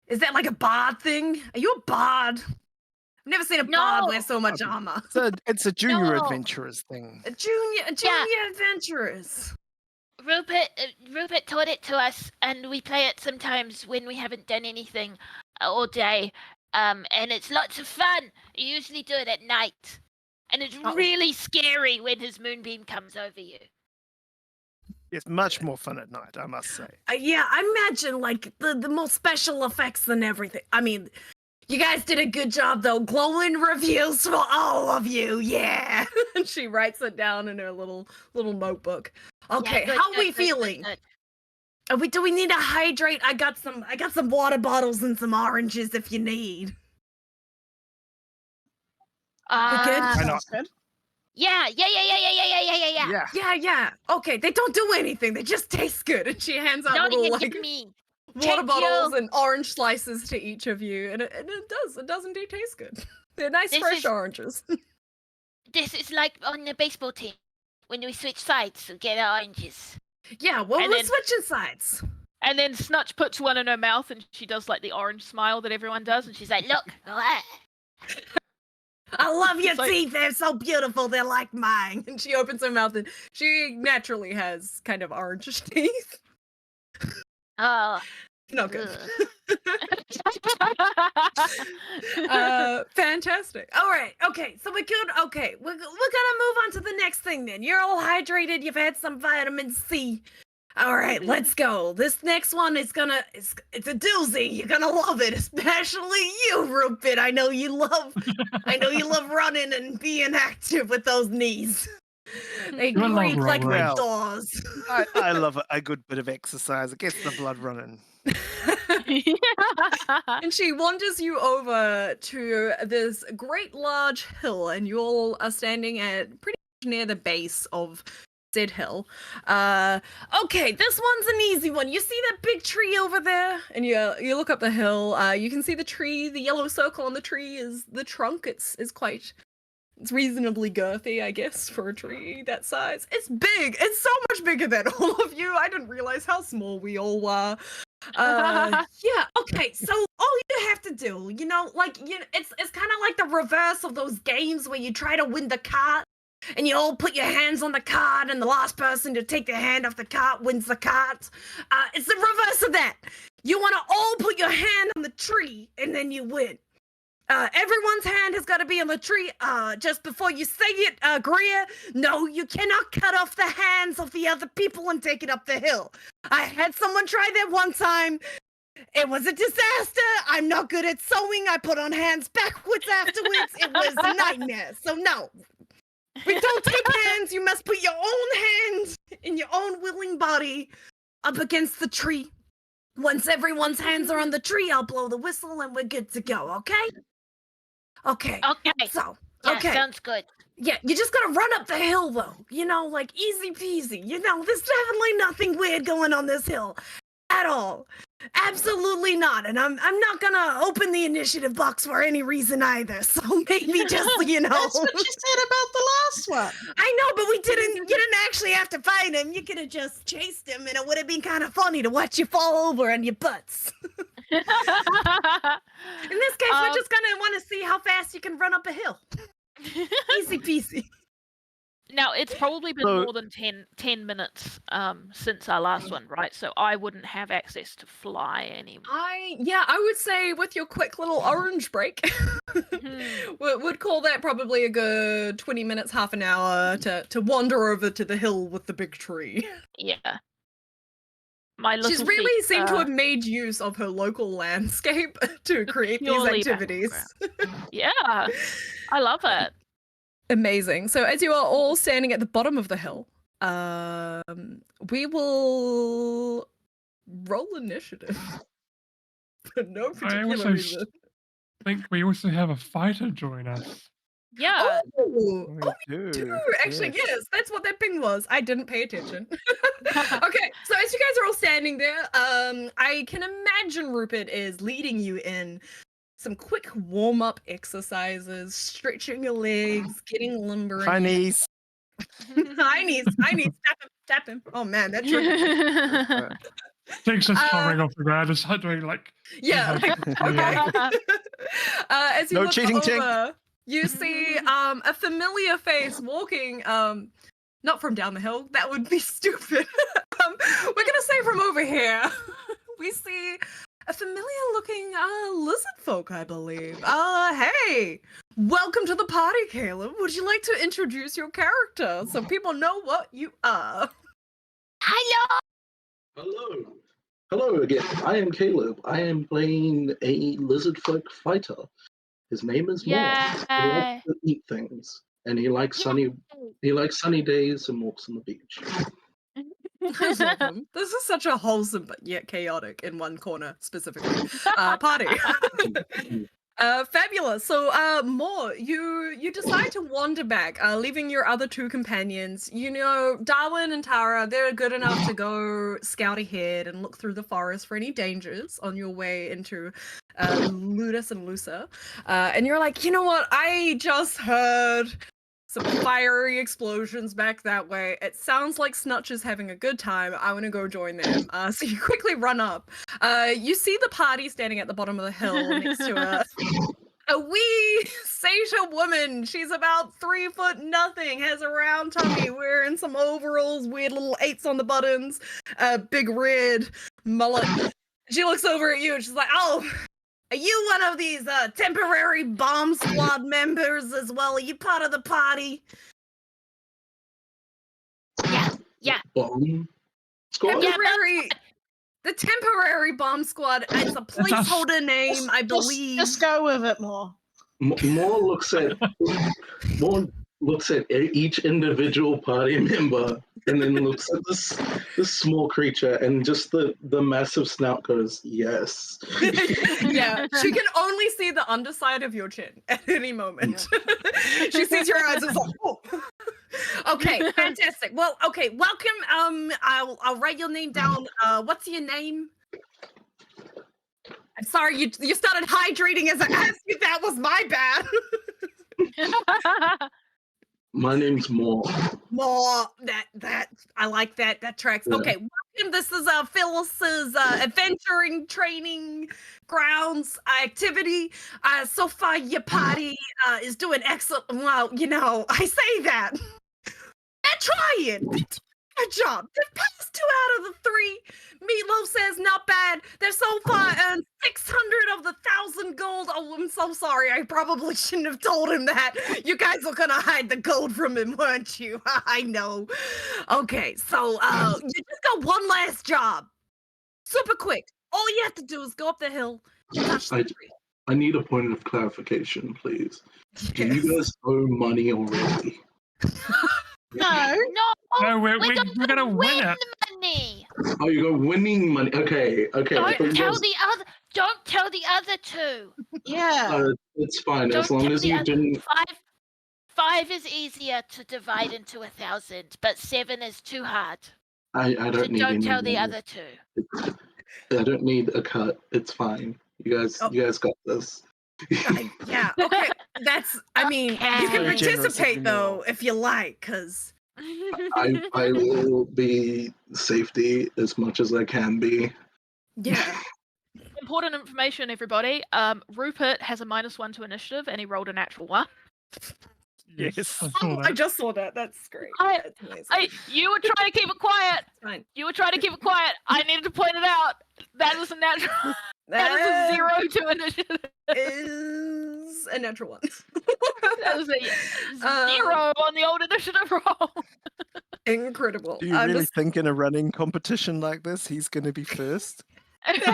S1: Is that like a bard thing? Are you a bard? I've never seen a bard wear so much armor.
S2: It's a junior
S6: No.
S2: adventurers thing.
S1: A junior adventurers.
S6: Rupert taught it to us, and we play it sometimes when we haven't done anything all day. And it's lots of fun. You usually do it at night, and it's really scary when his moonbeam comes over you.
S2: It's much more fun at night, I must say.
S1: Yeah, I imagine like the more special effects and everything. I mean, you guys did a good job though. Glowing reviews for all of you. Yeah. And she writes it down in her little notebook. Okay,
S6: Yeah,
S1: how
S6: good,
S1: we
S6: good,
S1: feeling?
S6: good.
S1: Do we need to hydrate? I got some water bottles and some oranges if you need. good?
S2: Why not?
S4: Sounds good.
S6: Yeah.
S1: Yeah. Okay, they don't do anything. They just taste good. And she hands out
S6: Don't
S1: little
S6: even
S1: like
S6: give me.
S1: water
S6: Thank
S1: bottles
S6: you.
S1: and orange slices to each of you, and it does indeed taste good. They're nice
S6: This
S1: fresh
S6: is-
S1: oranges.
S6: This is like on the baseball team when we switch sides to get our oranges.
S1: Yeah, well,
S3: And
S1: we're
S3: then-
S1: switching sides.
S3: And then Snutch puts one in her mouth, and she does like the orange smile that everyone does, and she's like,
S6: Look, ah.
S1: I love your
S3: It's like-
S1: teeth. They're so beautiful. They're like mine. And she opens her mouth, and she naturally has kind of orange teeth.
S6: Oh,
S1: Not good.
S3: like,
S1: Fantastic. All right. Okay. So we're good. Okay. We're gonna move on to the next thing then. You're all hydrated. You've had some vitamin C. All right. Let's go. This next one is it's a doozy. You're gonna love it, especially you, Rupert. I know you love running and being active with those knees. They
S5: You love
S1: creak like
S5: rolling.
S1: red doors.
S2: I love a good bit of exercise. It gets the blood running.
S1: And she wanders you over to this great large hill, and you all are standing at pretty much near the base of dead hill. Okay, this one's an easy one. You see that big tree over there? And you look up the hill. You can see the tree. The yellow circle on the tree is the trunk. It's reasonably girthy, I guess, for a tree that size. It's big. It's so much bigger than all of you. I didn't realize how small we all were. Yeah, okay, so all you have to do, it's kind of like the reverse of those games where you try to win the cart and you all put your hands on the cart and the last person to take their hand off the cart wins the cart. It's the reverse of that. You want to all put your hand on the tree and then you win. Everyone's hand has got to be on the tree. Just before you say it, Greer, no, you cannot cut off the hands of the other people and take it up the hill. I had someone try that one time. It was a disaster. I'm not good at sewing. I put on hands backwards afterwards. It was a nightmare. So no, we don't take hands. You must put your own hands in your own willing body up against the tree. Once everyone's hands are on the tree, I'll blow the whistle and we're good to go, okay? Okay. So,
S6: Yeah,
S1: okay.
S6: sounds good.
S1: Yeah, you just gotta run up the hill, though. Like easy peasy. There's definitely nothing weird going on this hill. At all. Absolutely not. And I'm not gonna open the initiative box for any reason either. So maybe just,
S4: That's what you said about the last one.
S1: I know, but you didn't actually have to fight him. You could have just chased him and it would have been kind of funny to watch you fall over on your butts. In this case, we're just gonna want to see how fast you can run up a hill. Easy peasy.
S3: Now, it's probably been more than 10 minutes since our last one, right? So I wouldn't have access to fly anymore.
S1: I would say with your quick little orange break, would call that probably a good 20 minutes, half an hour to wander over to the hill with the big tree.
S3: Yeah.
S1: She's really seemed to have made use of her local landscape to create these activities.
S3: Yeah, I love it.
S1: Amazing. So as you are all standing at the bottom of the hill, we will roll initiative for no particular reason.
S5: I think we also have a fighter join us.
S3: Yeah.
S1: We do. Actually, yes, that's what that ping was. I didn't pay attention. Okay, so as you guys are all standing there, I can imagine Rupert is leading you in some quick warm-up exercises, stretching your legs, getting limber.
S2: High knees.
S1: High knees. Tap him. Oh man, that triggered.
S5: Tink's just hovering off the ground and start doing
S1: okay. As you
S2: no
S1: look
S2: cheating,
S1: over,
S2: Tink.
S1: you see a familiar face walking, not from down the hill, that would be stupid. We're gonna say from over here. We see a familiar looking lizard folk, I believe. Hey! Welcome to the party, Caleb. Would you like to introduce your character so people know what you are?
S7: Hello again. I am Caleb. I am playing a lizard folk fighter. His name is Millar. He likes to eat things, and he likes sunny days and walks on the beach.
S1: I love him. This is such a wholesome but yet chaotic in one corner specifically party. Fabulous. So Moore, you decide to wander back, leaving your other two companions. Darwin and Tara, they're good enough to go scout ahead and look through the forest for any dangers on your way into Ludus and Lusa. And you're like, you know what? I just heard some fiery explosions back that way. It sounds like Snutch is having a good time. I want to go join them. So you quickly run up. You see the party standing at the bottom of the hill next to a wee satyr woman. She's about 3 foot nothing, has a round tummy, wearing some overalls, weird little 8s on the buttons, a big red mullet. She looks over at you and she's like, "Oh, are you one of these temporary bomb squad members as well? Are you part of the party?"
S6: Yeah.
S7: Bomb squad?
S1: The temporary bomb squad. It's a placeholder name, I believe.
S4: Just go with it more.
S7: More looks at each individual party member and then looks at this small creature, and just the massive snout goes, yes.
S1: Yeah, she can only see the underside of your chin at any moment. She sees your eyes and is like, oh. Okay, fantastic. Well, okay, welcome. I'll write your name down. What's your name? I'm sorry, you started hydrating as I asked you. That was my bad.
S7: My name's Moore.
S1: More that I like that. That tracks.
S7: Yeah.
S1: Okay, welcome. This is Phyllis's adventuring training grounds activity. So far your party is doing excellent. Well, I say that. And try it. Good job. They've passed 2 out of the 3. Meatloaf says not bad. They've so far earned 600 of the 1,000 gold. Oh, I'm so sorry. I probably shouldn't have told him that. You guys were gonna hide the gold from him, weren't you? I know. Okay, so you just got one last job. Super quick. All you have to do is go up the hill and touch the tree.
S7: I need a point of clarification, please. Do
S1: Yes.
S7: you guys owe money already?
S4: No.
S5: No, we're
S6: We're
S5: gonna win
S6: win
S5: it.
S6: money.
S7: Oh, you go winning money. Okay. I thought
S6: Don't
S7: you
S6: tell
S7: guys-
S6: the other 2.
S4: Yeah.
S7: it's fine
S6: Don't
S7: as long
S6: tell
S7: as
S6: the
S7: you
S6: other-
S7: didn't.
S6: 5 is easier to divide into 1,000, but 7 is too hard.
S7: I
S6: So
S7: don't need
S6: don't
S7: any
S6: tell the
S7: money.
S6: other 2.
S7: I don't need a cut. It's fine. You guys got this.
S1: Yeah, okay. I mean, you can
S6: Okay.
S2: Very generous of
S1: participate
S2: you,
S1: though
S2: Noel.
S1: if you like, because
S7: I will be safety as much as I can be.
S1: yeah.
S3: Important information, everybody. Rupert has a -1 to initiative, and he rolled a natural 1.
S2: Yes.
S5: I saw
S1: I
S5: that.
S1: just saw that. That's great.
S3: I-
S1: That's amazing.
S3: You were trying to keep it quiet.
S1: Fine.
S3: You were trying to keep it quiet. I needed to point it out. That is a natural. That is a 0 to initiative.
S1: Is a natural 1.
S3: That is a 0 on the old initiative roll.
S1: Incredible.
S2: Do you
S1: I'm
S2: really
S1: just-
S2: think in a running competition like this he's going to be first?
S3: True.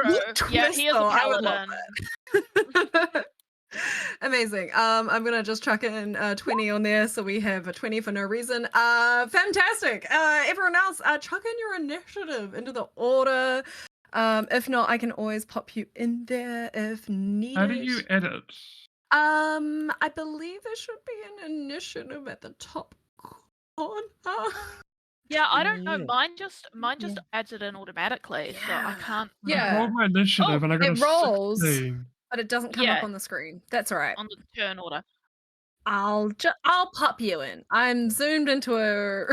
S3: Yeah,
S1: twist,
S3: he is a
S1: though, I would love
S3: paladin.
S1: Amazing. I'm gonna just chuck in 20 on there, so we have a 20 for no reason. Fantastic. Everyone else, chuck in your initiative into the order. If not, I can always pop you in there if needed.
S5: How do you edit?
S1: I believe there should be an initiative at the top corner.
S3: Yeah, I don't know.
S2: Yeah.
S3: Mine just adds it in automatically, so I
S1: Yeah.
S3: can't.
S5: I
S1: Yeah.
S5: rolled my initiative and I got
S1: it
S5: a
S1: rolls.
S5: 16.
S1: But it doesn't come
S3: Yeah.
S1: up on the screen. That's all right.
S3: On the turn order.
S1: I'll pop you in. I'm zoomed into a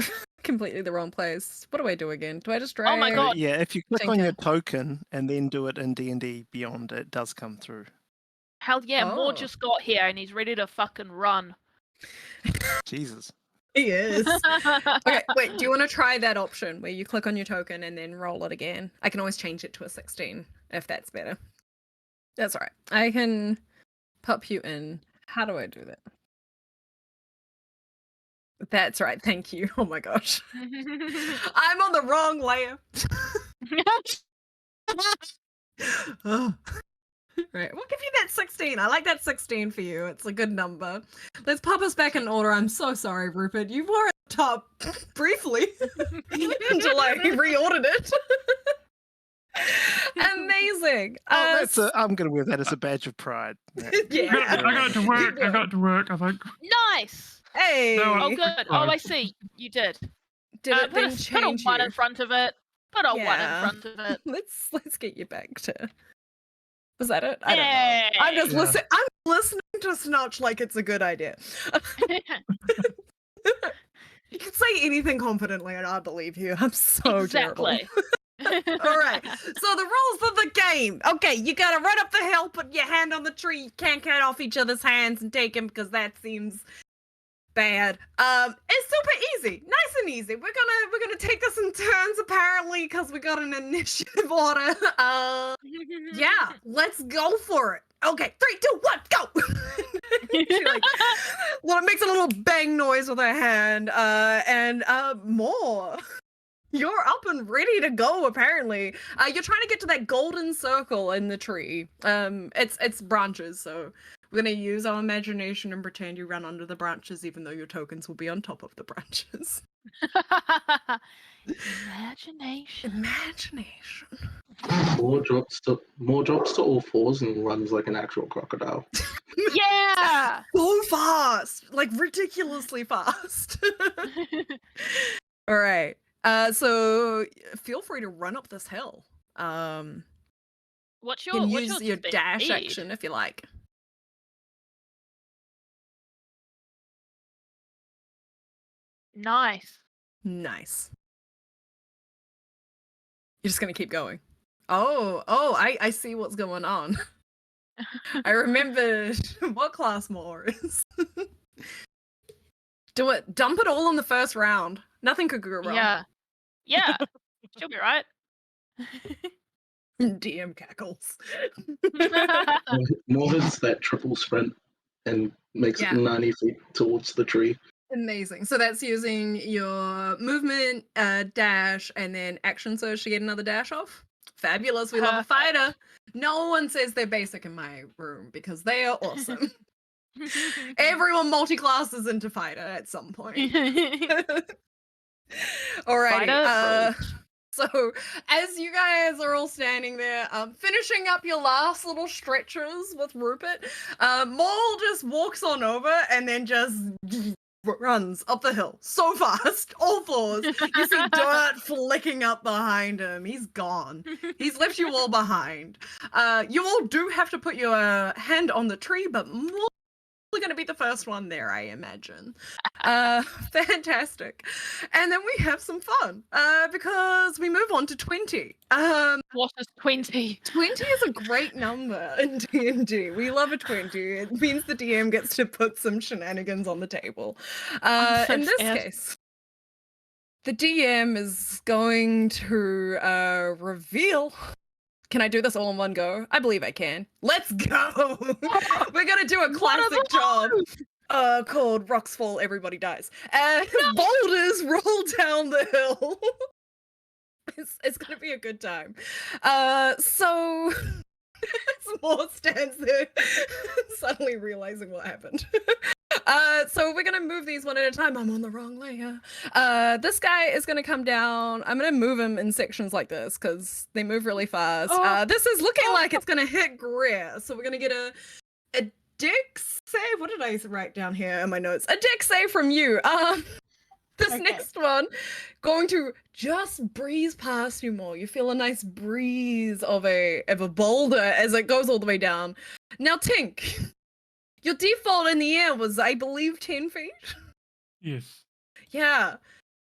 S1: completely the wrong place. What do I do again? Do I just drag?
S3: Oh my God.
S2: Yeah, if you click on
S1: Tinker.
S2: your token and then do it in D&D Beyond, it does come through.
S3: Hell yeah,
S1: Oh.
S3: Moore just got here and he's ready to fucking run.
S2: Jesus.
S1: He is. Okay, wait. Do you want to try that option where you click on your token and then roll it again? I can always change it to a 16 if that's better. That's all right. I can pop you in. How do I do that? That's right. Thank you. Oh my gosh. I'm on the wrong layer. Oh. Right, we'll give you that 16. I like that 16 for you. It's a good number. Let's pop us back in order. I'm so sorry, Rupert. You were at the top briefly until I reordered it. Amazing.
S2: Oh, I'm going to wear that as a badge of pride.
S1: Yeah.
S5: I got to work. I got to work. I was like,
S3: Nice.
S1: Hey.
S5: No,
S3: Oh, good. Oh, I see. You did.
S1: Did it
S3: Put
S1: then
S3: a
S1: change
S3: 1
S1: you?
S3: in front of it. Put a 1
S1: Yeah.
S3: in front of it.
S1: Let's get you back to. Was that it? I don't know. I'm just
S5: Yeah.
S1: I'm listening to Snutch like it's a good idea. You can say anything confidently and I believe you. I'm so terrible.
S3: Exactly.
S1: All right. So the rules of the game. Okay, you gotta run up the hill, put your hand on the tree. You can't cut off each other's hands and take them because that seems bad. It's super easy, nice and easy. We're gonna take this in turns apparently because we got an initiative order. Yeah, let's go for it. Okay, 3, 2, 1, go. She makes a little bang noise with her hand. And more. You're up and ready to go, apparently. You're trying to get to that golden circle in the tree. It's branches, so we're going to use our imagination and pretend you run under the branches, even though your tokens will be on top of the branches.
S3: Imagination.
S1: Imagination.
S7: More drops to all fours and runs like an actual crocodile.
S3: Yeah.
S1: So fast, like ridiculously fast. All right. So feel free to run up this hill.
S3: What's
S1: You
S3: your
S1: can
S3: what's
S1: use
S3: your
S1: your dash
S3: speed?
S1: action if you like.
S3: Nice.
S1: Nice. You're just gonna keep going. Oh, I see what's going on. I remembered what class more is. Do it. Dump it all in the first round. Nothing could go wrong.
S3: Yeah. Yeah. She'll be right.
S1: DM cackles.
S7: More hits that triple sprint and makes
S1: Yeah.
S7: it 90 feet towards the tree.
S1: Amazing. So that's using your movement, dash, and then action surge to get another dash off. Fabulous. We love a
S3: Perfect.
S1: fighter. No one says they're basic in my room because they are awesome. Everyone multi-classes into fighter at some point. Alrighty.
S3: Fighter
S1: So as you guys are all standing there, finishing up your last little stretches with Rupert, Maul just walks on over and then just runs up the hill so fast, all fours. You see dirt flicking up behind him. He's gone. He's left you all behind. You all do have to put your hand on the tree, but more going to be the first one there, I imagine. Fantastic. And then we have some fun because we move on to 20.
S3: What is 20?
S1: 20 is a great number in D&D. We love a 20. It means the DM gets to put some shenanigans on the table. In this case, the DM is going to reveal... Can I do this all in one go? I believe I can. Let's go! We're gonna do a classic job called Rocks Fall, Everybody Dies. And boulders roll down the hill. It's gonna be a good time. So Small stands there, suddenly realizing what happened. So we're gonna move these one at a time. I'm on the wrong layer. This guy is gonna come down. I'm gonna move him in sections like this because they move really fast. This is looking like it's gonna hit Greer. So we're gonna get a dex save. What did I write down here in my notes? A dex save from you. This next one, going to just breeze past you more. You feel a nice breeze of a boulder as it goes all the way down. Now, Tink, your default in the air was, I believe, 10 feet?
S5: Yes.
S1: Yeah.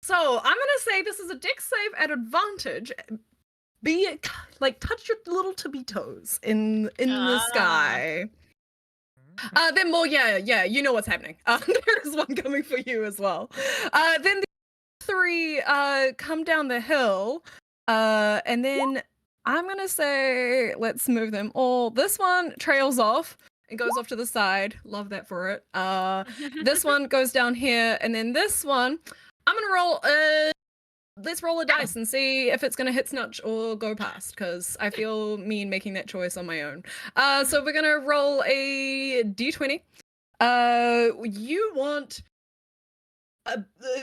S1: So I'm going to say this is a dex save at advantage. Be it, like, touch your little tippy toes in the sky. Then more, yeah, you know what's happening. There's one coming for you as well. Then the three come down the hill, and then I'm gonna say let's move them all. This one trails off and goes off to the side. Love that for it. This one goes down here, and then this one, I'm gonna roll. Let's roll a dice and see if it's going to hit Snutch or go past, because I feel mean making that choice on my own. So we're going to roll a d20. You want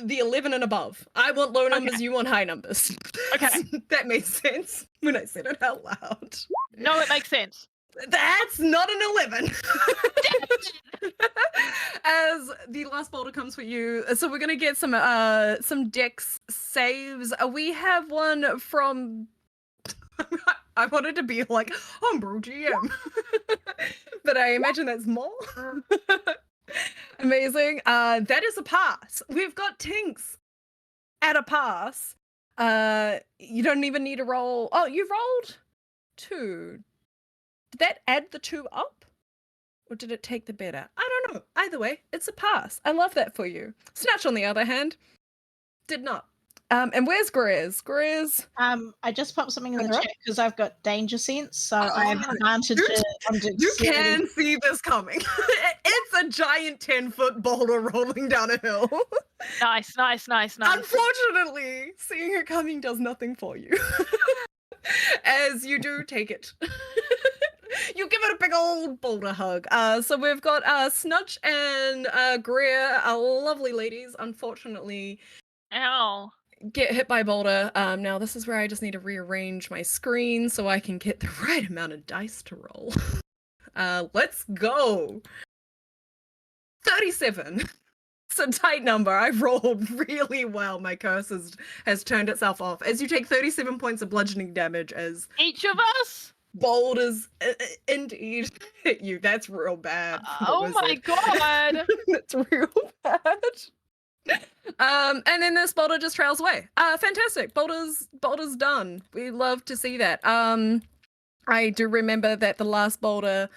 S1: the 11 and above. I want low numbers, you want high numbers.
S3: Okay.
S1: That made sense when I said it out loud.
S3: No, it makes sense.
S1: That's not an 11. As the last boulder comes for you, so we're gonna get some dex saves. We have one from. I wanted to be like homebrew GM, but I imagine that's more. Amazing. That is a pass. We've got Tinks at a pass. You don't even need to roll. Oh, you rolled 2. Did that add the 2 up? Or did it take the better? I don't know. Either way, it's a pass. I love that for you. Snatch, on the other hand, did not. And where's Greer's? Greer's?
S4: I just popped something in the chat because I've got danger sense, so I have advantage on dexterity.
S1: You can see this coming. It's a giant 10-foot boulder rolling down a hill.
S3: Nice.
S1: Unfortunately, seeing it coming does nothing for you. As you do take it. You give it a big old boulder hug. So we've got Snutch and Greer, our lovely ladies. Unfortunately,
S3: Ow.
S1: get hit by boulder. Now this is where I just need to rearrange my screen so I can get the right amount of dice to roll. Let's go. 37. It's a tight number. I've rolled really well. My curse has turned itself off. As you take 37 points of bludgeoning damage as
S3: Each of us?
S1: boulders indeed hit you. That's real bad. for the
S3: Oh my
S1: wizard.
S3: god!
S1: That's real bad. And then this boulder just trails away. Fantastic. Boulder's done. We love to see that. I do remember that the last boulder,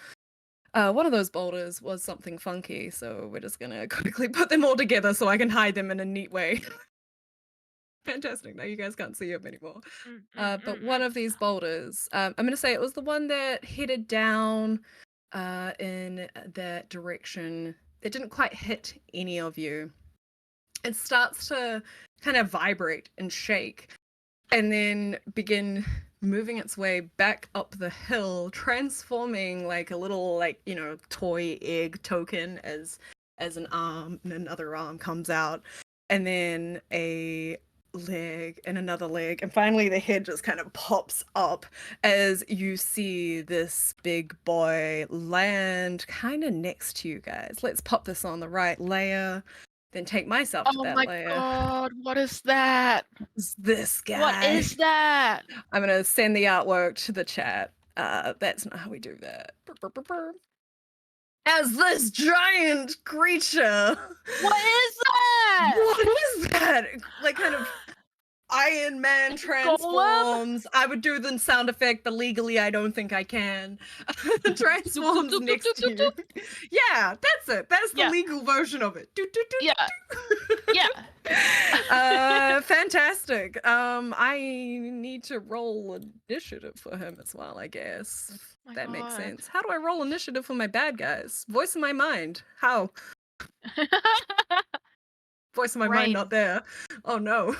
S1: one of those boulders was something funky, so we're just gonna quickly put them all together so I can hide them in a neat way. Fantastic. Now you guys can't see them anymore. But one of these boulders, I'm gonna say it was the one that headed down in that direction. It didn't quite hit any of you. It starts to kind of vibrate and shake and then begin moving its way back up the hill, transforming like a little, like, you know, toy egg token as an arm, and another arm comes out, and then a leg and another leg, and finally the head just kind of pops up as you see this big boy land kind of next to you guys. Let's pop this on the right layer, then take myself to
S3: Oh
S1: that
S3: my
S1: layer.
S3: god, what is that?
S1: It's this guy.
S3: What is that?
S1: I'm gonna send the artwork to the chat. That's not how we do that. As this giant creature.
S3: What is that?
S1: What is that? Like kind of Iron Man transforms. I would do the sound effect, but legally I don't think I can. Transforms next to you. Yeah, that's it. That's the
S3: Yeah.
S1: legal version of it.
S3: Yeah. Yeah.
S1: Fantastic. I need to roll initiative for him as well, I guess.
S3: My
S1: That makes
S3: God.
S1: sense. How do I roll initiative for my bad guys? Voice in my mind. How? Voice in my mind
S3: Brain.
S1: not there. Oh no.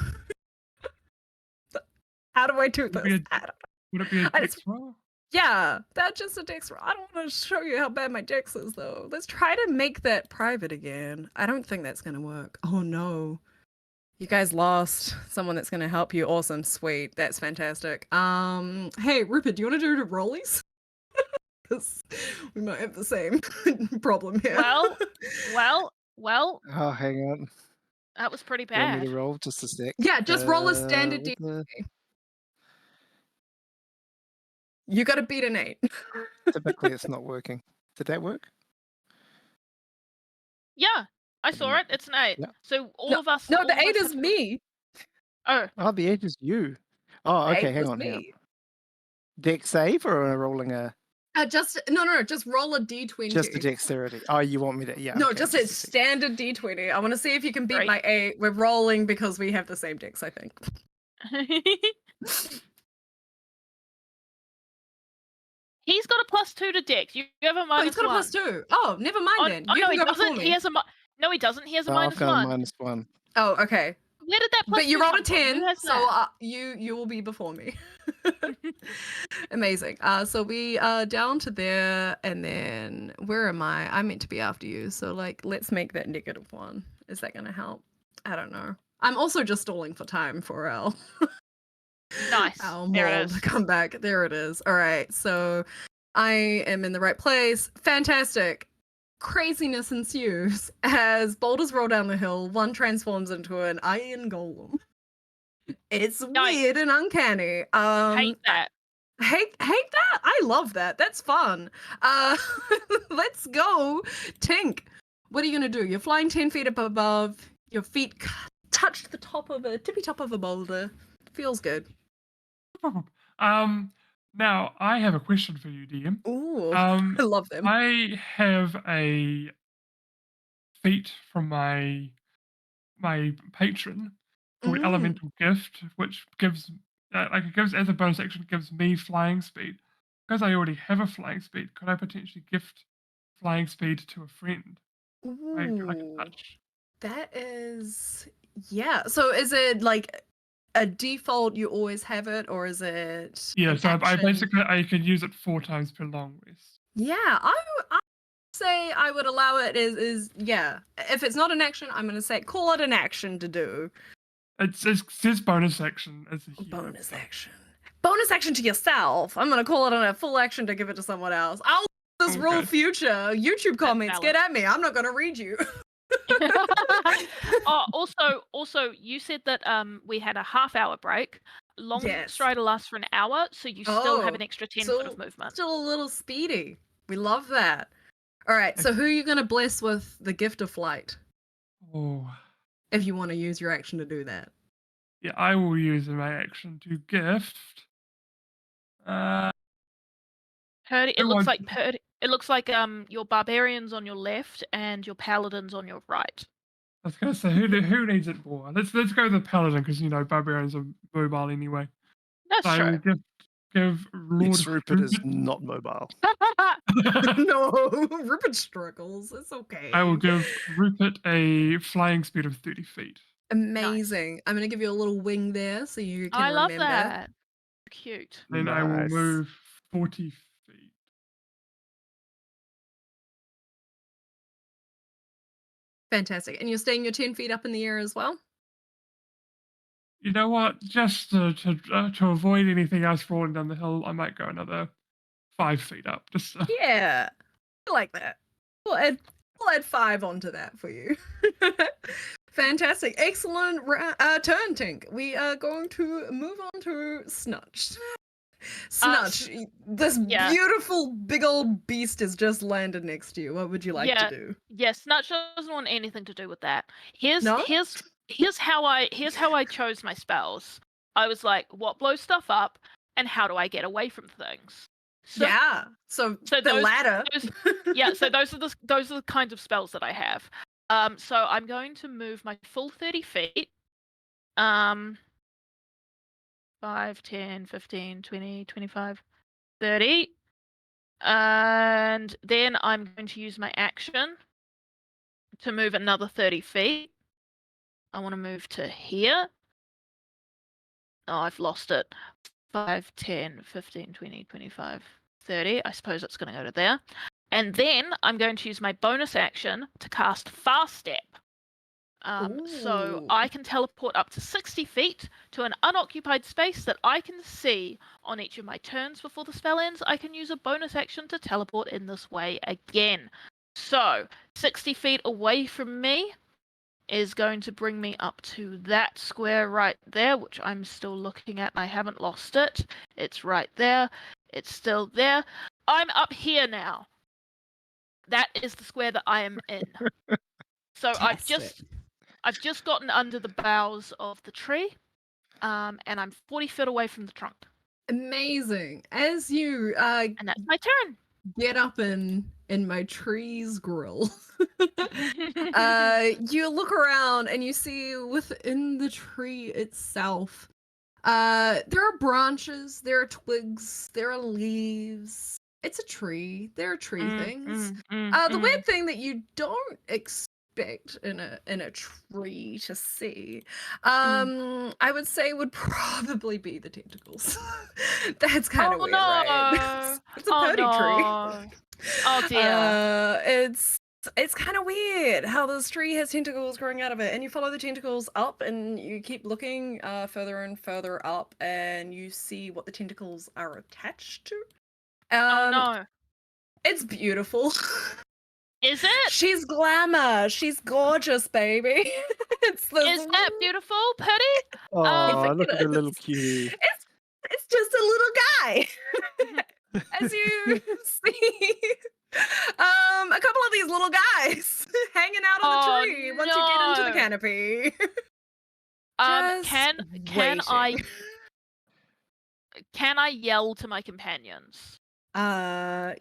S1: How do I do
S5: Would it
S1: this?
S5: be a-
S1: I don't-
S5: Would it be a
S1: I
S5: dex
S1: just-
S5: roll?
S1: Yeah, that's just a dex roll. I don't want to show you how bad my dex is though. Let's try to make that private again. I don't think that's gonna work. Oh no. You guys lost someone that's gonna help you. Awesome, sweet. That's fantastic. Hey Rupert, do you want to do the rollies? Because we might have the same problem here.
S3: Well,
S2: Oh, hang on.
S3: that was pretty
S2: You want me
S3: bad.
S2: to roll just a sec?
S1: Yeah, just roll a standard D.
S2: with
S1: You gotta beat an 8.
S2: Typically, it's not working. Did that work?
S3: Yeah, I saw it. It's an 8.
S2: Yeah.
S3: So all of us.
S1: No,
S3: all
S1: the
S3: of us
S1: 8 is
S3: have to-
S1: me.
S3: Oh,
S2: Oh, the 8 is you. Oh,
S1: The
S2: okay,
S1: 8
S2: hang
S1: was
S2: on.
S1: me.
S2: Dex save or rolling a
S1: Just no, just roll a D20.
S2: just a dexterity? Oh, you want me to? Yeah.
S1: No,
S2: okay,
S1: just a
S2: a sec.
S1: standard D20. I want to see if you can beat
S3: Great.
S1: my 8. We're rolling because we have the same dex, I think.
S3: he's got a +2 to Dex. You have a
S1: Oh,
S3: minus
S1: he's got a
S3: 1.
S1: +2. Oh, never mind
S3: Oh,
S1: then.
S3: oh,
S1: You
S3: no,
S1: can
S3: he
S1: go before
S3: doesn't.
S1: me.
S3: He has a No, he doesn't. He has a
S2: Oh, I've
S3: minus
S2: got a
S3: 1.
S2: -1.
S1: Oh, okay.
S3: Where did that +2
S1: But you rolled a
S3: come from? Who
S1: 10,
S3: has
S1: so
S3: that?
S1: you will be before me. Amazing. So we are down to there, and then where am I? I'm meant to be after you, so like let's make that -1. Is that gonna help? I don't know. I'm also just stalling for time for our
S3: Nice.
S1: our
S3: There it
S1: moral
S3: is.
S1: to come back. There it is. All right, so I am in the right place. Fantastic. Craziness ensues as boulders roll down the hill. One transforms into an iron golem. It's
S3: Nice.
S1: weird and uncanny.
S3: Hate that.
S1: Hate that? I love that. That's fun. Let's go. Tink, what are you gonna do? You're flying 10 feet up above. Your feet touched the tippy top of a boulder. Feels good.
S5: Now I have a question for you, DM.
S1: Ooh,
S5: Um,
S1: I love them.
S5: I have a feat from my patron called
S1: Mm.
S5: Elemental Gift, which gives it gives as a bonus action, it gives me flying speed. Because I already have a flying speed, could I potentially gift flying speed to a friend? Like a
S1: Ooh,
S5: touch.
S1: that is, yeah. So is it like a default? You always have it, or is it?
S5: Yeah,
S1: an
S5: so I
S1: action?
S5: basically I could use it 4 times per long rest.
S1: Yeah, I say I would allow it is yeah. If it's not an action, I'm gonna say call it an action to do.
S5: It says bonus action as a hero.
S1: Bonus action. Bonus action to yourself. I'm gonna call it on a full action to give it to someone else. I'll this rule
S5: Okay.
S1: future. YouTube comments,
S3: valid.
S1: get at me. I'm not gonna read you.
S3: Oh, also, you said that we had a half-hour break. Long
S1: Yes.
S3: strider lasts for an hour, so you still have
S1: Oh,
S3: an extra 10 foot of
S1: so
S3: movement.
S1: still a little speedy. We love that. All right, so who are you gonna bless with the gift of flight?
S5: Oh,
S1: If you want to use your action to do that.
S5: yeah, I will use my action to gift.
S3: Purdie, it
S5: Who
S3: looks
S5: wants-
S3: like Purdie. It looks like your barbarians on your left and your paladins on your right.
S5: I was gonna say who needs it more? Let's go with the paladin because barbarians are mobile anyway.
S3: That's
S5: So I will
S3: true.
S5: give Lord
S2: Yes, Rupert is not mobile.
S1: No, Rupert struggles. It's okay.
S5: I will give Rupert a flying speed of 30 feet.
S1: Amazing. I'm gonna give you a little wing there so you can
S3: I love
S1: remember.
S3: that. Cute.
S5: Then I will
S2: Nice.
S5: move 40 feet.
S1: Fantastic. And you're staying your 10 feet up in the air as well?
S5: You know what? Just to avoid anything else falling down the hill, I might go another 5 feet up. Just
S1: Yeah. I like that. We'll add 5 onto that for you. Fantastic. Excellent turn, Tink. We are going to move on to Snutch. Snutch, this
S3: yeah.
S1: beautiful big old beast has just landed next to you. What would you like to do?
S3: Yes, Snutch doesn't want anything to do with that. Here's
S1: No?
S3: how I chose my spells. I was like, what blows stuff up, and how do I get away from things? So,
S1: Yeah. So the
S3: those-
S1: ladder.
S3: yeah, so those are the kinds of spells that I have. So I'm going to move my full 30 feet. 5, 10, 15, 20, 25, 30. And then I'm going to use my action to move another 30 feet. I want to move to here. Oh, I've lost it. 5, 10, 15, 20, 25, 30. I suppose it's going to go to there. And then I'm going to use my bonus action to cast Fast Step. So
S1: Ooh.
S3: I can teleport up to 60 feet to an unoccupied space that I can see on each of my turns before the spell ends. I can use a bonus action to teleport in this way again. So 60 feet away from me is going to bring me up to that square right there, which I'm still looking at. I haven't lost it. It's right there. It's still there. I'm up here now. That is the square that I am in. So I've just gotten under the boughs of the tree, and I'm 40 feet away from the trunk.
S1: Amazing. As you
S3: And that's my turn.
S1: get up in my tree's grill, you look around and you see within the tree itself, there are branches, there are twigs, there are leaves. It's a tree. There are tree things. The weird thing that you don't expect in a tree to see, I would say would probably be the tentacles. That's kind of weird, right? It's a Purdie tree.
S3: Oh dear.
S1: It's kind of weird how this tree has tentacles growing out of it, and you follow the tentacles up, and you keep looking further and further up, and you see what the tentacles are attached to.
S3: Oh no.
S1: It's beautiful.
S3: Is it?
S1: She's glamour. She's gorgeous, baby.
S3: Is that beautiful, Purdie?
S2: Oh, look at the little cutie.
S1: It's just a little guy. As you see, a couple of these little guys hanging out on the tree once you get into the canopy.
S3: Can I yell to my companions?
S1: Yeah.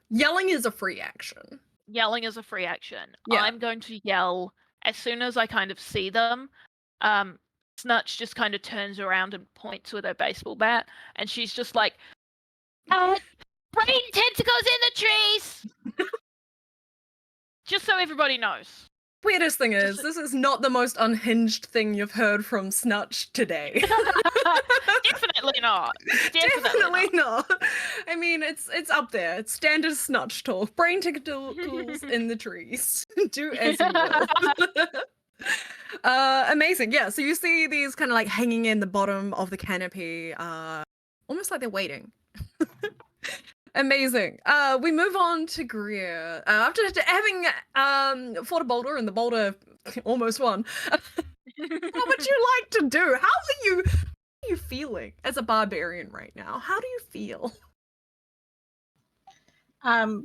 S1: Yelling is a free action.
S3: Yelling is a free action.
S1: Yeah.
S3: I'm going to yell as soon as I kind of see them. Snutch just kind of turns around and points with her baseball bat, and she's just like, brain tentacles in the trees! Just so everybody knows.
S1: Weirdest thing is, this is not the most unhinged thing you've heard from Snutch today.
S3: Definitely not.
S1: Definitely not. I mean, it's up there. It's standard Snutch talk. Brain tentacles in the trees. Do as you will. Amazing. Yeah. So you see these kind of like hanging in the bottom of the canopy, almost like they're waiting. Amazing. We move on to Greer. After having fought a boulder and the boulder almost won. What would you like to do? How are you feeling as a barbarian right now? How do you feel?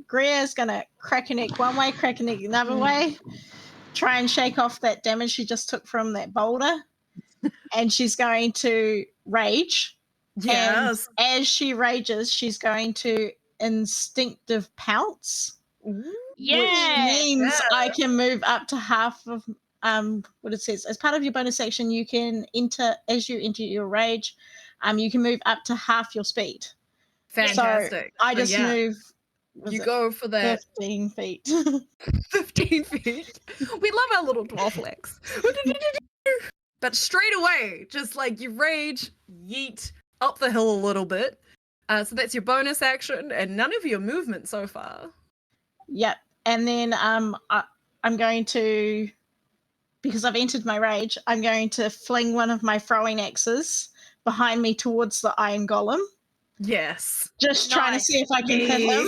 S4: Greer's gonna crack a neck one way, crack a neck another way, try and shake off that damage she just took from that boulder, and she's going to rage.
S1: Yes.
S4: And as she rages, she's going to instinctive pounce,
S3: Yeah.
S4: which means
S1: Yeah.
S4: I can move up to half of what it says. As part of your bonus action, you can as you enter your rage, you can move up to half your speed.
S1: Fantastic.
S4: So I just
S1: yeah.
S4: move.
S1: You go for that
S4: 15 feet.
S1: 15 feet. We love our little dwarf legs. But straight away, just like you rage, yeet up the hill a little bit. So that's your bonus action and none of your movement so far.
S4: Yep. And then I'm going to, because I've entered my rage, I'm going to fling one of my throwing axes behind me towards the iron golem.
S1: Yes.
S4: Just trying to see if I can hit him.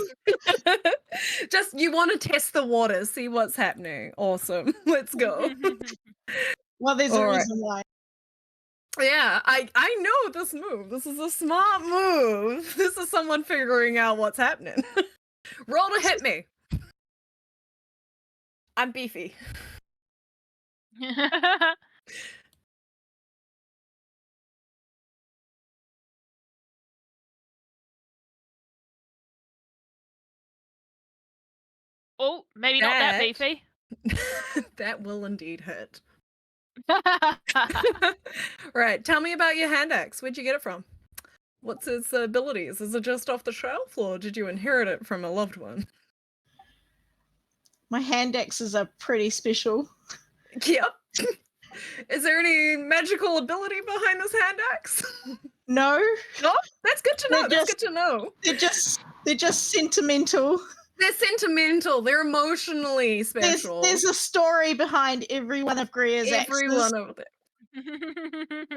S1: Just you want to test the waters, see what's happening. Awesome. Let's go.
S4: Well, there's
S1: All
S4: a
S1: right.
S4: reason why.
S1: Yeah, I know this move. This is a smart move. This is someone figuring out what's happening. Roll to hit me. I'm beefy.
S3: Oh, maybe not that beefy.
S1: That will indeed hit. Right, tell me about your hand axe. Where'd you get it from? What's its abilities? Is it just off the shelf, or did you inherit it from a loved one?
S4: My hand axes are pretty special.
S1: Yep. Is there any magical ability behind this hand axe?
S4: No.
S1: No? That's good to know.
S4: They're
S1: That's good to know.
S4: They're just sentimental.
S1: They're sentimental. They're emotionally special.
S4: There's a story behind every one of Greer's
S1: Every
S4: axes.
S1: one of them.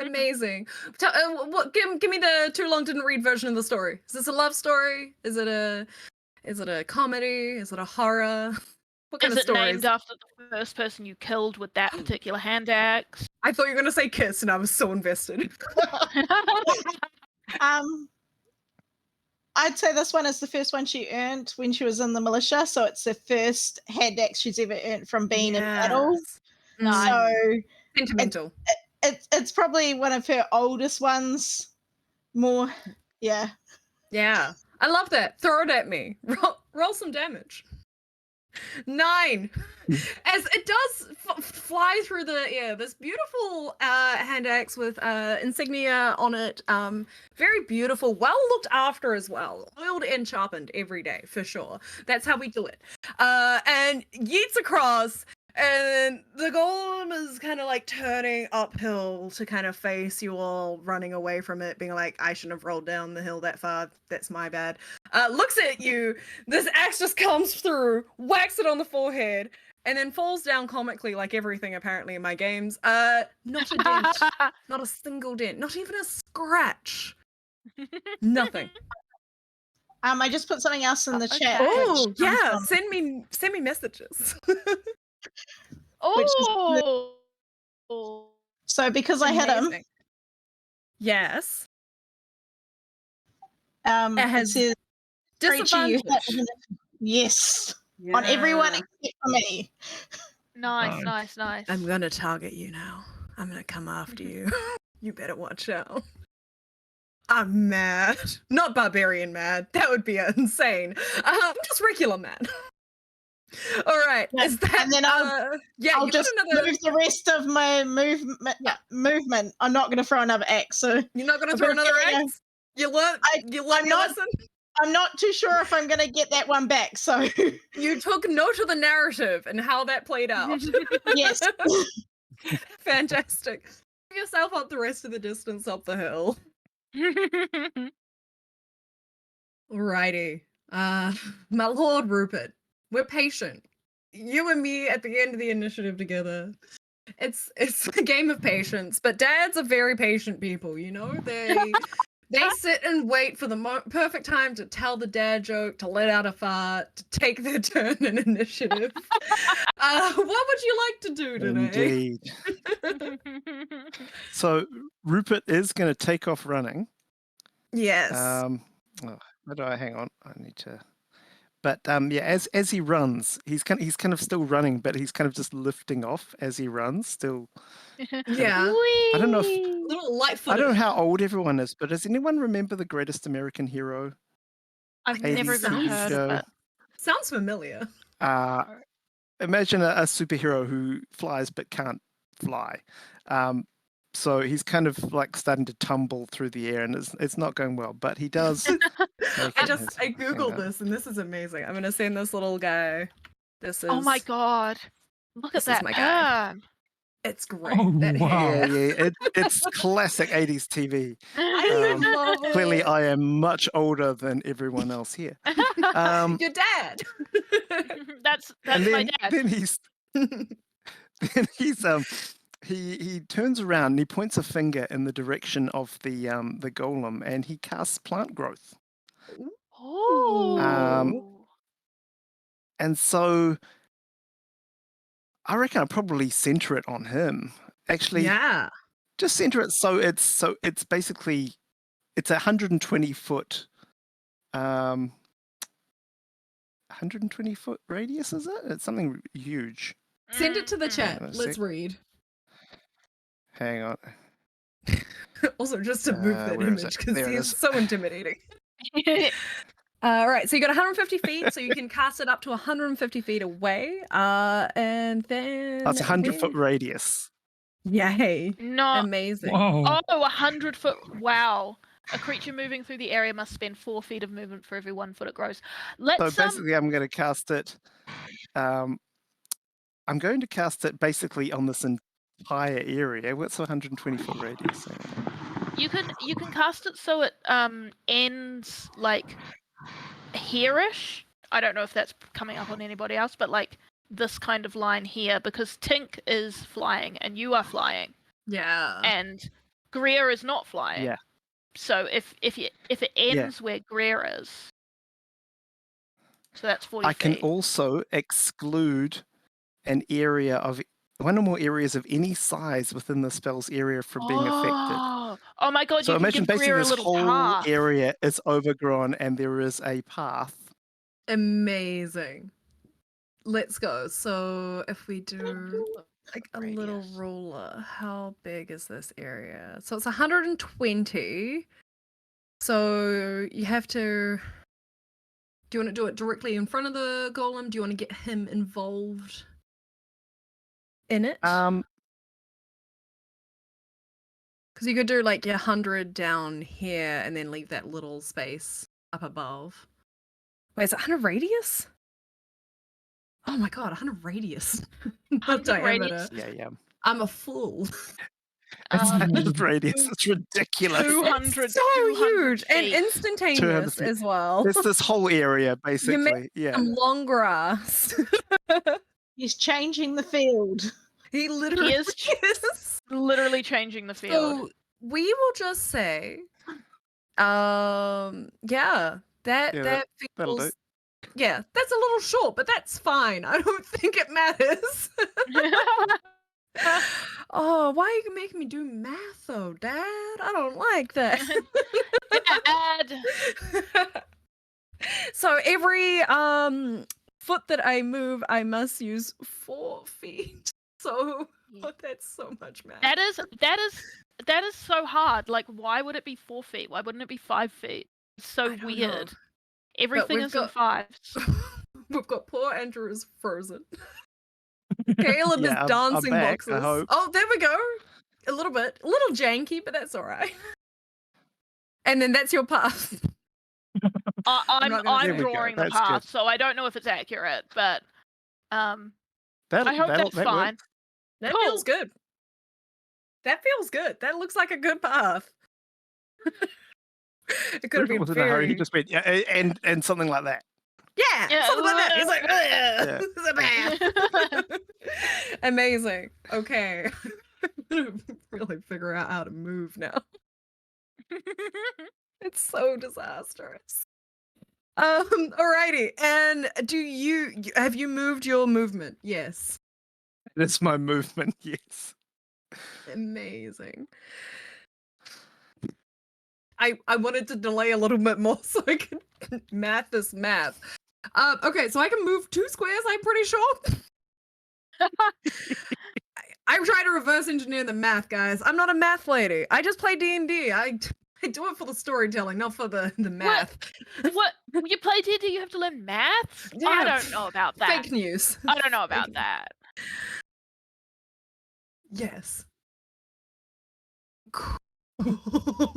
S1: Amazing. Give me the too long didn't read version of the story. Is this a love story? Is it a comedy? Is it a horror? What kind
S3: Is
S1: of
S3: it
S1: story
S3: named after the first person you killed with that particular hand axe?
S1: I thought you were gonna say kiss, and I was so invested.
S4: I'd say this one is the first one she earned when she was in the militia, so it's the first hand axe she's ever earned from being in battle.
S3: Nice.
S4: So
S1: Sentimental.
S4: it's probably one of her oldest ones. More, yeah.
S1: Yeah, I love that. Throw it at me. Roll some damage. 9. As it does fly through the air, this beautiful hand axe with insignia on it. Very beautiful, well looked after as well. Oiled and sharpened every day, for sure. That's how we do it. And yeets across, and the golem is kind of like turning uphill to kind of face you all, running away from it, being like, I shouldn't have rolled down the hill that far. That's my bad. Looks at you. This axe just comes through, whacks it on the forehead, and then falls down comically like everything apparently in my games. Not a dent. Not a single dent. Not even a scratch. Nothing.
S4: I just put something else in the chat.
S1: Oh,
S4: which
S1: yeah.
S4: comes from-
S1: Send me messages.
S3: Oh.
S4: So because I hit him,
S1: Amazing. Yes.
S4: it
S1: has
S4: says creature you hit
S1: disadvantage.
S4: yes. On everyone
S1: Yeah.
S4: except for me.
S3: Nice.
S1: I'm gonna target you now. I'm gonna come after you. You better watch out. I'm mad. Not barbarian mad. That would be insane. I'm just regular mad. All right.
S4: Yeah,
S1: Is that?
S4: and then
S1: I'll
S4: I'll just move the rest of my movement. I'm not going to throw another axe. So
S1: You're not gonna
S4: I've
S1: throw
S4: got a
S1: another
S4: feeling
S1: axe. You learn your lesson.
S4: I'm not too sure if I'm going to get that one back. So
S1: You took note of the narrative and how that played out.
S4: yes.
S1: Fantastic. Give yourself up the rest of the distance up the hill. Alrighty. My lord Rupert, we're patient. You and me at the end of the initiative together. It's a game of patience, but dads are very patient people, you know? They sit and wait for the perfect time to tell the dad joke, to let out a fart, to take their turn in initiative. What would you like to do today?
S2: Indeed. So Rupert is going to take off running.
S1: Yes.
S2: Where do I hang on? I need to. But yeah, as he runs, he's kind of still running, but he's kind of just lifting off as he runs. Still.
S1: Yeah.
S2: I don't know if
S1: Little light-footed.
S2: I don't know how old everyone is, but does anyone remember The Greatest American Hero?
S3: I've never even
S2: 80s
S3: heard
S2: show?
S3: of it.
S1: Sounds familiar.
S2: Imagine a superhero who flies but can't fly. So he's kind of like starting to tumble through the air, and it's not going well. But he does.
S1: I googled this, and this is amazing. I'm gonna send this little guy. This is.
S3: Oh my god! Look at
S1: This is
S3: that
S1: my guy.
S3: perm.
S1: It's great.
S5: Oh,
S1: That
S5: wow.
S1: hair.
S2: Yeah. It's classic 80s TV.
S1: I love it.
S2: Clearly, I am much older than everyone else here.
S1: Your dad.
S3: That's
S2: And
S3: my dad.
S2: then he turns around and he points a finger in the direction of the golem, and he casts plant growth.
S3: Oh.
S2: And so I reckon I'll probably center it on him. Actually,
S1: Yeah.
S2: just center it so it's basically it's 120 foot 120 foot radius, is it? It's something huge.
S1: Send it to the
S3: Mm.
S1: chat.
S2: Let's
S1: Let's
S2: see.
S1: read.
S2: Hang on.
S1: Also, just to move that
S2: where is
S1: image
S2: it?
S1: because
S2: There it
S1: he's
S2: is.
S1: so intimidating. All right, so you got 150 feet, so you can cast it up to 150 feet away. And then
S2: That's 100 foot radius.
S1: Yay!
S3: No.
S1: Amazing.
S5: Whoa.
S3: Oh, 100 foot. Wow. A creature moving through the area must spend 4 feet of movement for every 1 foot it grows.
S2: So
S3: Let's
S2: basically, I'm going to cast it. I'm going to cast it basically on this entire area. What's a 120 foot radius?
S3: you can cast it so it ends like here-ish. I don't know if that's coming up on anybody else, but like this kind of line here, because Tink is flying and you are flying,
S1: Yeah.
S3: and Greer is not flying.
S2: Yeah.
S3: So if it ends where Greer is, so that's 40
S2: I can
S3: feet.
S2: also exclude an area of one or more areas of any size within the spell's area from being affected.
S3: Oh my god!
S2: So
S3: you can
S2: imagine
S3: give
S2: basically
S3: Greer a
S2: this
S3: little
S2: whole
S3: path.
S2: area is overgrown and there is a path.
S1: Amazing. Let's go. So if we do like a little
S3: Radius.
S1: ruler, how big is this area? So it's 120. So you have to. Do you want to do it directly in front of the golem? Do you want to get him involved in it? Because you could do like your 100 down here and then leave that little space up above. Wait, is it 100 radius? Oh my god, 100 radius. Not
S3: 100
S1: diameter.
S3: radius?
S2: Yeah.
S1: I'm a fool.
S2: It's
S3: Um,
S2: 100 radius. It's ridiculous.
S3: 200
S1: It's so
S3: 200
S1: huge and
S3: feet.
S1: instantaneous
S2: feet.
S1: as well.
S2: It's this whole area, basically. Yeah.
S1: Some long grass.
S4: He's changing the field.
S1: He literally
S3: is
S1: is.
S3: Literally changing the field.
S1: So we will just say, yeah,
S2: Yeah,
S1: that
S2: that'll
S1: feels,
S2: do.
S1: yeah, that's a little short, but that's fine. I don't think it matters. Oh, why are you making me do math though, Dad? I don't like that.
S3: Dad.
S1: So every foot that I move, I must use 4 feet. So that's so much math.
S3: That is so hard. Like, why would it be 4 feet? Why wouldn't it be 5 feet? It's so
S1: I don't know.
S3: weird. Everything
S1: we've
S3: is in
S1: got-
S3: fives.
S1: We've got poor Andrew is frozen. Caleb
S2: Yeah,
S1: is
S2: I'm
S1: dancing
S2: back, I
S1: boxes.
S2: hope.
S1: Oh, there we go. A little janky, but that's all right. And then that's your path.
S3: I'm
S1: not gonna-
S2: There we go,
S3: drawing the
S2: that's
S3: path,
S2: good.
S3: so I don't know if it's accurate, but I hope
S2: That'll-
S3: that's
S2: that
S3: fine.
S2: works.
S1: That
S3: Cool.
S1: feels good. That feels good. That looks like a good path. It could have
S2: Rupert
S1: been
S2: was in a hurry. He
S1: very...
S2: just went, yeah, and something like that.
S1: Yeah,
S3: Yeah,
S1: something like that. He's like,
S2: Yeah.
S1: this is a Amazing. Okay. I'm gonna really figure out how to move now. It's so disastrous. Alrighty. And have you moved your movement? Yes.
S2: That's my movement, yes.
S1: Amazing. I wanted to delay a little bit more so I could math this math. Okay, so I can move 2 squares, I'm pretty sure. I'm trying to reverse engineer the math, guys. I'm not a math lady. I just play D&D. I do it for the storytelling, not for the math.
S3: What? You play D&D, you have to learn maths? I
S1: Yeah,
S3: don't know about that.
S1: Fake news.
S3: I don't know about
S1: Fake-
S3: that.
S1: Yes. Cool.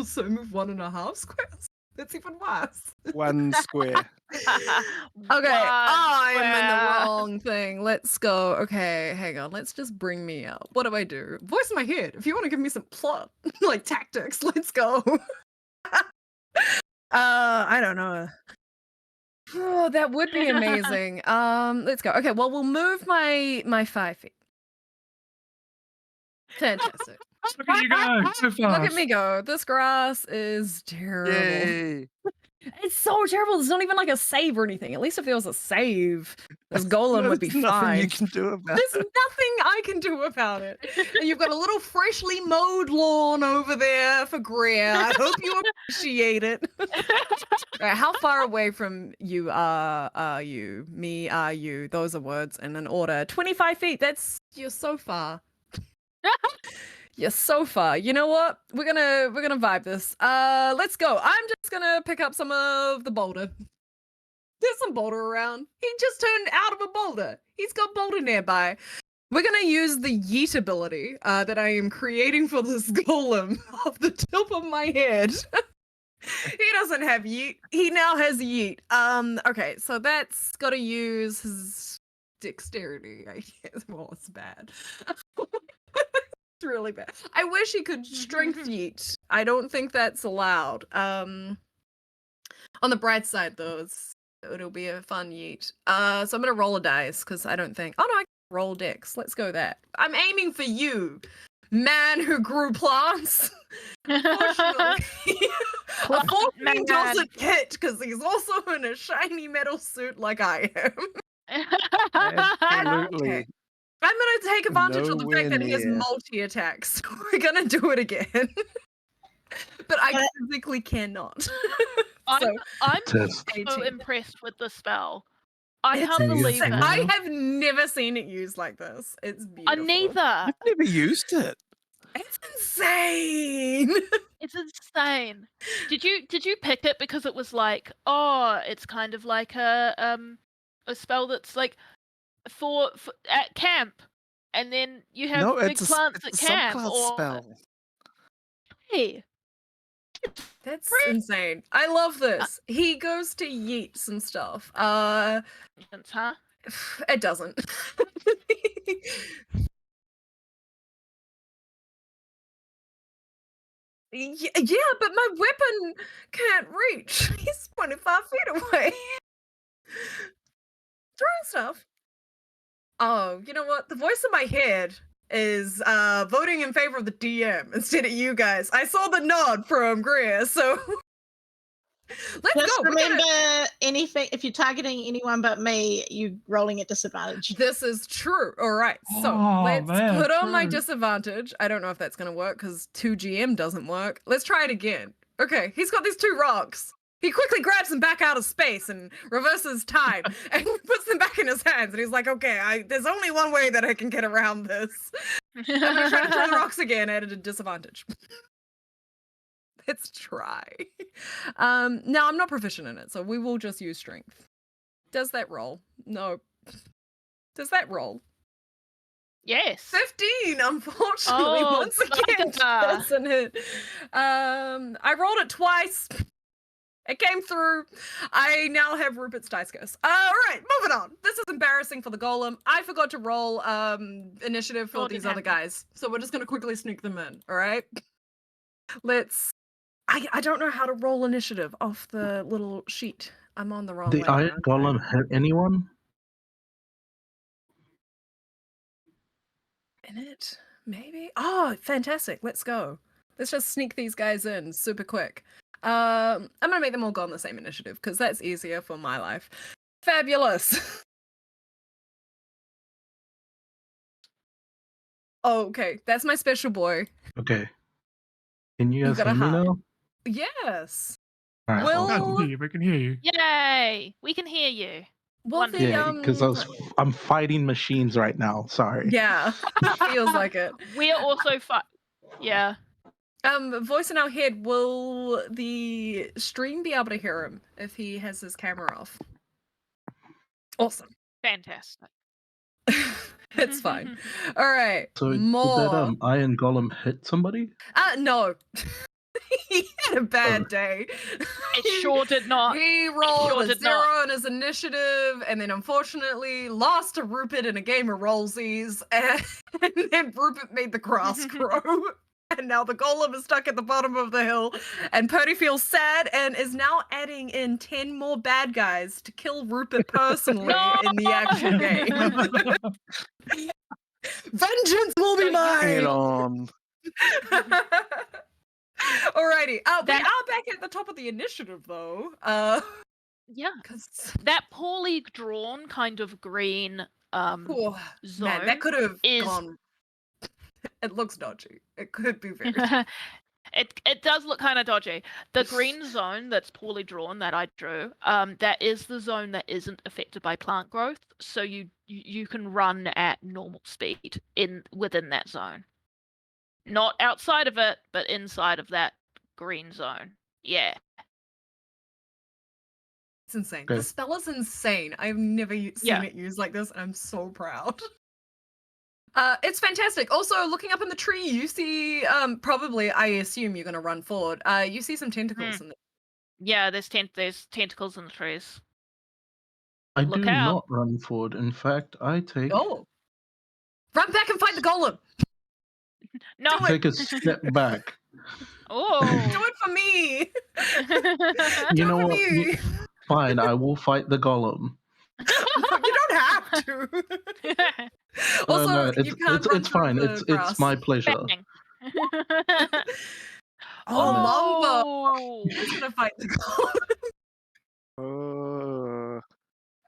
S1: So move 1.5 squares? That's even worse.
S2: 1 square.
S1: Okay, I'm in the wrong thing. Let's go. Okay, hang on. Let's just bring me up. What do I do? Voice in my head. If you want to give me some plot, like tactics, let's go. I don't know. Oh, that would be amazing. Let's go. Okay, well, we'll move my 5 feet. Fantastic.
S5: Look at you go, so fast.
S1: Look at me go. This grass is terrible.
S2: Yay.
S1: It's so terrible. There's not even like a save or anything. At least if there was a save, this golem would be
S2: There's nothing
S1: fine.
S2: you can do about
S1: There's
S2: it.
S1: nothing I can do about it. And you've got a little freshly mowed lawn over there for Greer. I hope you appreciate it. Alright, how far away from you are you? Me are you? Those are words in an order. 25 feet. You're so far. You're so far. You know what? We're gonna vibe this. Let's go. I'm just gonna pick up some of the boulder. There's some boulder around. He just turned out of a boulder. He's got boulder nearby. We're gonna use the yeet ability that I am creating for this golem off the tip of my head. He doesn't have yeet. He now has yeet. Okay, so that's gotta use his dexterity, I guess. Well, it's bad. It's really bad. I wish he could strength yeet. I don't think that's allowed. On the bright side, though, it'll be a fun yeet. So I'm gonna roll a dice because I don't think. Oh no, I can roll dex. Let's go that. I'm aiming for you, man who grew plants. Unfortunately, a 14 doesn't hit because he's also in a shiny metal suit like I am.
S2: Absolutely.
S1: Okay. I'm gonna take advantage of the fact that he has
S2: Nowhere near.
S1: multi-attacks. We're gonna do it again. But I physically cannot.
S3: I'm so
S7: Test.
S1: 18.
S3: impressed with the spell. I
S1: It's
S3: can't believe
S1: insane.
S3: it.
S1: I have never seen it used like this. It's beautiful.
S3: Neither.
S2: I've never used it.
S1: It's insane.
S3: It's insane. Did you pick it because it was like, oh, it's kind of like a spell that's like for at camp, and then you have
S2: No,
S3: big
S2: it's
S3: plants
S2: a
S3: at camp,
S2: subclass
S3: or
S2: spell.
S3: hey,
S1: That's insane. I love this. He goes to yeet some stuff.
S3: huh?
S1: It doesn't. Yeah, but my weapon can't reach. He's 25 feet away. Throwing stuff. Oh, you know what? The voice in my head is voting in favor of the DM instead of you guys. I saw the nod from Greer, so let's
S4: Just
S1: go.
S4: remember, anything if you're targeting anyone but me, you rolling at disadvantage.
S1: This is true. All right, so
S5: Oh,
S1: let's
S5: man,
S1: put on my
S5: true.
S1: disadvantage. I don't know if that's gonna work because 2GM doesn't work. Let's try it again. Okay, he's got these 2 rocks. He quickly grabs them back out of space and reverses time and puts them back in his hands. And he's like, okay, there's only one way that I can get around this. I'm gonna try to throw the rocks again at a disadvantage. Let's try. Now I'm not proficient in it, so we will just use strength. Does that roll? No. Does that roll?
S3: Yes.
S1: 15, unfortunately,
S3: Oh,
S1: once again,
S3: bugger.
S1: doesn't hit. I rolled it twice. It came through. I now have Rupert's dice curse. All right, moving on. This is embarrassing for the golem. I forgot to roll initiative for
S3: Claudia
S1: these other
S3: can.
S1: guys, so we're just gonna quickly sneak them in. All right. Let's. I don't know how to roll initiative off the little sheet. I'm on the wrong
S7: The
S1: way.
S7: Iron
S1: aren't I?
S7: Golem hit anyone?
S1: in it, maybe? Oh, fantastic. Let's go. Let's just sneak these guys in super quick. I'm gonna make them all go on the same initiative because that's easier for my life. Fabulous. Okay, that's my special boy.
S7: Okay. Can you
S1: You
S7: guys
S1: gotta
S7: hear me
S1: hide.
S7: now?
S1: Yes.
S7: All right.
S1: Will-
S5: I
S7: awesome.
S5: can hear you. We can hear you.
S3: Yay! We can hear you.
S1: Well, the
S7: Yeah, because I'm fighting machines right now. Sorry.
S1: yeah, feels like it.
S3: We're also Yeah.
S1: Voice in our head. Will the stream be able to hear him if he has his camera off? Awesome.
S3: Fantastic.
S1: It's fine. All right.
S7: So
S1: more.
S7: did that iron golem hit somebody?
S1: No. He had a bad day.
S3: It sure did not.
S1: He rolled
S3: sure
S1: a
S3: did
S1: 0
S3: not.
S1: on his initiative, and then unfortunately lost to Rupert in a game of rollsies, and then Rupert made the grass grow. And now the golem is stuck at the bottom of the hill, and Purdie feels sad and is now adding in 10 more bad guys to kill Rupert personally in the actual game. Vengeance will be
S2: Bring it
S1: mine!
S2: on.
S1: Alrighty. We are
S3: That-
S1: back at the top of the initiative, though.
S3: Yeah.
S1: 'Cause
S3: That poorly drawn kind of green
S1: oh,
S3: zone.
S1: man, that could have
S3: is-
S1: gone. It looks dodgy. It could be very.
S3: It does look kind of dodgy. The green zone that's poorly drawn that I drew, that is the zone that isn't affected by plant growth. So you can run at normal speed within that zone. Not outside of it, but inside of that green zone. Yeah.
S1: It's insane.
S7: Okay.
S1: The spell is insane. I've never seen
S3: Yeah.
S1: it used like this, and I'm so proud. It's fantastic. Also, looking up in the tree, you see, probably, I assume you're going to run forward. You see some tentacles in the.
S3: Yeah, there's tentacles in the trees.
S7: I
S3: Look
S7: do
S3: out.
S7: not run forward. In fact, I take
S1: Oh, run back and fight the golem.
S3: No.
S1: Do it.
S7: take a step back.
S3: Oh.
S1: Do it for me.
S7: You
S1: Do
S7: know
S1: it for
S7: what?
S1: me.
S7: Fine, I will fight the golem.
S1: You don't have to. Also,
S7: No,
S1: you can't run
S7: it's
S1: through
S7: fine.
S1: the
S7: It's
S1: grass.
S7: my pleasure.
S3: Bang.
S1: Oh, Mamba.
S3: Oh.
S1: Who's gonna fight the golem?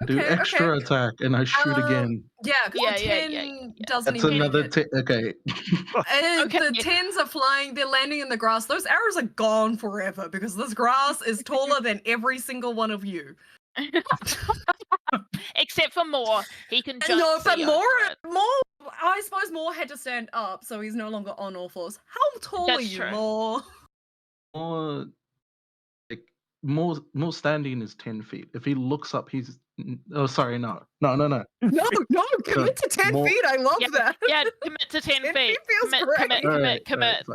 S7: Do
S1: Okay,
S7: extra
S1: okay.
S7: attack and I shoot again.
S1: Yeah, because
S3: Yeah,
S1: the
S3: yeah,
S1: 10
S3: yeah.
S1: doesn't
S7: That's
S1: even
S7: another
S1: hit.
S7: okay.
S3: Okay.
S1: The 10s are flying, they're landing in the grass. Those arrows are gone forever because this grass is taller than every single one of you.
S3: Except for Moore. He can jump.
S1: No, but
S3: see
S1: more,
S3: over it.
S1: I suppose Moore had to stand up, so he's no longer on all fours. How tall
S3: That's
S1: are you,
S3: true.
S1: Moore?
S7: More like more standing is 10 feet. If he looks up, he's oh sorry, no.
S1: No, commit to 10
S7: more-
S1: feet. I love
S3: Yeah,
S1: that.
S3: Yeah, commit to 10
S1: 10
S3: feet.
S1: feet feels great.
S3: Commit.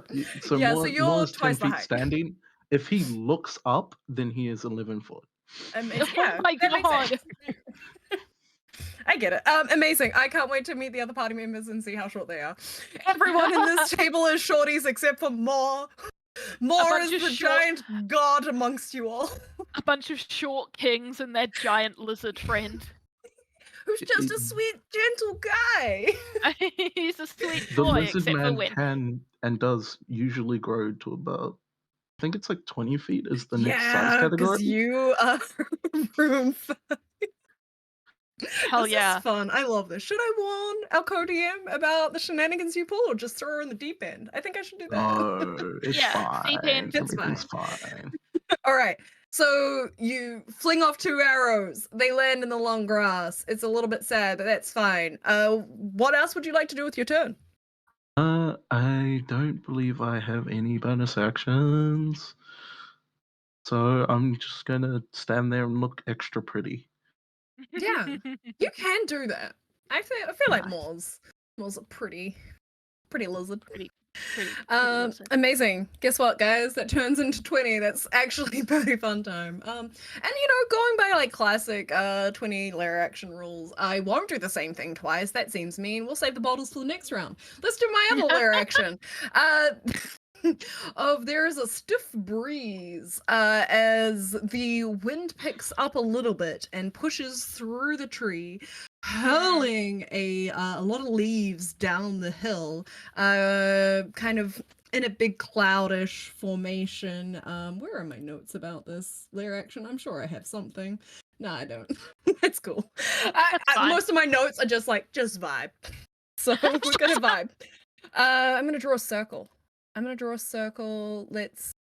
S7: So
S1: Yeah, so
S7: more
S1: you're
S7: is 10
S1: twice the
S7: feet
S1: height.
S7: standing. If he looks up, then he is 11 foot.
S1: Yeah,
S3: Oh my
S1: that makes
S3: god.
S1: sense. I get it. Amazing. I can't wait to meet the other party members and see how short they are. Everyone in this table is shorties except for Moore. Moore
S3: bunch
S1: is
S3: of
S1: the
S3: short-
S1: giant god amongst you all.
S3: A bunch of short kings and their giant lizard friend.
S1: Who's just a sweet, gentle guy.
S3: He's a sweet
S7: The
S3: boy,
S7: lizard
S3: except for
S7: man
S3: when.
S7: can and does usually grow to about, I think it's like 20 feet is the next size
S1: Yeah,
S7: category.
S1: because you are room 5.
S3: Hell
S1: This
S3: yeah.
S1: is fun. I love this. Should I warn our co-DM about the shenanigans you pull, or just throw her in the deep end? I think I should do that.
S7: Oh, it's
S3: Yeah, deep
S7: fine.
S3: end.
S1: It's
S7: Everything's fine.
S1: All right. So you fling off 2 arrows. They land in the long grass. It's a little bit sad, but that's fine. What else would you like to do with your turn?
S7: I don't believe I have any bonus actions. So I'm just gonna stand there and look extra pretty.
S1: Yeah. You can do that. I feel like
S3: Nice.
S1: Moore's a pretty lizard.
S3: Pretty lizard.
S1: Amazing. Guess what, guys? That turns into 20. That's actually a pretty fun time. And going by like classic 20 layer action rules, I won't do the same thing twice. That seems mean. We'll save the bottles for the next round. Let's do my other layer action. There is a stiff breeze as the wind picks up a little bit and pushes through the tree, hurling a lot of leaves down the hill, kind of in a big cloudish formation. Where are my notes about this layer action? I'm sure I have something. No, I don't. It's cool.
S3: fine.
S1: Most of my notes are just vibe. So we're gonna vibe. I'm gonna draw a circle. Let's.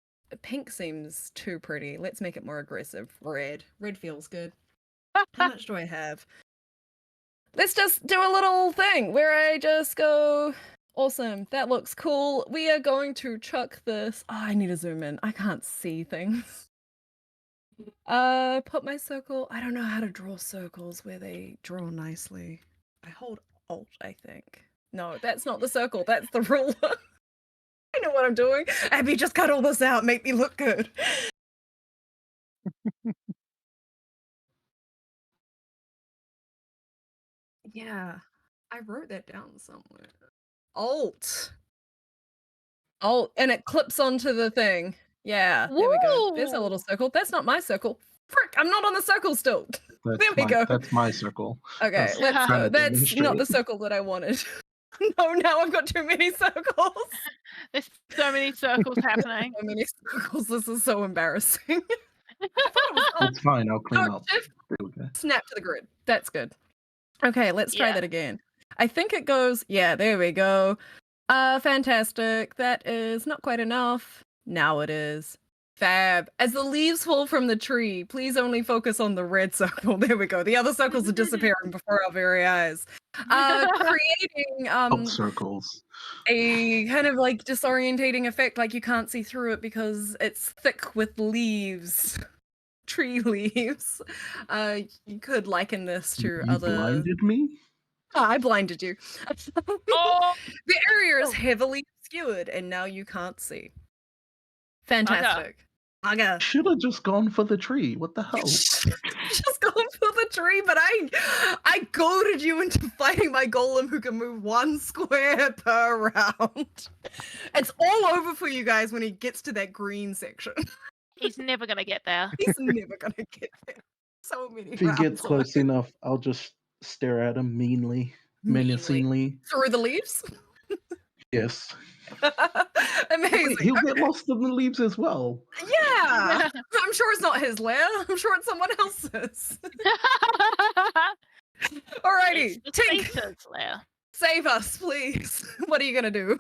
S1: Pink seems too pretty. Let's make it more aggressive. Red feels good. How much do I have? Let's just do a little thing where I just go, awesome, that looks cool. We are going to chuck this. Oh, I need to zoom in. I can't see things. Put my circle. I don't know how to draw circles where they draw nicely. I hold Alt, I think. No, that's not the circle. That's the ruler. I know what I'm doing. Abby, just cut all this out. Make me look good. Yeah, I wrote that down somewhere. Alt, and it clips onto the thing. Yeah, there we go. There's a little circle. That's not my circle. Frick, I'm not on the circle still. There we go.
S7: That's my circle.
S1: Okay,
S7: That's
S1: let's
S7: trying
S1: go.
S7: to
S1: That's not
S7: demonstrate.
S1: the circle that I wanted. No, now I've got too many circles.
S3: There's so many circles happening.
S1: So many circles. This is so embarrassing. I thought it was
S7: It's fine. I'll clean up.
S1: shift,
S7: There we go.
S1: snap to the grid. That's good. Okay, let's try
S3: Yeah.
S1: that again. I think it goes, yeah, there we go. Fantastic. That is not quite enough. Now it is. Fab. As the leaves fall from the tree, please only focus on the red circle. There we go. The other circles are disappearing before our very eyes. Creating
S7: Help circles.
S1: a kind of like disorientating effect, like you can't see through it because it's thick with leaves. Tree leaves. You could liken this to
S7: You
S1: other.
S7: blinded me?
S1: I blinded you.
S3: Oh,
S1: The area is heavily obscured, and now you can't see. Fantastic. Aga.
S7: Should have just gone for the tree. What the hell?
S1: Just going for the tree, but I goaded you into fighting my golem who can move 1 square per round. It's all over for you guys when he gets to that green section.
S3: he's never gonna get there.
S1: He's never gonna get there. So many
S7: If he
S1: rounds
S7: gets
S1: away.
S7: close enough, I'll just stare at him meanly, menacingly.
S1: Through the leaves?
S7: Yes.
S1: Amazing.
S7: Wait, he'll get lost in the leaves as well.
S1: Yeah. I'm sure it's not his lair. I'm sure it's someone else's. Alrighty.
S3: It's the
S1: Tink,
S3: Tater's lair.
S1: save us, please. What are you gonna do?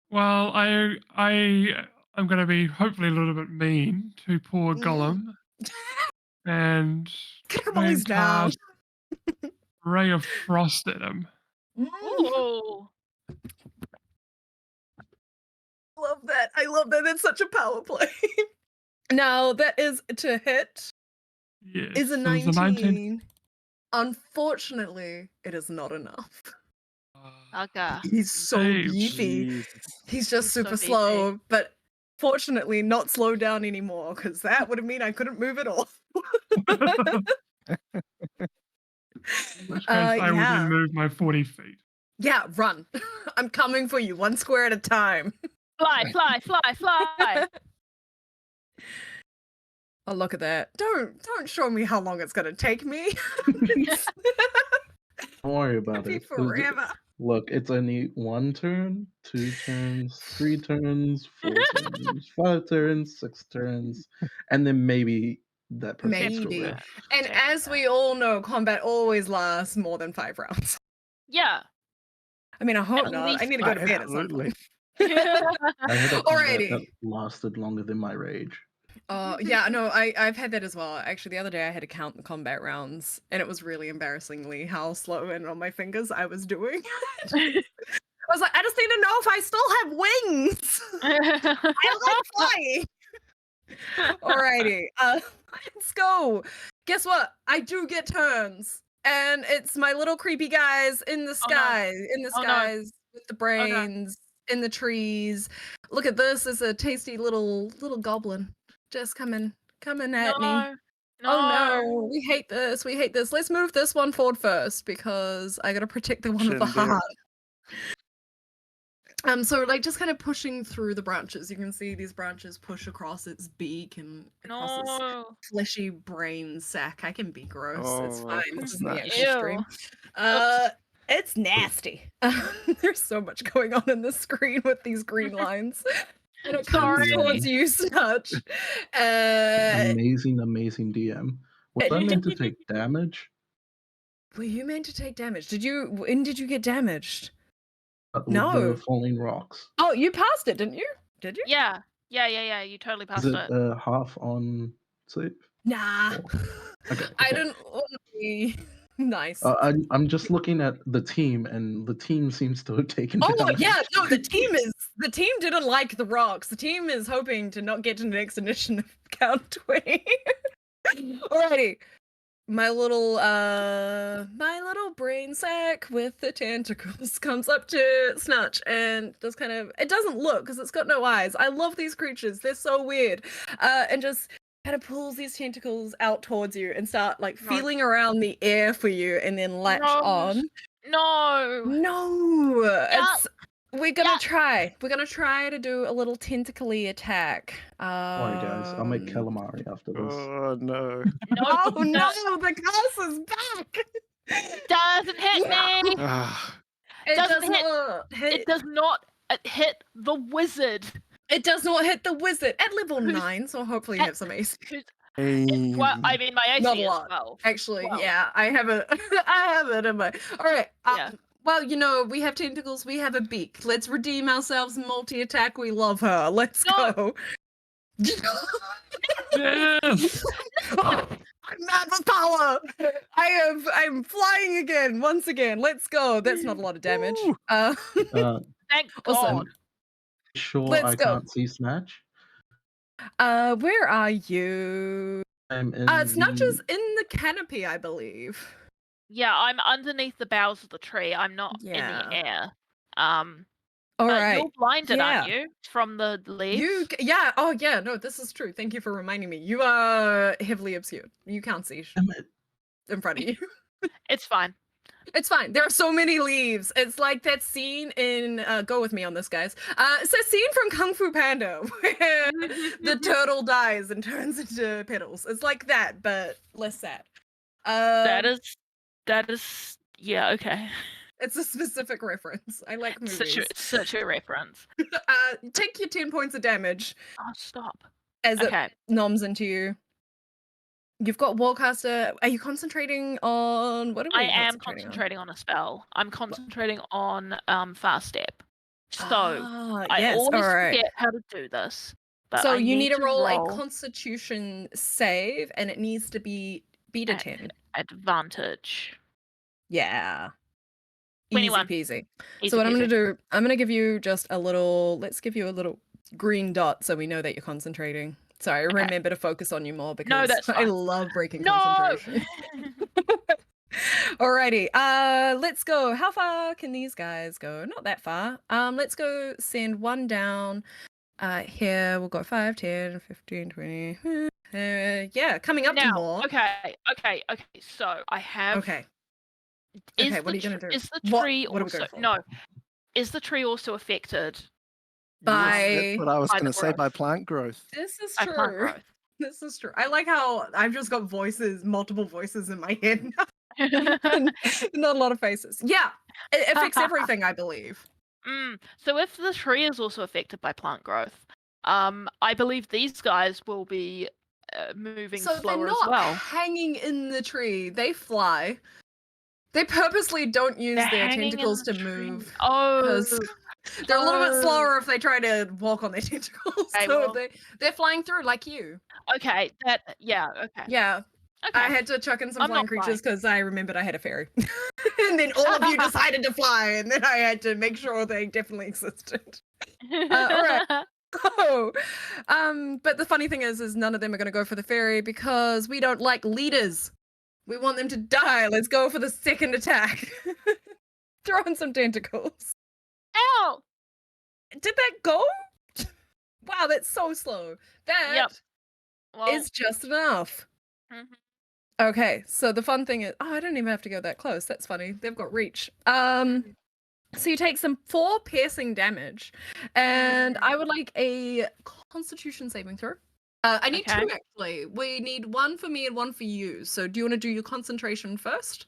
S5: Well, I'm going to be hopefully a little bit mean to poor Gollum and
S1: Kick him
S5: try
S1: while
S5: and
S1: he's down.
S5: cast Ray of Frost at him.
S3: Ooh.
S1: Love that. I love that. It's such a power play. Now, that is to hit.
S5: Yes,
S1: Is a
S5: so it's
S1: 19. Unfortunately, it is not enough.
S3: Okay.
S1: He's so
S5: Hey,
S1: beefy.
S2: Jeez.
S1: He's just
S3: He's so
S1: super
S3: beefy.
S1: slow, but fortunately not slowed down anymore, because that would have mean I couldn't move at all.
S5: In which case, I will
S1: yeah.
S5: then move my 40 feet.
S1: Yeah, run. I'm coming for you, 1 square at a time.
S3: Fly, fly, fly, fly.
S1: Oh, look at that. Don't show me how long it's gonna take me.
S7: Don't worry about
S1: Be
S7: it.
S1: forever.
S7: Look, it's only 1 turn, 2 turns, 3 turns, 4 turns, 5 turns, 6 turns, and then maybe that person's still
S1: Maybe.
S7: there.
S1: And as we all know, combat always lasts more than 5 rounds.
S3: Yeah.
S1: I mean, I hope
S3: At
S1: not. I
S3: least
S1: need to go to bed at some
S2: Absolutely.
S1: point.
S7: I had a combat
S1: Alrighty.
S7: that lasted longer than my rage.
S1: Yeah, no, I've had that as well. Actually, the other day I had to count the combat rounds, and it was really embarrassingly how slow and on my fingers I was doing. I was like, I just need to know if I still have wings. I like flying. Alrighty, let's go. Guess what? I do get turns, and it's my little creepy guys in the sky, with the brains, in the trees. Look at this. It's a tasty little goblin just coming at me.
S3: No.
S1: Oh no, we hate this. Let's move this one forward first because I gotta protect the one with the
S2: Shouldn't do it.
S1: heart. So like just kind of pushing through the branches. You can see these branches push across its beak and across its
S3: No.
S1: fleshy brain sack. I can be gross. It's
S2: Oh,
S1: fine. This isn't the
S2: Snutch.
S1: actual stream. It's nasty. There's so much going on in this screen with these green lines. And it comes
S3: Sorry.
S1: towards you, Snutch. Uh,
S7: Amazing DM. Was I meant to take damage?
S1: were you meant to take damage? When did you get damaged?
S7: With
S1: No.
S7: the falling rocks.
S1: Oh, you passed it, didn't you? Did you?
S3: Yeah. You totally passed
S7: Is
S3: it.
S7: it half on save?
S1: Nah.
S7: Okay.
S1: I didn't want to be nice.
S7: I'm just looking at the team, and the team seems to have taken
S1: Oh
S7: damage.
S1: yeah, no, the team didn't like the rocks. The team is hoping to not get to the next initiative count 20. Alrighty. My little brain sack with the tentacles comes up to Snutch and just kind of, it doesn't look because it's got no eyes. I love these creatures, they're so weird. And just kind of pulls these tentacles out towards you and start like feeling around the air for you and then latch on.
S3: No.
S1: We're gonna try. We're gonna try to do a little tentacly attack.
S7: Alright, guys. I'll make calamari after this.
S2: Oh no.
S1: Oh no, the curse is back.
S3: Doesn't hit me.
S2: Ah,
S1: It
S3: Doesn't
S1: does not hit.
S3: It does not hit the wizard.
S1: It does not hit the wizard at level 9, so hopefully you have some AC.
S3: Well, I mean, my AC
S1: Not a
S3: is
S1: lot.
S3: 12.
S1: Actually,
S3: Well.
S1: yeah, I have it. I have it in my. All right.
S3: Yeah.
S1: Well, you know, we have tentacles, we have a beak. Let's redeem ourselves. Multi-attack. We love her. Let's go.
S5: Yes.
S1: I'm mad with power. I'm flying again. Once again. Let's go. That's not a lot of damage.
S7: Uh,
S3: Thank
S1: Awesome.
S3: God.
S7: sure,
S1: Let's
S7: I
S1: go.
S7: can't see Snatch.
S1: Where are you?
S7: I'm in.
S1: Snutch is in the canopy, I believe.
S3: Yeah, I'm underneath the boughs of the tree. I'm not in
S1: Yeah.
S3: the air.
S1: All right.
S3: You're blinded, aren't
S1: Yeah.
S3: you? From the leaves?
S1: Oh yeah, no, this is true. Thank you for reminding me. You are heavily obscured. You can't see
S7: Damn it.
S1: in front of you.
S3: It's fine.
S1: It's fine. There are so many leaves. It's like that scene in go with me on this, guys. It's a scene from Kung Fu Panda where the turtle dies and turns into petals. It's like that, but less sad.
S3: That is yeah, okay.
S1: It's a specific reference. I like movies.
S3: Such a reference.
S1: Take your 10 points of damage
S3: Oh, stop.
S1: as
S3: Okay.
S1: it noms into you. You've got Warcaster. Are you concentrating on what are we
S3: I am
S1: concentrating
S3: concentrating on a spell. I'm concentrating on fast step. So
S1: on?
S3: I
S1: Yes,
S3: always
S1: all right.
S3: forget how to do this. But
S1: So
S3: I
S1: you need to roll a
S3: roll
S1: Constitution save, and it needs to be beat a
S3: at
S1: 10.
S3: advantage.
S1: Yeah.
S3: 21.
S1: Easy peasy.
S3: Easy
S1: So what I'm
S3: peasy.
S1: gonna do, I'm gonna give you just a little. Let's give you a little green dot so we know that you're concentrating. Sorry, remember to focus on you more because
S3: that's
S1: I
S3: fine.
S1: love breaking
S3: No.
S1: concentration. Alrighty, let's go. How far can these guys go? Not that far. Let's go send one down. Here we'll go 5, 10, 15, 20. Yeah, coming up to
S3: Now,
S1: more.
S3: okay. So I have.
S1: Okay. Okay, what are you gonna do?
S3: Is the
S1: What-
S3: tree
S1: what are we
S3: also
S1: going for?
S3: no? Is the tree also affected?
S2: yes, that's what I was
S3: by
S2: going
S3: the
S2: to say, by
S3: growth.
S2: plant growth.
S1: This is
S3: By plant
S1: true.
S3: growth?
S1: This is true. I like how I've just got multiple voices in my head. Not a lot of faces. Yeah, it affects everything, I believe.
S3: So if the tree is also affected by plant growth, I believe these guys will be moving
S1: So they're
S3: slower
S1: not
S3: as well.
S1: hanging in the tree. They fly. They purposely don't use
S3: They're
S1: their
S3: hanging in
S1: tentacles
S3: the
S1: to
S3: tree.
S1: move.
S3: Oh,
S1: Because they're a little bit
S3: Oh.
S1: slower if they try to walk on their tentacles.
S3: Okay,
S1: So
S3: well-
S1: they're flying through like you.
S3: okay. Okay.
S1: Yeah.
S3: Okay.
S1: I had to chuck in some
S3: I'm
S1: flying
S3: not
S1: creatures because I remembered I had a fairy. And then all of you decided to fly, and then I had to make sure they definitely existed. Alright. Oh, but the funny thing is none of them are going to go for the fairy because we don't like leaders. We want them to die. Let's go for the second attack. Throw in some tentacles.
S3: Ow!
S1: Did that go? Wow, that's so slow. That
S3: Yep. Well,
S1: is just enough.
S3: mhm.
S1: Okay, so the fun thing is, I don't even have to go that close. That's funny. They've got reach. So you take some 4 piercing damage, and I would like a Constitution saving throw. I need
S3: Okay.
S1: 2 actually. We need 1 for me and 1 for you. So do you want to do your concentration first?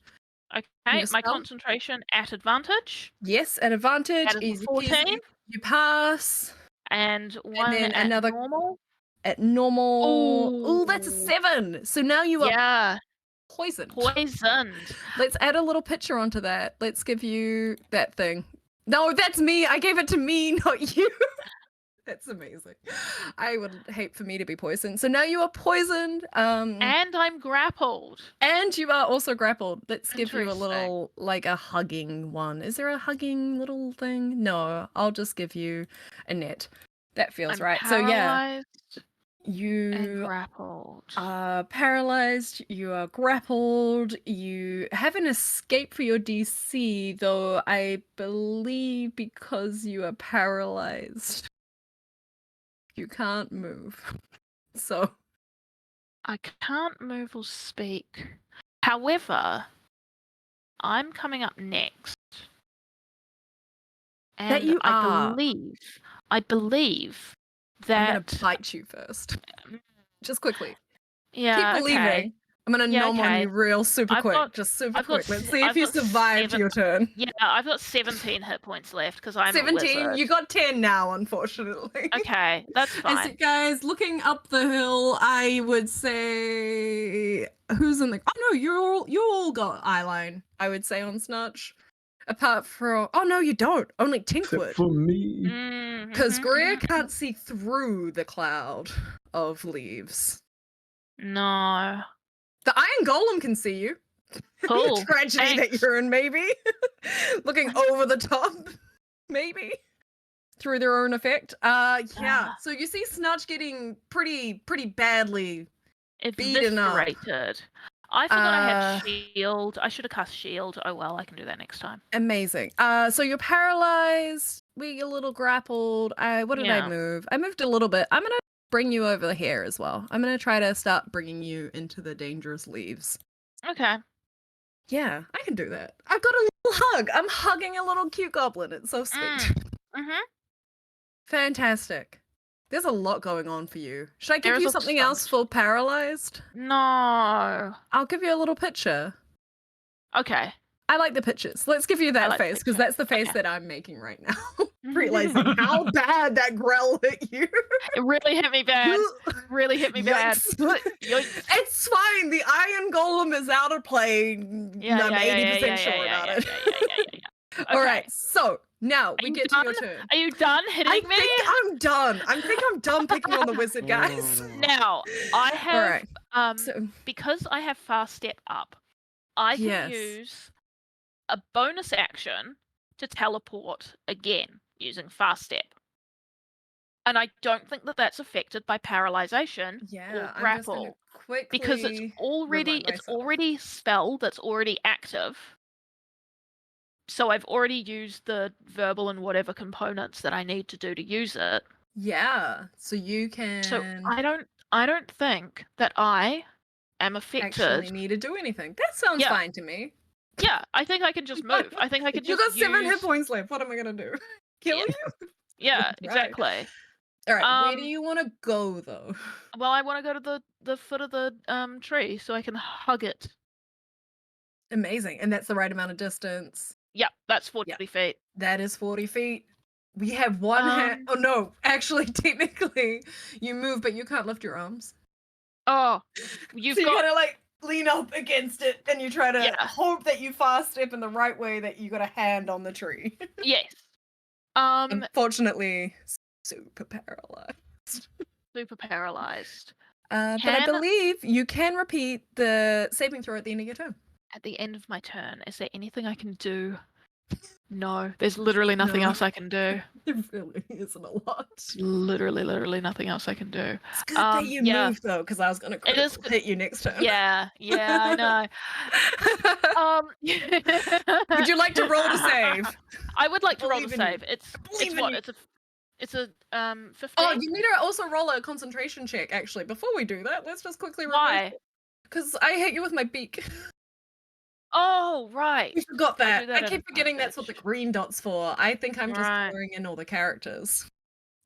S3: Okay,
S1: your
S3: my
S1: spell?
S3: concentration at advantage.
S1: Yes, at advantage.
S3: That is a
S1: Easy
S3: 14.
S1: peasy. You pass.
S3: And one
S1: then
S3: at
S1: another-
S3: normal.
S1: At normal. Oh, that's a
S3: Ooh.
S1: 7. So now you are
S3: Yeah,
S1: poisoned.
S3: poisoned.
S1: Let's add a little picture onto that. Let's give you that thing. No, that's me. I gave it to me, not you. That's amazing. I would hate for me to be poisoned. So now you are poisoned.
S3: And I'm grappled.
S1: And you are also grappled. Let's give you a
S3: Interesting.
S1: little, like a hugging one. Is there a hugging little thing? No, I'll just give you a net. That feels
S3: I'm
S1: right. So yeah,
S3: paralyzed and
S1: you
S3: grappled.
S1: are paralyzed, you are grappled, you have an escape for your DC, though I believe because you are paralyzed, you can't move. So
S3: I can't move or speak. However, I'm coming up next. And
S1: That you are.
S3: I believe
S1: I'm gonna
S3: that
S1: bite you first. Just quickly.
S3: yeah,
S1: Keep believing.
S3: okay.
S1: I'm gonna
S3: Yeah,
S1: nom on
S3: okay.
S1: you real super
S3: I've
S1: quick.
S3: got-
S1: Just super
S3: I've got
S1: quick. Let's
S3: s-
S1: see if
S3: I've
S1: you
S3: got
S1: survived
S3: 7
S1: your turn.
S3: Yeah, I've got 17 hit points left because I'm a
S1: 17.
S3: wizard.
S1: You got 10 now, unfortunately.
S3: Okay, that's
S1: And
S3: fine.
S1: so, guys, looking up the hill, I would say who's in the. Oh no, you all got eyeline. I would say on Snutch, apart from. Oh no, you don't. Only Tink
S7: Except
S1: would,
S7: for me.
S1: because
S3: Mhm,
S1: Greer
S3: mhm.
S1: can't see through the cloud of leaves.
S3: No.
S1: The Iron Golem can see you.
S3: Cool.
S1: The tragedy that
S3: Thanks.
S1: you're in, maybe. Looking over the top, maybe. Through their own effect. Yeah.
S3: Ah.
S1: So you see Snutch getting pretty badly. Beaten up.
S3: Eviscerated. I forgot I had shield. I should have cast shield. Oh well, I can do that next time.
S1: Amazing. So you're paralyzed. We a little grappled. What did I
S3: Yeah.
S1: move? I moved a little bit. I'm gonna bring you over here as well. I'm gonna try to start bringing you into the dangerous leaves.
S3: Okay.
S1: Yeah, I can do that. I've got a little hug. I'm hugging a little cute goblin. It's so sweet.
S3: Mhm.
S1: Fantastic. There's a lot going on for you. Should I give
S3: There's
S1: you
S3: a
S1: something
S3: ton.
S1: else for paralyzed?
S3: No.
S1: I'll give you a little picture.
S3: Okay.
S1: I like the pictures. Let's give you that
S3: like the
S1: face, because
S3: picture.
S1: that's the face
S3: Okay.
S1: that I'm making right now. Realizing how bad that grell hit you.
S3: It really hit me bad. Really hit me bad.
S1: Yikes.
S3: Yikes.
S1: It's fine. The Iron Golem is out of play.
S3: Yeah,
S1: I'm 80% sure
S3: yeah,
S1: about it.
S3: yeah.
S1: All
S3: Okay.
S1: right. So now we
S3: you
S1: get to your
S3: done?
S1: turn.
S3: Are you done hitting
S1: I
S3: me?
S1: think I'm done. I think I'm done picking on the wizard, guys.
S7: Oh.
S3: Now, I
S1: All
S3: have
S1: right. So
S3: because I have fast step up, I can
S1: Yes.
S3: use a bonus action to teleport again using fast step. And I don't think that that's affected by paralyzation
S1: yeah,
S3: or
S1: I'm just gonna
S3: grapple
S1: quickly
S3: because it's
S1: remind myself.
S3: already spell that's already active. So I've already used the verbal and whatever components that I need to do to use it.
S1: Yeah. So you can
S3: So I don't think that I am
S1: actually
S3: affected.
S1: need to do anything. That sounds
S3: Yeah.
S1: fine to me.
S3: Yeah, I think I can just move. I think I can
S1: You
S3: just
S1: got 7 hit
S3: use-
S1: points left. What am I gonna do? Kill
S3: Yeah.
S1: you?
S3: Yeah,
S1: Right.
S3: exactly.
S1: All right. Where do
S3: Um,
S1: you want to go though?
S3: Well, I want to go to the foot of the tree so I can hug it.
S1: Amazing. And that's the right amount of distance.
S3: Yep, that's 40 feet.
S1: That is 40 feet. We have one hand. Oh no, actually, technically, you move, but you can't lift your arms.
S3: Oh, you've
S1: So you
S3: got
S1: gotta like lean up against it, and you try to
S3: Yeah.
S1: hope that you fast step in the right way. That you got a hand on the tree.
S3: yes.
S1: Unfortunately, super paralyzed.
S3: Super paralyzed.
S1: But I
S3: Can-
S1: believe you can repeat the saving throw at the end of your turn.
S3: At the end of my turn, is there anything I can do? No, there's literally nothing
S1: No.
S3: else I can do.
S1: There really isn't a lot.
S3: Literally nothing else I can do.
S1: It's good that you
S3: yeah.
S1: moved though, because I was gonna
S3: It is
S1: critical hit you next turn.
S3: Yeah, I know.
S1: Would you like to roll to save?
S3: I would like to roll to
S1: Believe in you.
S3: save. It's
S1: believe in
S3: what?
S1: you.
S3: It's a 15.
S1: Oh, you need to also roll a concentration check. Actually, before we do that, let's just quickly.
S3: Why?
S1: Because I hit you with my beak.
S3: Oh, right.
S1: We forgot
S3: So I
S1: that.
S3: do that
S1: I
S3: at
S1: keep forgetting that's what the
S3: advantage.
S1: green dot's for. I think I'm just
S3: Right.
S1: coloring in all the characters.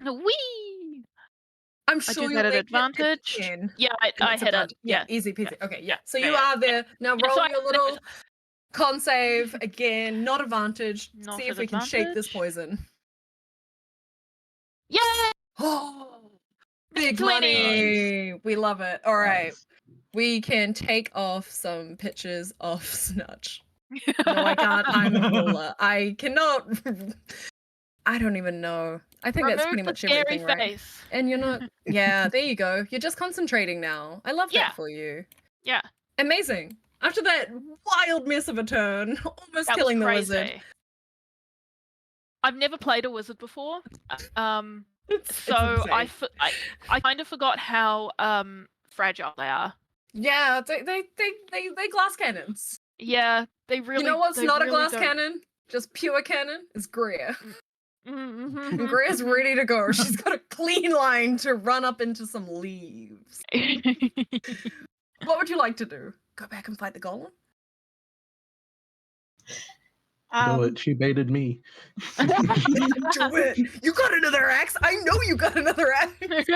S3: Whee!
S1: I'm
S3: I
S1: sure
S3: do
S1: you'll
S3: that at
S1: make it at
S3: advantage.
S1: the end.
S3: Yeah,
S1: And
S3: I
S1: it's
S3: hit it.
S1: advantage. Yeah,
S3: Yeah.
S1: easy peasy.
S3: Yeah.
S1: Okay, yeah.
S3: Yeah.
S1: So
S3: Yeah,
S1: you
S3: yeah.
S1: are there. Now
S3: Yeah, so
S1: roll
S3: I
S1: your little con save again. Not advantage.
S3: Not
S1: See if
S3: at
S1: we can shake this
S3: advantage.
S1: poison.
S3: Yay!
S1: Oh, big
S3: 20.
S1: money. We love it. All right.
S4: Nice.
S1: We can take off some pictures of Snutch. No, I can't. I'm a roller. I cannot. I don't even know. I think that's
S3: Remove
S1: pretty
S3: the
S1: much
S3: scary
S1: everything, right?
S3: face.
S1: And you're not. Yeah, there you go. You're just concentrating now. I love
S3: Yeah.
S1: that for you.
S3: Yeah.
S1: Amazing. After that wild mess of a turn, almost
S3: That
S1: killing
S3: was
S1: the
S3: crazy.
S1: wizard.
S3: I've never played a wizard before.
S1: It's
S3: So I
S1: insane.
S3: kind of forgot how fragile they are.
S1: Yeah, they glass cannons.
S3: Yeah, they really.
S1: You know what's
S3: they
S1: not a
S3: really
S1: glass
S3: don't...
S1: cannon? Just pure cannon? Is Greer.
S3: Mm-hmm.
S1: And Greer's ready to go. She's got a clean line to run up into some leaves. What would you like to do? Go back and fight the golem?
S7: Do it. She baited me.
S1: Do it. You got another axe? I know you got another axe.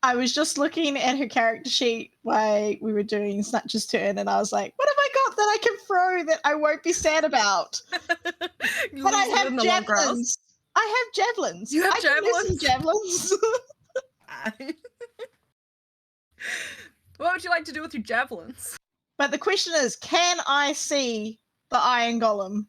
S4: I was just looking at her character sheet while we were doing Snutch's turn, and I was like, what have I got that I can throw that I won't be sad about?
S1: You
S4: But I
S1: lose it
S4: have
S1: in the long grass.
S4: javelins. I have javelins.
S1: You have
S4: I can use some javelins.
S1: What would you like to do with your javelins?
S4: But the question is, can I see the iron golem?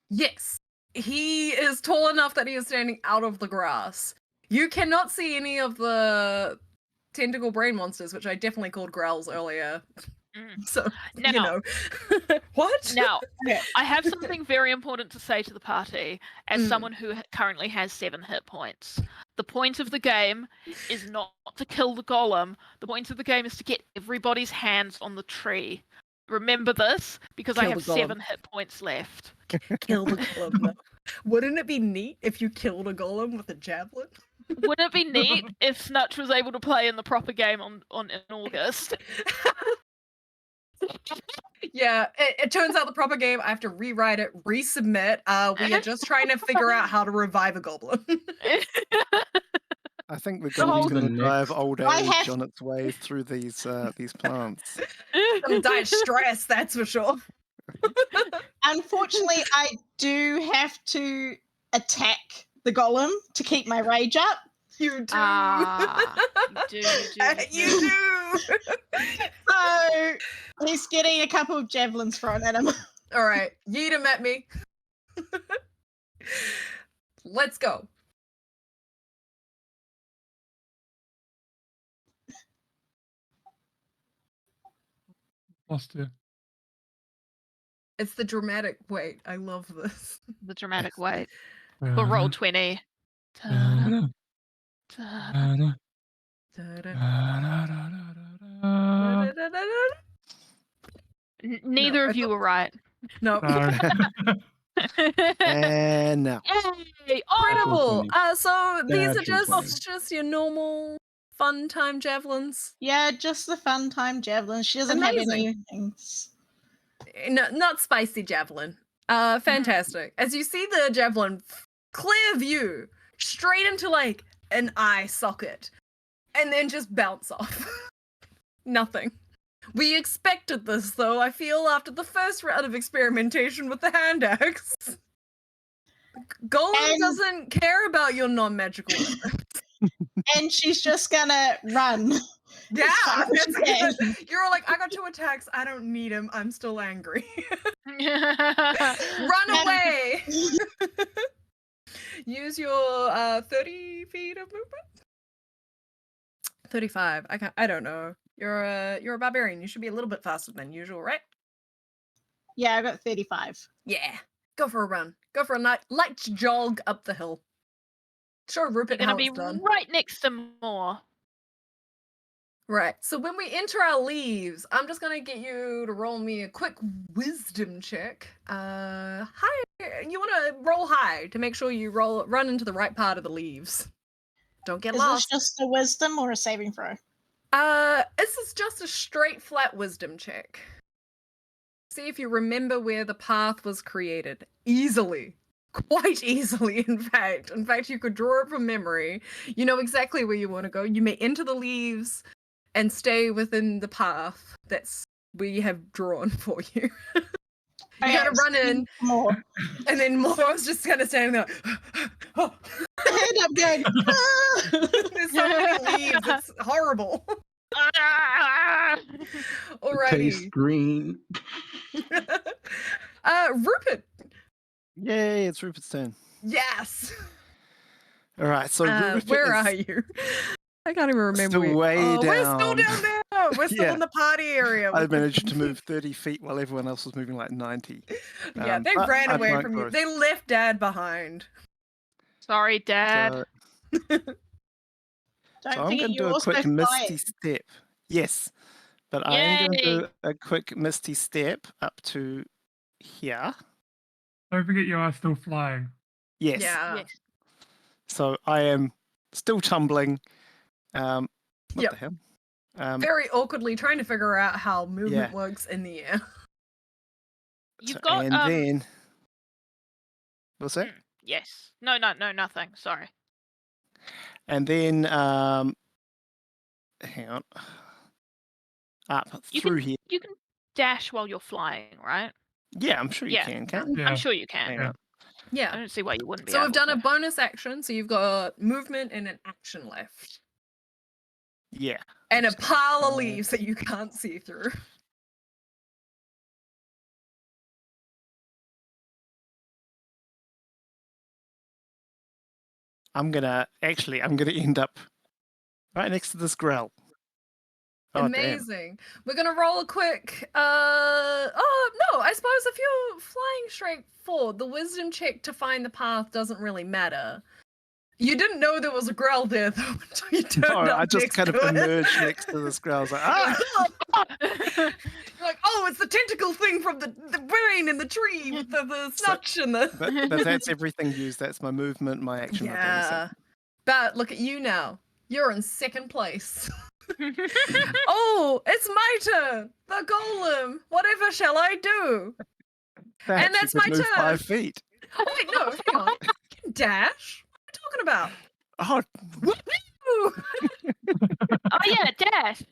S1: Yes. He is tall enough that he is standing out of the grass. You cannot see any of the tentacle brain monsters, which I definitely called growls earlier. So,
S3: Now,
S1: you know. What?
S3: Now,
S4: Okay.
S3: I have something very important to say to the party as
S1: Mm.
S3: someone who currently has 7 hit points. The point of the game is not to kill the golem. The point of the game is to get everybody's hands on the tree. Remember this, because I
S1: Kill
S3: have
S1: the golem.
S3: 7 hit points left.
S1: Kill the golem, though. Wouldn't it be neat if you killed a golem with a javelin?
S3: Wouldn't it be neat if Snutch was able to play in the proper game in August?
S1: Yeah, it turns out the proper game, I have to rewrite it, resubmit. We are just trying to figure out how to revive a goblin.
S2: I think the
S3: The whole-
S2: goblin's going to
S7: The
S2: drive
S7: next-
S2: old
S4: I
S2: age
S4: have-
S2: on its way through these plants.
S1: Some dire stress, that's for sure.
S4: Unfortunately, I do have to attack the golem to keep my rage up.
S1: You do.
S3: You do.
S1: You do.
S4: So he's getting a couple of javelins thrown at him.
S1: All right, yeet him at me. Let's go.
S5: Lost you.
S1: It's the dramatic wait. I love this.
S3: The dramatic wait.
S5: Uh,
S3: But roll 20. Ta-da, ta-da. Neither
S1: I
S3: of you were right.
S1: No.
S2: And now.
S3: Yay! Oh,
S1: Incredible. So these are
S7: Natural
S1: just your normal fun time javelins.
S4: Yeah, just the fun time javelin. She doesn't have
S1: Amazing.
S4: anything.
S1: No, not spicy javelin. Fantastic. As you see the javelin, clear view, straight into like an eye socket, and then just bounce off. Nothing. We expected this, though, I feel, after the first round of experimentation with the hand axe. Golem
S4: And-
S1: doesn't care about your non-magical weapons.
S4: And she's just gonna run.
S1: Yeah,
S4: far as
S1: that's
S4: she can.
S1: good. You're like, I got 2 attacks. I don't need him. I'm still angry. Run
S4: And-
S1: away. Use your 30 feet of movement. 35. I don't know. You're a barbarian. You should be a little bit faster than usual, right?
S4: Yeah, I got 35.
S1: Yeah. Go for a run. Go for a light jog up the hill. Show Rupert
S3: You're
S1: how
S3: gonna be
S1: it's done.
S3: right next to more.
S1: Right. So when we enter our leaves, I'm just gonna get you to roll me a quick wisdom check. High. You want to roll high to make sure you run into the right part of the leaves. Don't get
S4: Is
S1: lost.
S4: this just a wisdom or a saving throw?
S1: This is just a straight flat wisdom check. see if you remember where the path was created. Easily. Quite easily, in fact. In fact, you could draw it from memory. You know exactly where you want to go. You may enter the leaves and stay within the path that's where you have drawn for you. You gotta run in,
S4: more.
S1: and then Mora's just kind of standing there. Oh.
S4: I end up going.
S1: There's so many leaves. It's horrible.
S7: Taste
S1: Alrighty.
S7: green.
S1: Rupert.
S2: Yay, it's Rupert's turn.
S1: Yes.
S2: All right, so Rupert
S1: where
S2: is
S1: are you? I can't even remember.
S2: still way
S1: We're still
S2: down.
S1: down there. We're still
S2: Yeah.
S1: in the party area.
S2: I managed to move 30 feet while everyone else was moving like 90.
S1: Yeah, they
S2: but
S1: ran
S2: I
S1: away
S2: might
S1: from you.
S2: growth.
S1: They left Dad behind.
S3: Sorry, Dad.
S2: So,
S4: Don't
S2: so I'm
S4: forget
S2: going to
S4: you're
S2: do a
S4: also
S2: quick misty
S4: flying.
S2: step. Yes, but I am going to
S3: Yay.
S2: do a quick misty step up to here.
S5: Don't forget you are still flying.
S2: Yes.
S1: Yeah.
S3: Yes.
S2: So I am still tumbling. What
S1: Yep.
S2: the hell?
S1: Very awkwardly trying to figure out how movement
S2: Yeah.
S1: works in the air.
S3: You've got
S2: and then what's that?
S3: Yes. No, nothing. Sorry.
S2: And then hang on. Up
S3: You
S2: through here.
S3: You can dash while you're flying, right?
S2: Yeah, I'm sure you
S3: Yeah.
S2: can, can't you?
S5: Yeah.
S3: I'm sure you can.
S2: Hang
S5: Yeah.
S2: on.
S3: I
S1: Yeah.
S3: don't see why you wouldn't be
S1: So we've
S3: able
S1: done
S3: to.
S1: a bonus action, so you've got movement and an action left.
S2: Yeah.
S1: And a
S2: Just gonna
S1: pile of
S2: try-
S1: leaves that you can't see through.
S2: I'm gonna end up right next to this grell. Oh, damn.
S1: Amazing. We're gonna roll a quick oh no, I suppose if you're flying straight forward, the wisdom check to find the path doesn't really matter. You didn't know there was a grell there though until you turned
S2: No,
S1: up
S2: I just
S1: next
S2: kind of
S1: to it.
S2: emerged next to this grell. I was like, ah!
S1: You're like, oh, it's the tentacle thing from the brain in the tree with the snutch and the
S2: But that's everything used. That's my movement, my action, my bonus
S1: yeah.
S2: action.
S1: But look at you now. You're in second place. Oh, it's my turn. The golem. Whatever shall I do?
S2: Perhaps
S1: And that's
S2: you could
S1: my
S2: move
S1: turn.
S2: 5 feet.
S1: Oh wait, no, hang on. You can dash. What are you talking about?
S2: Oh,
S1: Woo!
S3: Oh yeah, dash.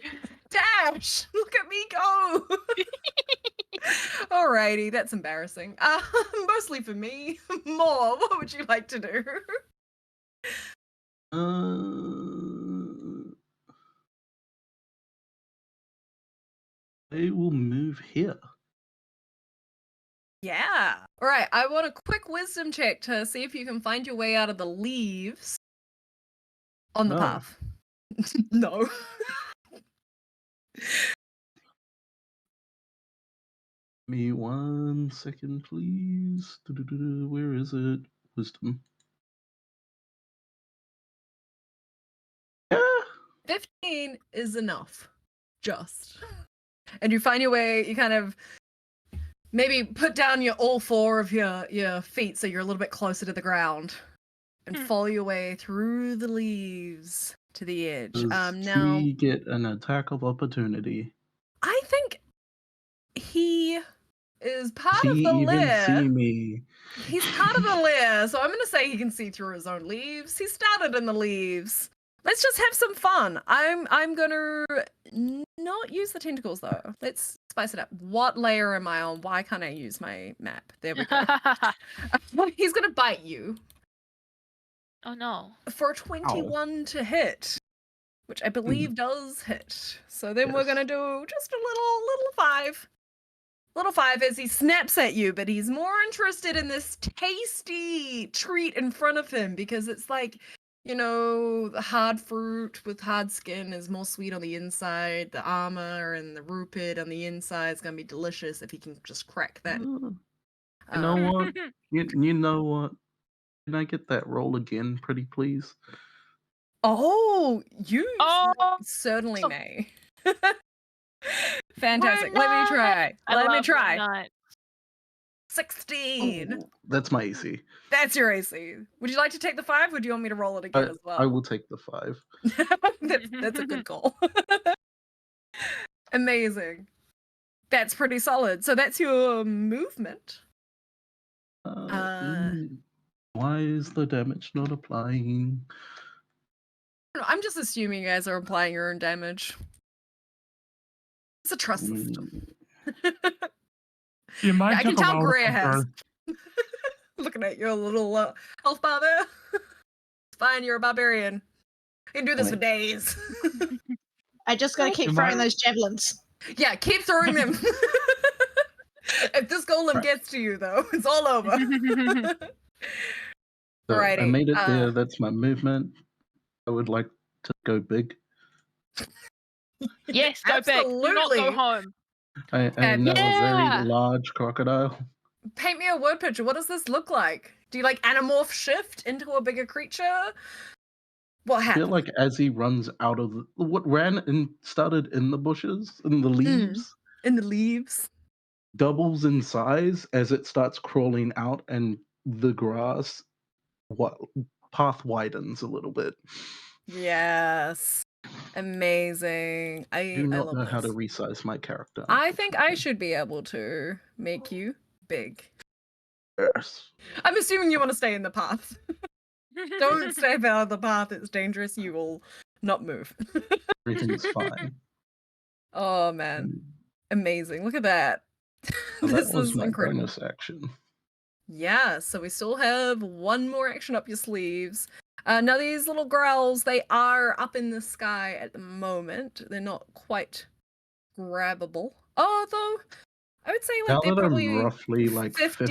S1: Dash! Look at me go! Alrighty, that's embarrassing. Mostly for me. More, what would you like to do?
S7: I will move here.
S1: Yeah. Alright, I want a quick wisdom check to see if you can find your way out of the leaves on the
S7: No.
S1: path. No.
S7: Me 1 second, please. Where is it? Wisdom. Yeah.
S1: 15 is enough. Just. And you find your way, you kind of maybe put down your all four of your feet so you're a little bit closer to the ground. And follow your way through the leaves to the edge.
S7: Does
S1: Now
S7: he get an attack of opportunity?
S1: I think he is part
S7: Does
S1: of
S7: he
S1: the
S7: even
S1: lair.
S7: see me?
S1: He's part of the lair, so I'm gonna say he can see through his own leaves. He started in the leaves. Let's just have some fun. I'm gonna not use the tentacles though. Let's spice it up. What layer am I on? Why can't I use my map? There we go. He's gonna bite you
S3: Oh no.
S1: for a 21 to hit, which I believe does hit. So then we're
S7: Yes.
S1: gonna do just a little 5. Little 5 as he snaps at you, but he's more interested in this tasty treat in front of him because it's like, you know, the hard fruit with hard skin is more sweet on the inside. The armor and the Rupert on the inside is gonna be delicious if he can just crack that.
S7: You know what? You know what? Can I get that roll again, pretty please?
S1: Oh, you
S3: Oh,
S1: certainly
S3: so-
S1: may. Fantastic. Let me try.
S3: I
S1: Let me
S3: love
S1: try.
S3: Midnight.
S1: 16.
S7: Oh, that's my AC.
S1: That's your AC. Would you like to take the 5 or do you want me to roll it again as well?
S7: I will take the 5.
S1: That's a good call. Amazing. That's pretty solid. So that's your movement.
S7: Why is the damage not applying?
S1: I'm just assuming you guys are applying your own damage. It's a trust system.
S5: You might
S1: I can
S5: take a
S1: tell
S5: while to
S1: Greer
S5: come
S1: has.
S5: through.
S1: Looking at your little health bar there. It's fine, you're a barbarian. You can do this for days.
S4: I just gotta keep
S5: You
S4: throwing
S5: might-
S4: those javelins.
S1: Yeah, keep throwing them. If this golem gets to you, though, it's all over.
S7: So I
S1: Alrighty,
S7: made it there. That's my movement. I would like to go big.
S3: Yes, go big. Do not go
S1: Absolutely.
S3: home.
S7: I am now a
S3: Yeah.
S7: very large crocodile.
S1: Paint me a word picture. What does this look like? Do you like anamorph shift into a bigger creature? What
S7: I feel
S1: happened?
S7: like as he runs out of what ran and started in the bushes, in the leaves,
S1: In the leaves?
S7: doubles in size as it starts crawling out, and the grass path widens a little bit.
S1: Yes. Amazing.
S7: I do
S1: I
S7: not
S1: love
S7: know how to
S1: this.
S7: resize my character.
S1: I think I should be able to make you big.
S7: Yes.
S1: I'm assuming you want to stay in the path. Don't step out of the path. It's dangerous. You will not move.
S7: Everything's fine.
S1: Oh man. Amazing. Look at that.
S7: So
S1: This
S7: that was
S1: is
S7: my
S1: incredible.
S7: bonus action.
S1: Yeah, so we still have one more action up your sleeves. Now these little growls, they are up in the sky at the moment. They're not quite grabbable. Although I would say
S7: Now
S1: like they're
S7: that
S1: probably
S7: I'm roughly like
S1: 15.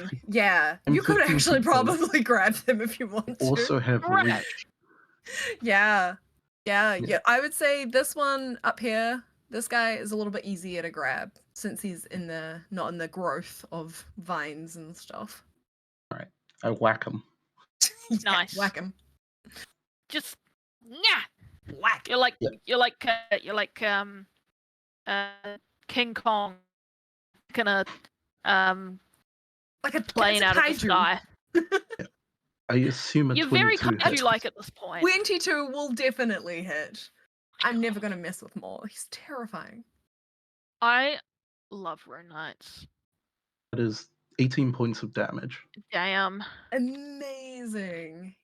S7: 15
S1: Yeah,
S7: I'm
S1: you could
S7: 15
S1: actually
S7: feet tall.
S1: probably grab them if you want to.
S7: also have
S3: Right.
S7: reach.
S1: Yeah.
S7: Yeah.
S1: I would say this one up here, this guy is a little bit easier to grab since he's not in the growth of vines and stuff.
S7: I whack him.
S1: Yeah,
S3: Nice.
S1: whack him.
S3: Just yeah.
S1: Whack.
S3: You're like
S7: Yeah.
S3: King Kong, gonna
S1: Like a
S3: plane out of the
S1: kaiju.
S3: sky.
S7: I assume a
S3: You're very
S7: 22 hits.
S3: kaiju-like at this point.
S1: 22 will definitely hit. I'm never gonna mess with Maul. He's terrifying.
S3: I love Rune Knights.
S7: That is 18 points of damage.
S3: Damn.
S1: Amazing.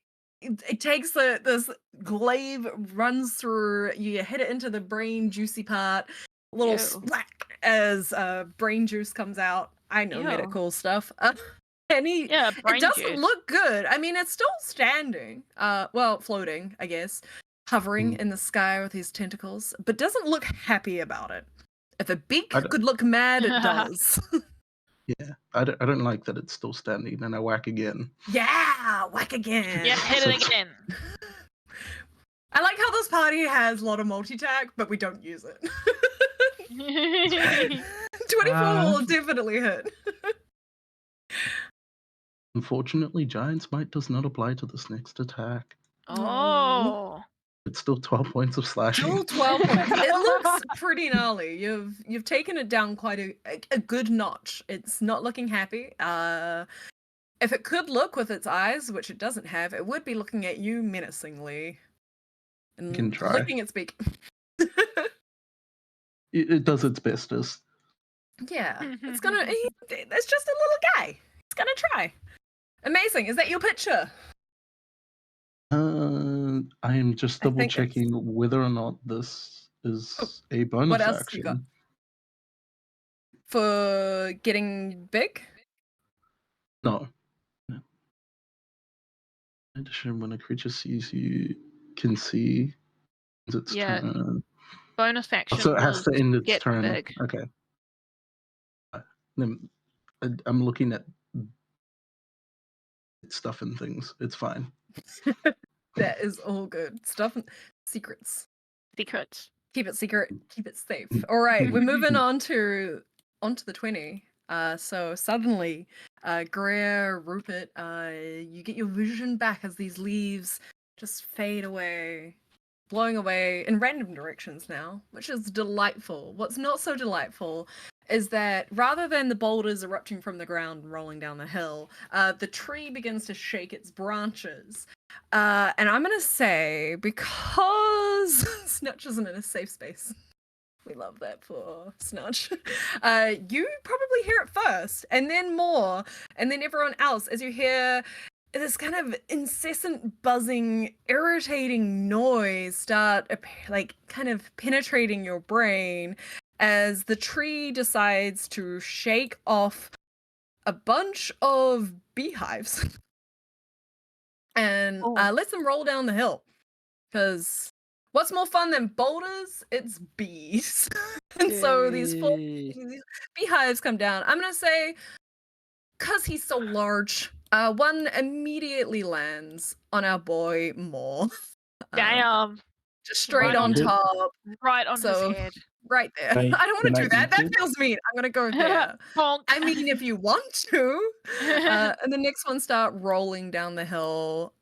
S1: It takes this glaive, runs through, you hit it into the brain juicy part, little
S3: Ew.
S1: splack as brain juice comes out. I know
S3: Ew.
S1: medical stuff. And
S3: Yeah, brain
S1: it doesn't
S3: juice.
S1: look good. I mean, it's still standing. Well, floating, I guess. Hovering in the sky with his tentacles, but doesn't look happy about it. If a beak
S7: I don't-
S1: could look mad, it does.
S7: Yeah, I don't like that it's still standing, and I whack again.
S1: Yeah, whack again.
S3: Yeah, hit
S7: So
S3: it
S7: it's-
S3: again.
S1: I like how this party has a lot of multi-tack, but we don't use it. 24 will definitely hit.
S7: Unfortunately, Giant's Might does not apply to this next attack.
S3: Oh.
S7: It's still 12 points of slashing.
S1: Still 12 points. It looks pretty gnarly. You've taken it down quite a good notch. It's not looking happy. If it could look with its eyes, which it doesn't have, it would be looking at you menacingly. And
S7: Can try.
S1: licking its beak.
S7: It does its bestest.
S1: Yeah, it's just a little guy. It's gonna try. Amazing. Is that your picture?
S7: I am just
S1: I
S7: double
S1: think it's-
S7: checking whether or not this is a bonus
S1: what else
S7: action.
S1: you got? For getting big?
S7: No. In addition, when a creature sees you, can see its
S3: Yeah,
S7: turn.
S3: Bonus action.
S7: So it has to
S3: was
S7: end its
S3: get
S7: turn.
S3: big.
S7: Okay. Then I'm looking at stuff and things. It's fine.
S1: That is all good. Stuff secrets.
S3: Secrets.
S1: Keep it secret, keep it safe. All right, we're moving on to the 20. So suddenly, Greer, Rupert, you get your vision back as these leaves just fade away, blowing away in random directions now, which is delightful. What's not so delightful is that rather than the boulders erupting from the ground and rolling down the hill, the tree begins to shake its branches. And I'm gonna say, because Snutch isn't in a safe space, We love that for Snutch. You probably hear it first, and then more, and then everyone else as you hear this kind of incessant buzzing, irritating noise start like kind of penetrating your brain as the tree decides to shake off a bunch of beehives and lets them roll down the hill. Because what's more fun than boulders? It's bees. And so these beehives come down. I'm going to say, because he's so large, one immediately lands on our boy Moore.
S3: Damn.
S1: Just straight
S3: Right
S1: on
S3: on his-
S1: top.
S3: Right on
S1: So-
S3: his head.
S1: Right there.
S8: Can
S1: I don't want
S8: can
S1: to
S8: I
S1: do that.
S8: eat
S1: That
S8: it?
S1: feels mean. I'm going to go there.
S3: Bonk.
S1: I mean, if you want to. And the next one start rolling down the hill.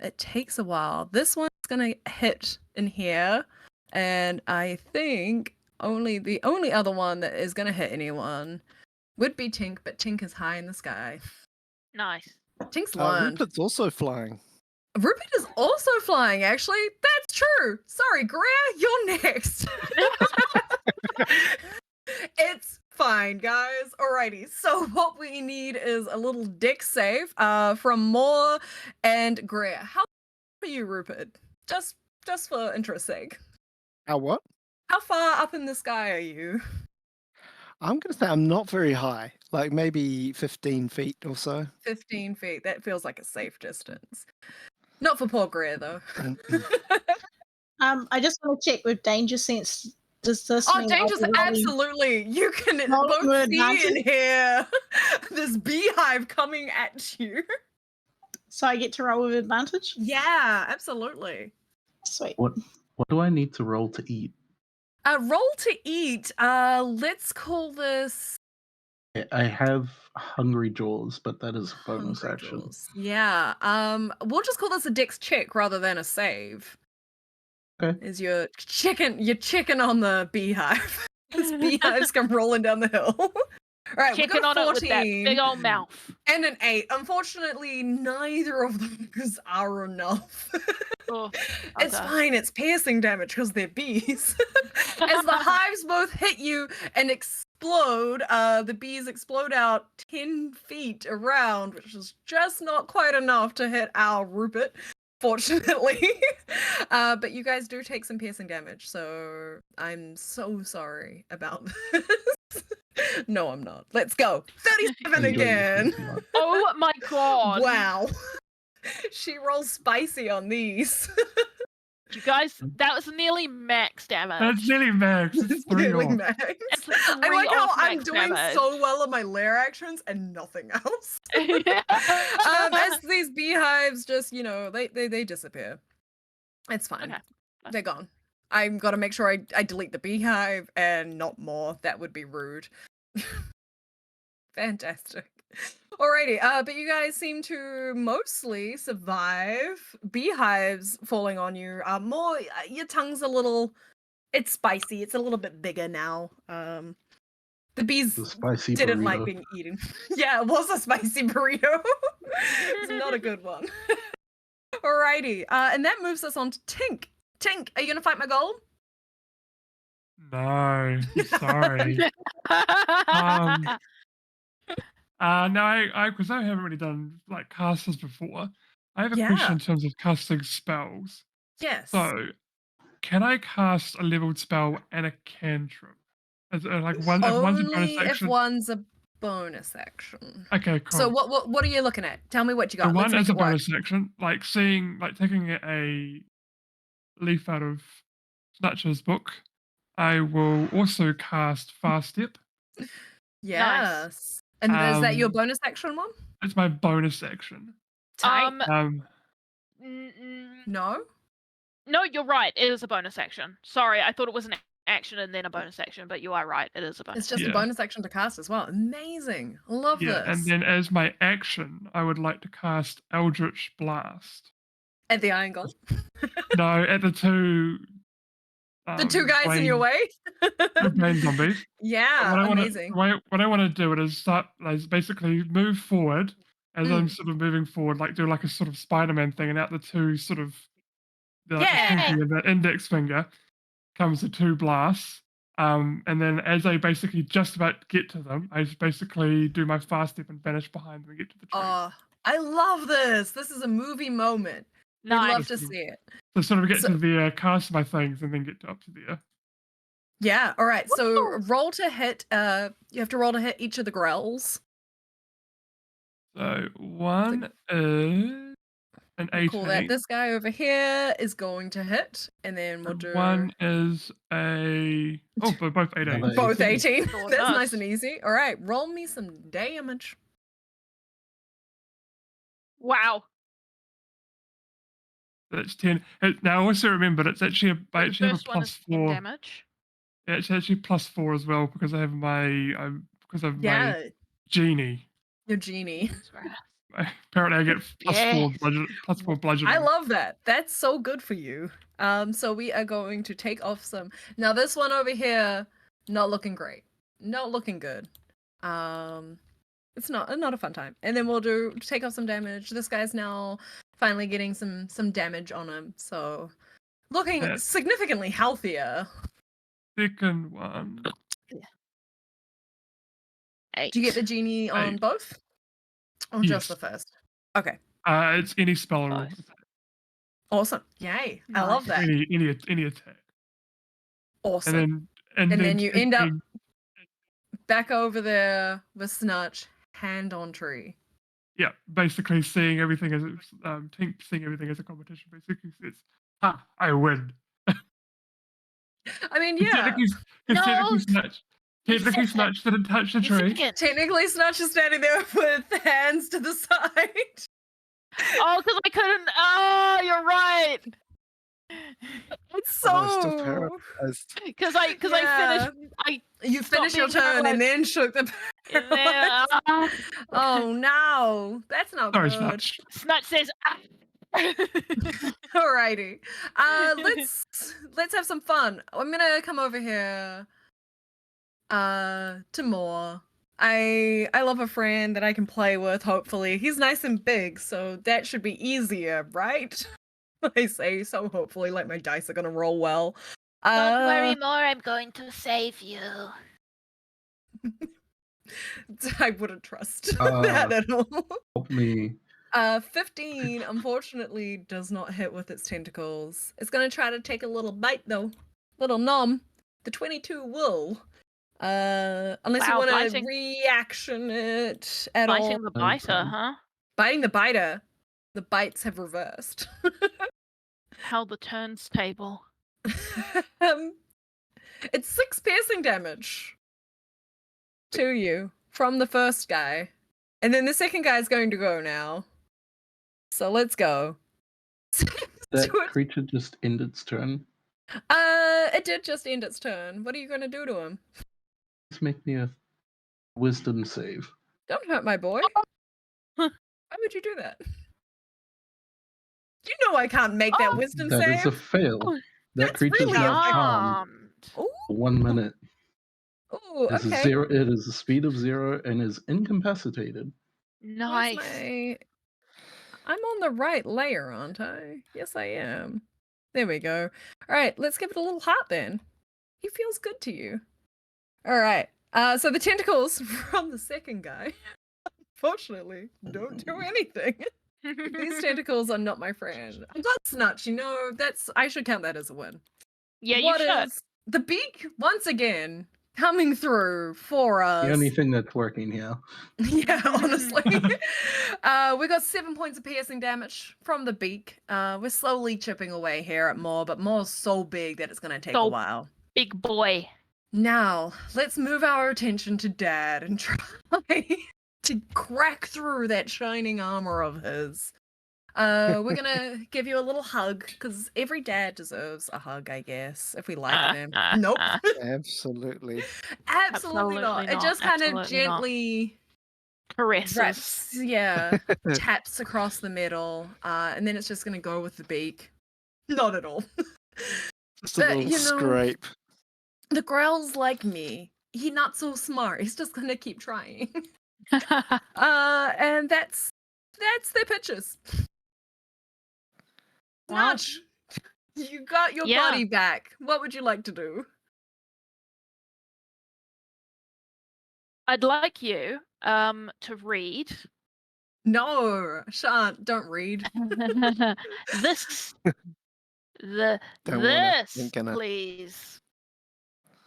S1: It takes a while. This one's gonna hit in here, and I think the only other one that is gonna hit anyone would be Tink, but Tink is high in the sky.
S3: Nice.
S1: Tink's learned.
S2: Rupert's also flying.
S1: Rupert is also flying, actually. That's true. Sorry, Greer, you're next. It's fine, guys. Alrighty. So what we need is a little dick save from Moore and Greer. How are you, Rupert? Just for interest's sake.
S2: How what?
S1: How far up in the sky are you?
S2: I'm going to say I'm not very high, like maybe 15 feet or so.
S1: 15 feet. That feels like a safe distance. Not for poor Greer, though.
S4: I just want to check with danger sense. Does this
S1: Oh,
S4: mean
S1: dangerous!
S4: I'll be rolling-
S1: Absolutely. You can
S4: Roll
S1: both
S4: with
S1: see and
S4: advantage?
S1: hear this beehive coming at you.
S4: So I get to roll with advantage?
S1: Yeah, absolutely.
S4: Sweet.
S7: What do I need to roll to eat?
S1: Roll to eat. Let's call this
S7: I have hungry jaws, but that is a bonus
S1: Hungry
S7: action.
S1: Jaws. Yeah. We'll just call this a dex check rather than a save.
S7: Okay.
S1: Is your chicken on the beehive? This beehive's come rolling down the hill. All right, we
S3: Chicken
S1: got
S3: on
S1: a
S3: it with that
S1: 14
S3: big old mouth.
S1: and an 8. Unfortunately, neither of those are enough.
S3: Oh,
S1: It's
S3: okay.
S1: fine. It's piercing damage because they're bees. As the hives both hit you and explode, the bees explode out 10 feet around, which is just not quite enough to hit our Rupert, fortunately. But you guys do take some piercing damage, so I'm so sorry about this. No, I'm not. Let's go. 37
S7: Enjoy your
S1: again.
S7: sleeping life.
S3: Oh my god.
S1: Wow. She rolls spicy on these.
S3: You guys, that was nearly max damage.
S5: That's nearly max. It's 3
S1: Really
S5: off.
S1: max.
S3: It's
S1: I
S3: three
S1: like how
S3: off
S1: I'm
S3: max
S1: doing
S3: damage.
S1: so well on my lair actions and nothing else. As these beehives just, they disappear. It's fine.
S3: Okay.
S1: They're gone. I've got to make sure I delete the beehive and not more. That would be rude. Fantastic. Alrighty, but you guys seem to mostly survive. Beehives falling on you. More, your tongue's it's spicy. It's a little bit bigger now. The bees
S7: The spicy
S1: didn't
S7: burrito.
S1: like being eaten. Yeah, it was a spicy burrito. It's not a good one. Alrighty, and that moves us on to Tink. Tink, are you gonna fight my goal?
S5: No, sorry. No, because I haven't really done like casters before. I have a
S1: Yeah.
S5: question in terms of casting spells.
S1: Yes.
S5: So, can I cast a leveled spell and a cantrip? As like one's a bonus
S1: Only if
S5: action.
S1: one's a bonus action.
S5: Okay, cool.
S1: So what are you looking at? Tell me what you got.
S5: So
S1: Let's
S5: one
S1: make
S5: is a
S1: it work.
S5: bonus action, like taking a leaf out of Snutch's book. I will also cast Fast Step.
S1: Yes. And is that your bonus action one?
S5: It's my bonus action.
S1: Tight. No?
S3: No, you're right. It is a bonus action. Sorry, I thought it was an action and then a bonus action, but you are right. It is a bonus.
S1: It's just a
S5: Yeah.
S1: bonus action to cast as well. Amazing. Love
S5: Yeah,
S1: this.
S5: and then as my action, I would like to cast Eldritch Blast.
S1: At the Iron Golem.
S5: No, at the two.
S1: The two guys in your way?
S5: Brain zombies.
S1: Yeah, amazing.
S5: What I want to do is basically move forward as I'm sort of moving forward, like do like a sort of Spider-Man thing, and out the two sort of the pinky and that index finger comes the two blasts. And then as I basically just about get to them, I just basically do my fast step and vanish behind them and get to the tree.
S1: Oh, I love this. This is a movie moment. We'd love
S3: Nice.
S1: to see it.
S5: So sort of get
S1: So-
S5: to there, cast my things, and then get up to there.
S1: Yeah. All right. So
S3: Woo!
S1: roll to hit. You have to roll to hit each of the growls.
S5: So one is an
S1: We'll
S5: 18.
S1: call that this guy over here is going to hit, and then we'll
S5: and
S1: do
S5: one is a but both 18.
S7: Another
S1: both
S7: 18.
S1: 18.
S3: Sure
S1: That's
S3: does.
S1: nice and easy. All right. Roll me some damage.
S3: Wow.
S5: That's 10. Now also remember it's actually I
S3: The
S5: actually have a
S3: first one
S5: plus
S3: is 10
S5: 4.
S3: damage.
S5: It's actually plus 4 as well because I have my my
S1: Yeah.
S5: genie.
S1: Your genie.
S5: Apparently I get
S3: Yes.
S5: plus 4 bludgeoning.
S1: I love that. That's so good for you. So we are going to take off some. Now this one over here, not looking great. Not looking good. It's not a fun time. And then we'll take off some damage. This guy's now finally getting some damage on him. So looking
S5: Yeah.
S1: significantly healthier.
S5: Second one.
S3: 8.
S1: Do you get the genie on
S5: Eight.
S1: both? Or just the first? Okay.
S5: It's any spell or
S3: Both.
S1: Awesome. Yay. I love
S3: Nice.
S1: that.
S5: any attack.
S1: Awesome.
S5: And
S1: then you end up
S5: taking-
S1: back over there with Snutch, hand on tree.
S5: Yeah, basically seeing everything as Tink seeing everything as a competition. Basically says, "Ha, I win."
S1: I mean, yeah.
S5: Technically
S6: No,
S5: Technically Snutch didn't touch the tree.
S6: second.
S1: Technically, Snutch is standing there with hands to the side.
S3: Oh, because I couldn't. Oh, you're right.
S1: It's so.
S2: I was still paralyzed.
S3: Because I
S1: Yeah.
S3: finished.
S1: You
S3: Stop
S1: finished your
S3: being
S1: turn and
S3: paralyzed.
S1: then shook the
S3: And then,
S1: paralyzed. Oh no, that's not
S5: Sorry,
S1: good.
S5: Snutch.
S3: Snutch says. Ah.
S1: Alrighty, let's have some fun. I'm gonna come over here. To Moore. I love a friend that I can play with. Hopefully, he's nice and big, so that should be easier, right? I say so. Hopefully, like my dice are gonna roll well.
S6: Don't worry more, I'm going to save you.
S1: I wouldn't trust that at all.
S7: Help me.
S1: 15 unfortunately does not hit with its tentacles. It's gonna try to take a little bite though. Little nom. The 22 will. Unless you
S3: Wow,
S1: want to
S3: biting.
S1: reaction it at all.
S3: Biting the biter,
S7: fine.
S3: huh?
S1: Biting the biter. The bites have reversed.
S3: How the turns table.
S1: It's 6 piercing damage to you from the first guy. And then the second guy's going to go now. So let's go.
S7: That
S1: Do it.
S7: creature just ended its turn.
S1: It did just end its turn. What are you going to do to him?
S7: Let's make me a wisdom save.
S1: Don't hurt my boy. Why would you do that? You know I can't make that wisdom
S7: That
S1: save.
S7: is a fail. That
S1: That's
S7: creature's
S1: really
S7: now
S1: unfair.
S7: calm.
S1: Ooh,
S7: 1 minute.
S1: ooh,
S7: It's
S1: okay.
S7: it is a speed of 0 and is incapacitated.
S1: Where's
S3: Nice.
S1: I'm on the right layer, aren't I? Yes, I am. There we go. All right, let's give it a little heart then. He feels good to you. All right. So the tentacles from the second guy, unfortunately, don't do anything. These tentacles are not my friend. I got Snutch, I should count that as a win.
S3: Yeah, you
S1: What
S3: should.
S1: is the beak once again coming through for us?
S7: The only thing that's working here.
S1: Yeah, honestly. We got 7 points of piercing damage from the beak. We're slowly chipping away here at Moore, but Moore's so big that it's going to take a
S3: So-
S1: while.
S3: Big boy.
S1: Now, let's move our attention to Dad and try to crack through that shining armor of his. We're going to give you a little hug, because every dad deserves a hug, I guess, if we like them. Nope.
S2: Absolutely.
S1: Absolutely not.
S3: Absolutely
S1: It just
S3: not.
S1: kind of
S3: Absolutely not.
S1: gently
S3: Caresses.
S1: wraps, taps across the middle, and then it's just gonna go with the beak. Not at all.
S2: Just a little scrape.
S1: The growl's like me. He not so smart. He's just gonna keep trying. And that's their pitches.
S3: Wow.
S1: Snutch, you got your
S3: Yeah.
S1: body back. What would you like to do?
S3: I'd like you to read
S1: No, Shan't, don't read.
S3: this
S2: Don't wanna.
S3: this,
S2: Ain't gonna.
S3: please.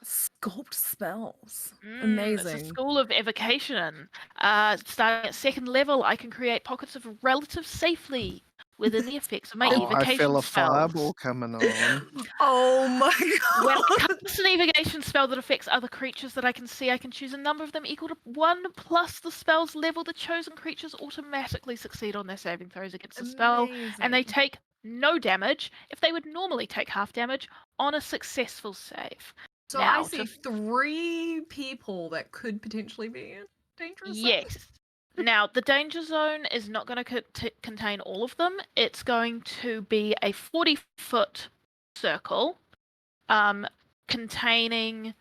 S1: Sculpt spells.
S3: It's a
S1: Amazing.
S3: school of evocation. Starting at 2nd level, I can create pockets of relative safely within the effects of my
S2: Oh,
S3: evocation
S2: I feel a
S3: spells.
S2: fireball coming on.
S1: Oh my
S3: When I
S1: god.
S3: cast an evocation spell that affects other creatures that I can see, I can choose a number of them equal to 1 plus the spell's level. The chosen creatures automatically succeed on their saving throws against the spell, and they
S1: Amazing.
S3: take no damage if they would normally take half damage on a successful save.
S1: So
S3: Now,
S1: I see 3 people that could potentially be in dangerous zone.
S3: Yes. Now, the danger zone is not going to contain all of them. It's going to be a 40-foot circle containing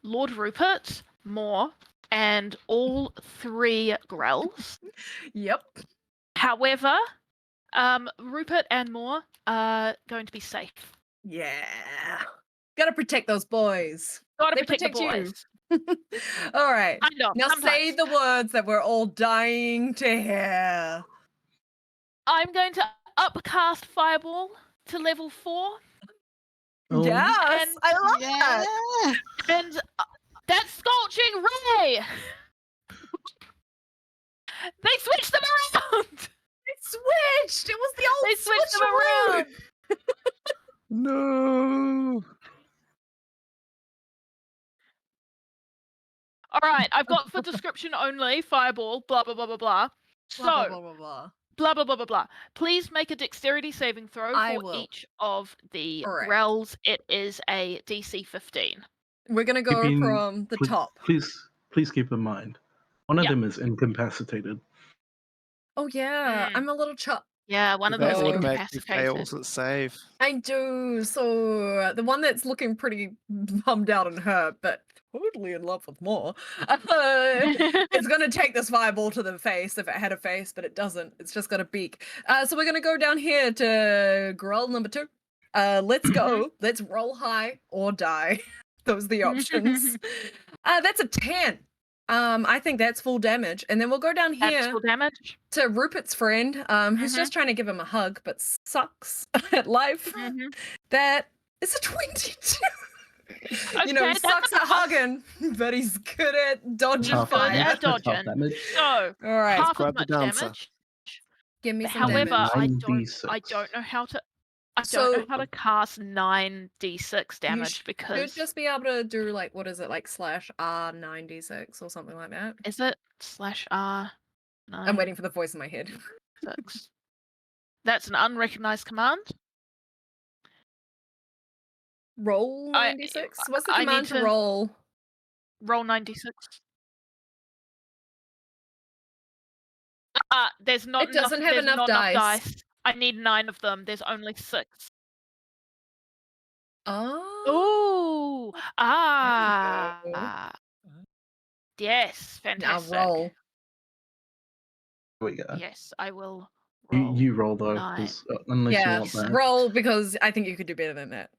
S3: Lord Rupert, Moore, and all 3 Grells.
S1: Yep.
S3: However, Rupert and Moore are going to be safe.
S1: Yeah. Gotta protect those boys.
S3: Gotta
S1: They
S3: protect the
S1: protect you.
S3: boys.
S1: All right.
S3: I know.
S1: Now say
S3: sometimes.
S1: the words that we're all dying to hear.
S3: I'm going to upcast Fireball to level 4.
S8: Oh.
S1: Yes,
S3: And-
S1: I love
S4: Yeah.
S1: that.
S3: And that Scorching Ray! They switched them around!
S1: It switched. It was the old
S3: They switched them
S1: switcheroo.
S3: around!
S2: No.
S3: Alright, I've got for description only, Fireball, blah blah blah blah blah. So,
S1: Blah, blah, blah, blah, blah.
S3: blah blah blah blah blah. Please make a dexterity saving throw
S1: I
S3: for
S1: will.
S3: each of the
S1: Alright.
S3: Grells. It is a DC 15.
S1: We're gonna go
S8: Keeping-
S1: from the top.
S8: Please keep in mind, one of
S3: Yeah.
S8: them is incapacitated.
S1: Oh yeah,
S3: Mm.
S1: I'm a little chop.
S3: Yeah, one of
S2: That
S3: them is
S2: automatically
S3: incapacitated.
S2: fails at save.
S1: I do. So the one that's looking pretty bummed out and hurt, but totally in love with more, it's gonna take this fireball to the face if it had a face, but it doesn't. It's just got a beak. So we're gonna go down here to Grell number 2. Let's go. Let's roll high or die. Those are the options. That's a 10. I think that's full damage, and then we'll go down
S3: That's
S1: here
S3: full damage.
S1: to Rupert's friend, who's
S3: Mhm.
S1: just trying to give him a hug, but sucks at life.
S3: Mhm.
S1: That is a 22. You know,
S3: Okay,
S1: he
S3: that's
S1: sucks at
S3: enough.
S1: hugging, but he's good at dodging
S8: Half
S3: fire.
S1: fire.
S8: damage, that's half
S3: Dodging.
S8: damage.
S3: So,
S1: All right,
S3: half
S2: grab
S3: as
S2: the
S3: much
S2: dancer.
S3: damage.
S1: give me some
S3: However,
S1: damage.
S3: I
S8: 9d6.
S3: don't know how to. I don't
S1: So-
S3: know how to cast 9d6 damage
S1: Should
S3: because
S1: just be able to do like, what is it, like /R9d6 or something like that.
S3: is it /R9?
S1: I'm waiting for the voice in my head.
S3: 6. That's an unrecognized command.
S1: Roll
S3: I-
S1: 9d6. What's the
S3: I need
S1: command to
S3: to-
S1: roll?
S3: Roll 9d6. There's not
S1: It doesn't
S3: enough,
S1: have
S3: there's
S1: enough
S3: not
S1: dice.
S3: enough dice. I need 9 of them. There's only 6.
S1: Oh.
S3: Ooh. Ah. Yes,
S1: Now
S3: fantastic.
S1: roll.
S8: Here we go.
S3: Yes, I will
S8: You,
S3: roll.
S8: you roll though,
S3: 9.
S8: 'cause, unless you
S1: Yeah,
S8: want that.
S1: roll, because I think you could do better than that.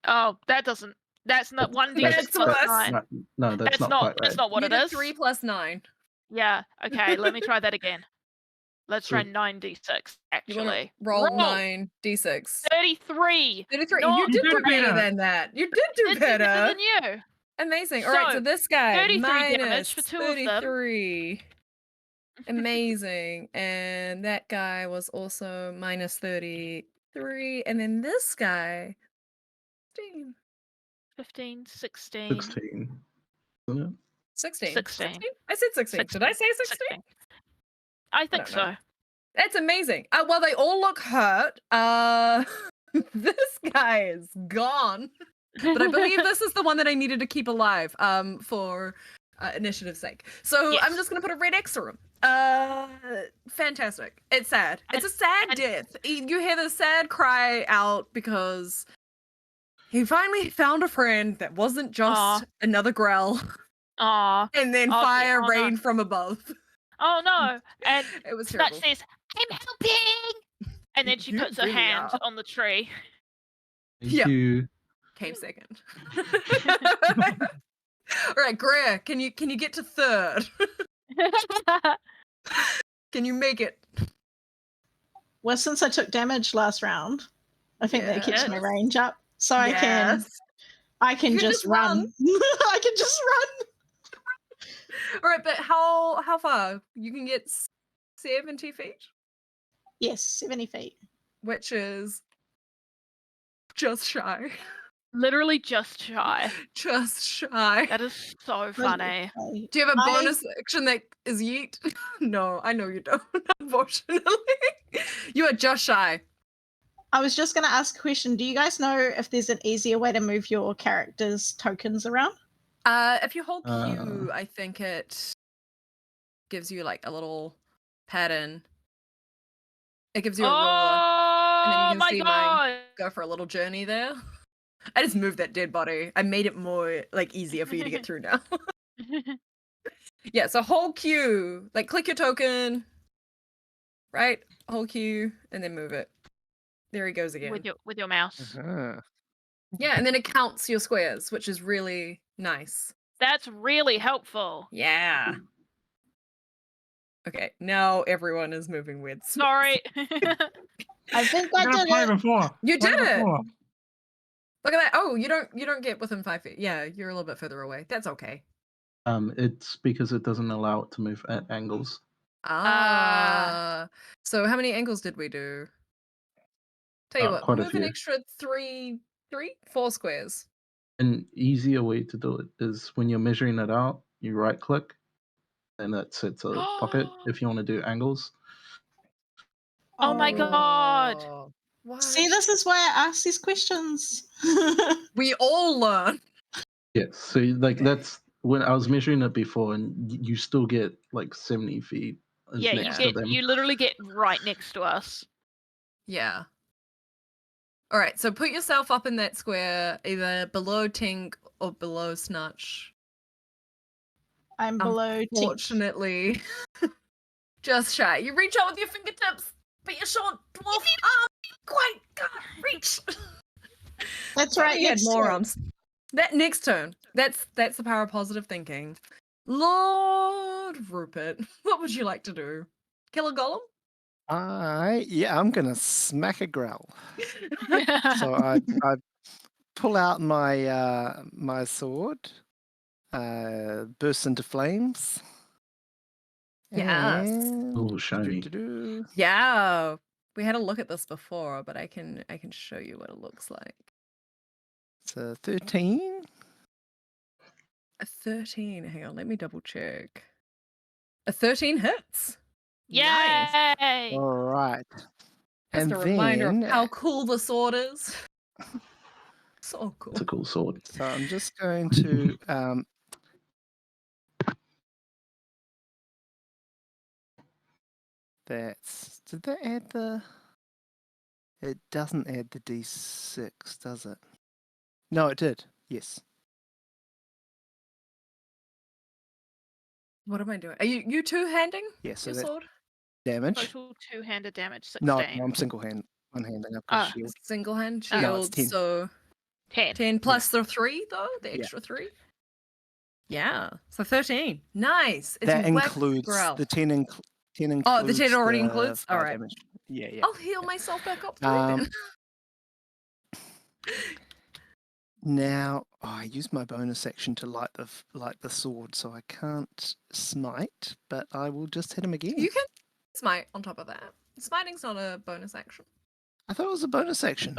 S3: Oh, that doesn't. That's not 1d6
S1: That's
S3: plus
S1: less.
S3: 9.
S8: No, that's, not, quite
S3: That's
S8: right.
S3: not what
S1: You
S3: it
S1: did
S3: is.
S1: 3 plus 9.
S3: Yeah. Okay. Let me try that again. Let's try
S8: So-
S3: 9d6.
S1: You want to
S3: Actually,
S1: roll 9d6.
S3: 33.
S1: 33.
S3: No,
S1: You did
S5: you
S1: do
S5: did
S1: better
S5: better.
S1: than that. You did do
S3: Did better
S1: better.
S3: than you.
S1: Amazing. All right, so
S3: So,
S1: this guy
S3: 33 damage
S1: minus
S3: for 2 of them.
S1: 33. Amazing. And that guy was also minus 33. And then this guy 16.
S3: 15, 16,
S8: 16. Isn't it?
S1: 16.
S3: 16.
S1: I said 16. Did I say 16?
S3: 16. I think
S1: don't know.
S3: so.
S1: That's amazing. Well, they all look hurt. This guy is gone. But I believe this is the one that I needed to keep alive for initiative's sake. So I'm
S3: Yes.
S1: just going to put a red X through him. Fantastic. It's sad. It's a sad
S3: and-
S1: death. You hear the sad cry out because he finally found a friend that wasn't just
S3: Aw.
S1: another Grell,
S3: Aw.
S1: and then
S3: Oh,
S1: fire
S3: oh, no.
S1: rained from above.
S3: Oh no. And
S1: It was
S3: Snutch
S1: terrible.
S3: says, "I'm helping," and then she
S1: You
S3: puts her
S1: really
S3: hand
S1: are.
S3: on the tree.
S8: Thank
S1: Yeah.
S8: you.
S1: Came second. All right, Greer, can you get to third? Can you make it?
S4: Well, since I took damage last round, I think that keeps my
S1: Yes.
S4: range up. So I can
S1: You can
S4: just run. I can just run.
S1: All right, but how far? You can get 70 feet,
S4: Yes, 70 feet.
S1: which is just shy.
S3: Literally just shy.
S1: Just shy.
S3: That is so funny.
S1: Do you have a bonus action that is yeet? No, I know you don't, unfortunately. You are just shy.
S4: I was just going to ask a question. Do you guys know if there's an easier way to move your character's tokens around?
S1: If you hold Q, I think it gives you like a little pattern. It gives you a ruler. And then you can
S3: my
S1: see
S3: god!
S1: mine go for a little journey there. I just moved that dead body. I made it more like easier for you to get through now. Yeah, so hold Q. Like click your token. Right? Hold Q and then move it. There he goes again.
S3: with your mouse.
S2: Uh-huh.
S1: Yeah, and then it counts your squares, which is really nice.
S3: That's really helpful.
S1: Yeah. Okay, now everyone is moving weird.
S3: Sorry.
S4: I think
S5: I'm
S4: I
S5: gonna
S4: did
S5: play
S4: it.
S5: before.
S1: You
S5: Play
S1: did it!
S5: before.
S1: Look at that. Oh, you don't get within 5 feet. Yeah, you're a little bit further away. That's okay.
S8: It's because it doesn't allow it to move at angles.
S1: So how many angles did we do? Tell you what,
S8: Quite a
S1: move an
S8: few.
S1: extra 4 squares.
S8: An easier way to do it is when you're measuring it out, you right click, and that sets a pocket if you want to do angles.
S3: Oh my god.
S1: Oh, what?
S4: See, this is why I ask these questions.
S1: We all learn.
S8: Yes, so like that's when I was measuring it before, and you still get like 70 feet is
S3: Yeah,
S8: next to them.
S3: you literally get right next to us.
S1: Yeah. All right, so put yourself up in that square, either below Tink or below Snutch.
S4: I'm below Tink.
S1: Unfortunately, just shy. You reach out with your fingertips, but your short dwarf arm quite can't reach.
S4: That's right.
S1: He had
S4: next
S1: more
S4: turn.
S1: arms. That next turn. That's the power of positive thinking. Lord Rupert, what would you like to do? Kill a golem?
S2: I'm gonna smack a growl. So I pull out my my sword, burst into flames.
S1: Yes.
S2: And
S8: Oh, shiny.
S2: doo-doo-doo.
S1: Yeah. We had a look at this before, but I can show you what it looks like.
S2: It's a 13.
S1: A 13. Hang on, let me double check. A 13 hits. Nice.
S3: Yay!
S2: All right.
S1: Just
S2: And
S1: a reminder
S2: then,
S1: of how cool the sword is. So cool.
S8: It's a cool sword.
S2: so I'm just going to did that add the? It doesn't add the D6, does it? No, it did. Yes.
S1: What am I doing? Are you two-handing
S2: Yes. So
S1: your
S2: that's
S1: sword?
S2: damage.
S3: Total two-handed damage, 16.
S2: No, I'm one-handed. I've got a shield.
S1: Single hand
S3: Oh.
S1: shield.
S2: No, it's 10.
S1: So
S3: 10.
S1: 10 plus the 3 though, the
S2: Yeah.
S1: extra 3. Yeah, so 13. Nice. It's
S2: That
S1: whack
S2: includes
S1: growl.
S2: the 10. 10 includes.
S1: Oh, the 10 already
S2: the
S1: includes?
S2: fire
S1: Alright.
S2: damage. Yeah.
S1: I'll heal myself back up 3
S2: Um,
S1: then.
S2: Now, I use my bonus action to light the sword, so I can't smite, but I will just hit him again.
S1: You can smite on top of that. Smiting's not a bonus action.
S2: I thought it was a bonus action.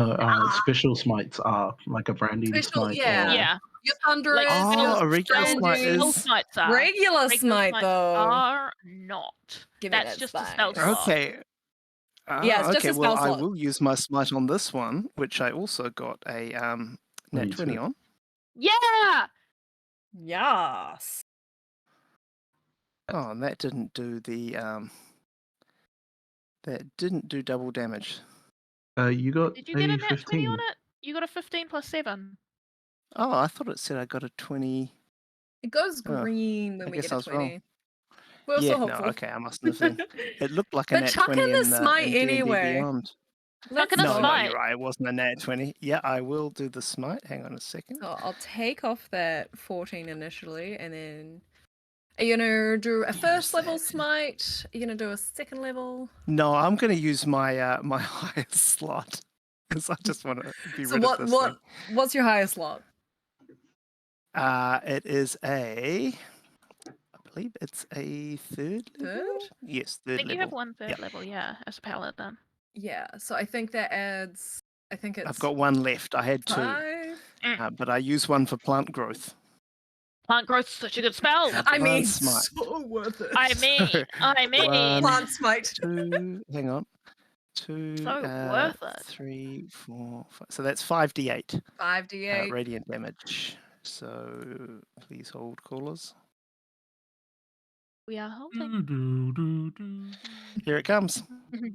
S8: Special smites are like a branding
S1: Special,
S8: smite.
S1: yeah.
S3: Yeah.
S1: Your thunder
S3: Like,
S1: is
S2: a regular
S1: standing.
S2: smite
S3: Spell
S2: is-
S3: smites are.
S1: Regular
S3: Regular
S1: smite
S3: smites
S1: though.
S3: are not.
S1: Give me
S3: That's
S1: that
S3: just a
S1: spike.
S3: spell slot.
S2: Okay.
S1: Yeah, it's just
S2: okay.
S1: a
S2: Well,
S1: spell
S2: I
S1: slot.
S2: will use my smite on this one, which I also got a nat
S8: Me
S2: 20
S8: too.
S2: on.
S3: Yeah!
S1: Yes.
S2: Oh, and that didn't do the that didn't do double damage.
S8: You got
S3: Did you get a nat
S8: 15.
S3: 20 on it? You got a 15 plus 7.
S2: Oh, I thought it said I got a 20.
S1: It goes
S2: Oh,
S1: green when
S2: I
S1: we
S2: guess
S1: get
S2: I
S1: a
S2: was
S1: 20.
S2: wrong.
S1: We're
S2: Yeah,
S1: so
S2: no,
S1: hopeful.
S2: okay, I mustn't have seen. It looked like a
S1: But
S2: nat
S1: chuck
S2: 20
S1: in the
S2: in
S1: smite
S2: D&D
S1: anyway.
S2: Beyond.
S3: Not
S1: Let's
S3: gonna
S2: No,
S1: do
S2: no,
S3: smite.
S2: you're right. It wasn't a nat 20. Yeah, I will do the smite. Hang on a second.
S1: So I'll take off that 14 initially, and then are you gonna do a first level
S2: that.
S1: smite? Are you gonna do a second level?
S2: No, I'm going to use my my highest slot because I just want to be
S1: So
S2: rid of this thing.
S1: what's your highest slot?
S2: It is I believe it's a third level.
S1: Third?
S2: Yes,
S3: I
S2: third
S3: think
S2: level.
S3: you have one third
S2: Yep.
S3: level, yeah, as a paladin.
S1: Yeah. So I think that adds. I think it's
S2: I've got one left. I had 2,
S1: 5.
S2: but I use one for plant growth.
S3: Plant growth's such a good spell.
S1: I mean,
S2: Plant smite.
S1: so worth it.
S3: I mean,
S2: One,
S1: Plant smite.
S2: 2. Hang on. 2,
S3: So worth it.
S2: 3, 4, 5. So that's 5d8
S1: 5d8.
S2: radiant damage. So please hold, callers.
S3: we are holding.
S5: Do, do, do, do.
S2: Here it comes.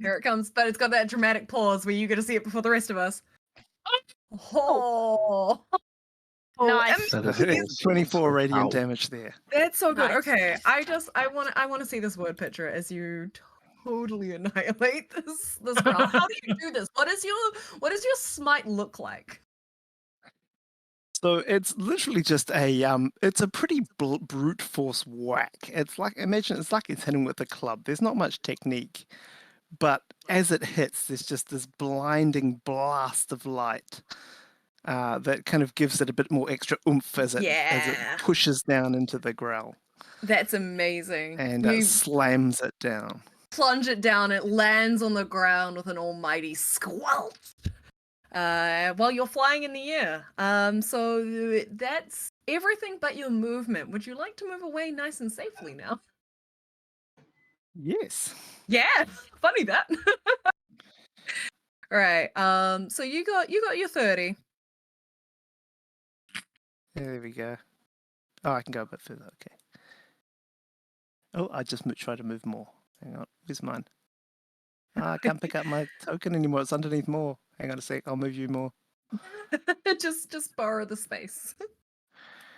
S1: Here it comes, but it's got that dramatic pause where you get to see it before the rest of us. Oh,
S3: Nice.
S8: That is
S1: amazing.
S8: awesome.
S2: 24 radiant
S8: Ow.
S2: damage there.
S1: That's so good.
S3: Nice.
S1: Okay, I want to see this word picture as you totally annihilate this ground. How do you do this? What does your smite look like?
S2: So it's literally just it's a pretty brute force whack. It's like, imagine it's like it's hitting with a club. There's not much technique, but as it hits, there's just this blinding blast of light that kind of gives it a bit more extra oomph as it
S1: Yeah.
S2: pushes down into the growl
S1: That's amazing.
S2: and
S1: You
S2: slams it down.
S1: plunge it down, it lands on the ground with an almighty squelch. While you're flying in the air. So that's everything but your movement. Would you like to move away nice and safely now?
S2: Yes.
S1: Yeah, funny that. All right. So you got your 30.
S2: There we go. Oh, I can go a bit further. Okay. Oh, I just tried to move more. Hang on. Where's mine? I can't pick up my token anymore. It's underneath more. Hang on a sec. I'll move you more.
S1: just borrow the space.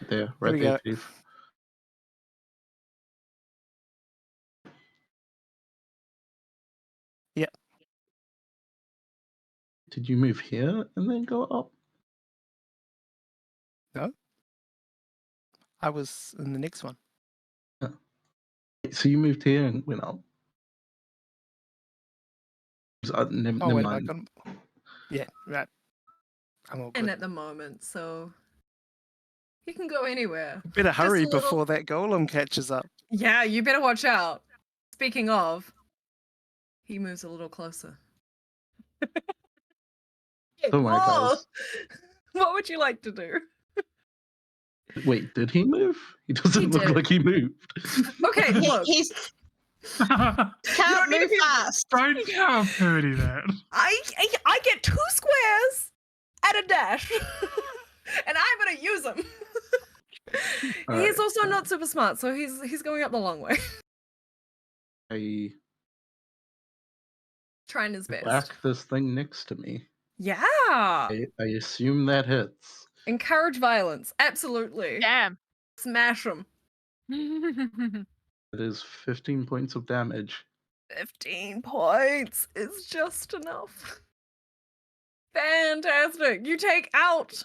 S8: There,
S2: Here
S8: right
S2: we
S8: there,
S2: go.
S8: Chief.
S2: Yep.
S8: Did you move here and then go up?
S2: No. I was in the next one.
S8: So you moved here and went up. Never
S2: Oh, wait, I
S8: mind.
S2: got... Yeah, right. I'm all
S1: And
S2: good.
S1: at the moment, so you can go anywhere.
S2: Better hurry
S1: little-
S2: before that golem catches up.
S1: Yeah, you better watch out. Speaking of, he moves a little closer.
S8: Oh my
S1: Whoa!
S8: guys.
S1: What would you like to do?
S8: Wait, did he move? He doesn't look
S1: did.
S8: like he moved.
S1: Okay, look.
S4: He's
S1: don't
S4: can't
S1: need to
S4: move
S1: be-
S4: fast.
S5: Don't tell Purdie that.
S1: I get 2 squares at a dash, and I'm gonna use them. He's
S8: Alright,
S1: also not super smart, so he's going up the long way,
S8: I
S1: trying his best.
S8: whack this thing next to me.
S1: Yeah,
S8: I assume that hits.
S1: encourage violence, absolutely.
S3: Damn.
S1: Smash him.
S8: It is 15 points of damage.
S1: 15 points is just enough. Fantastic. You take out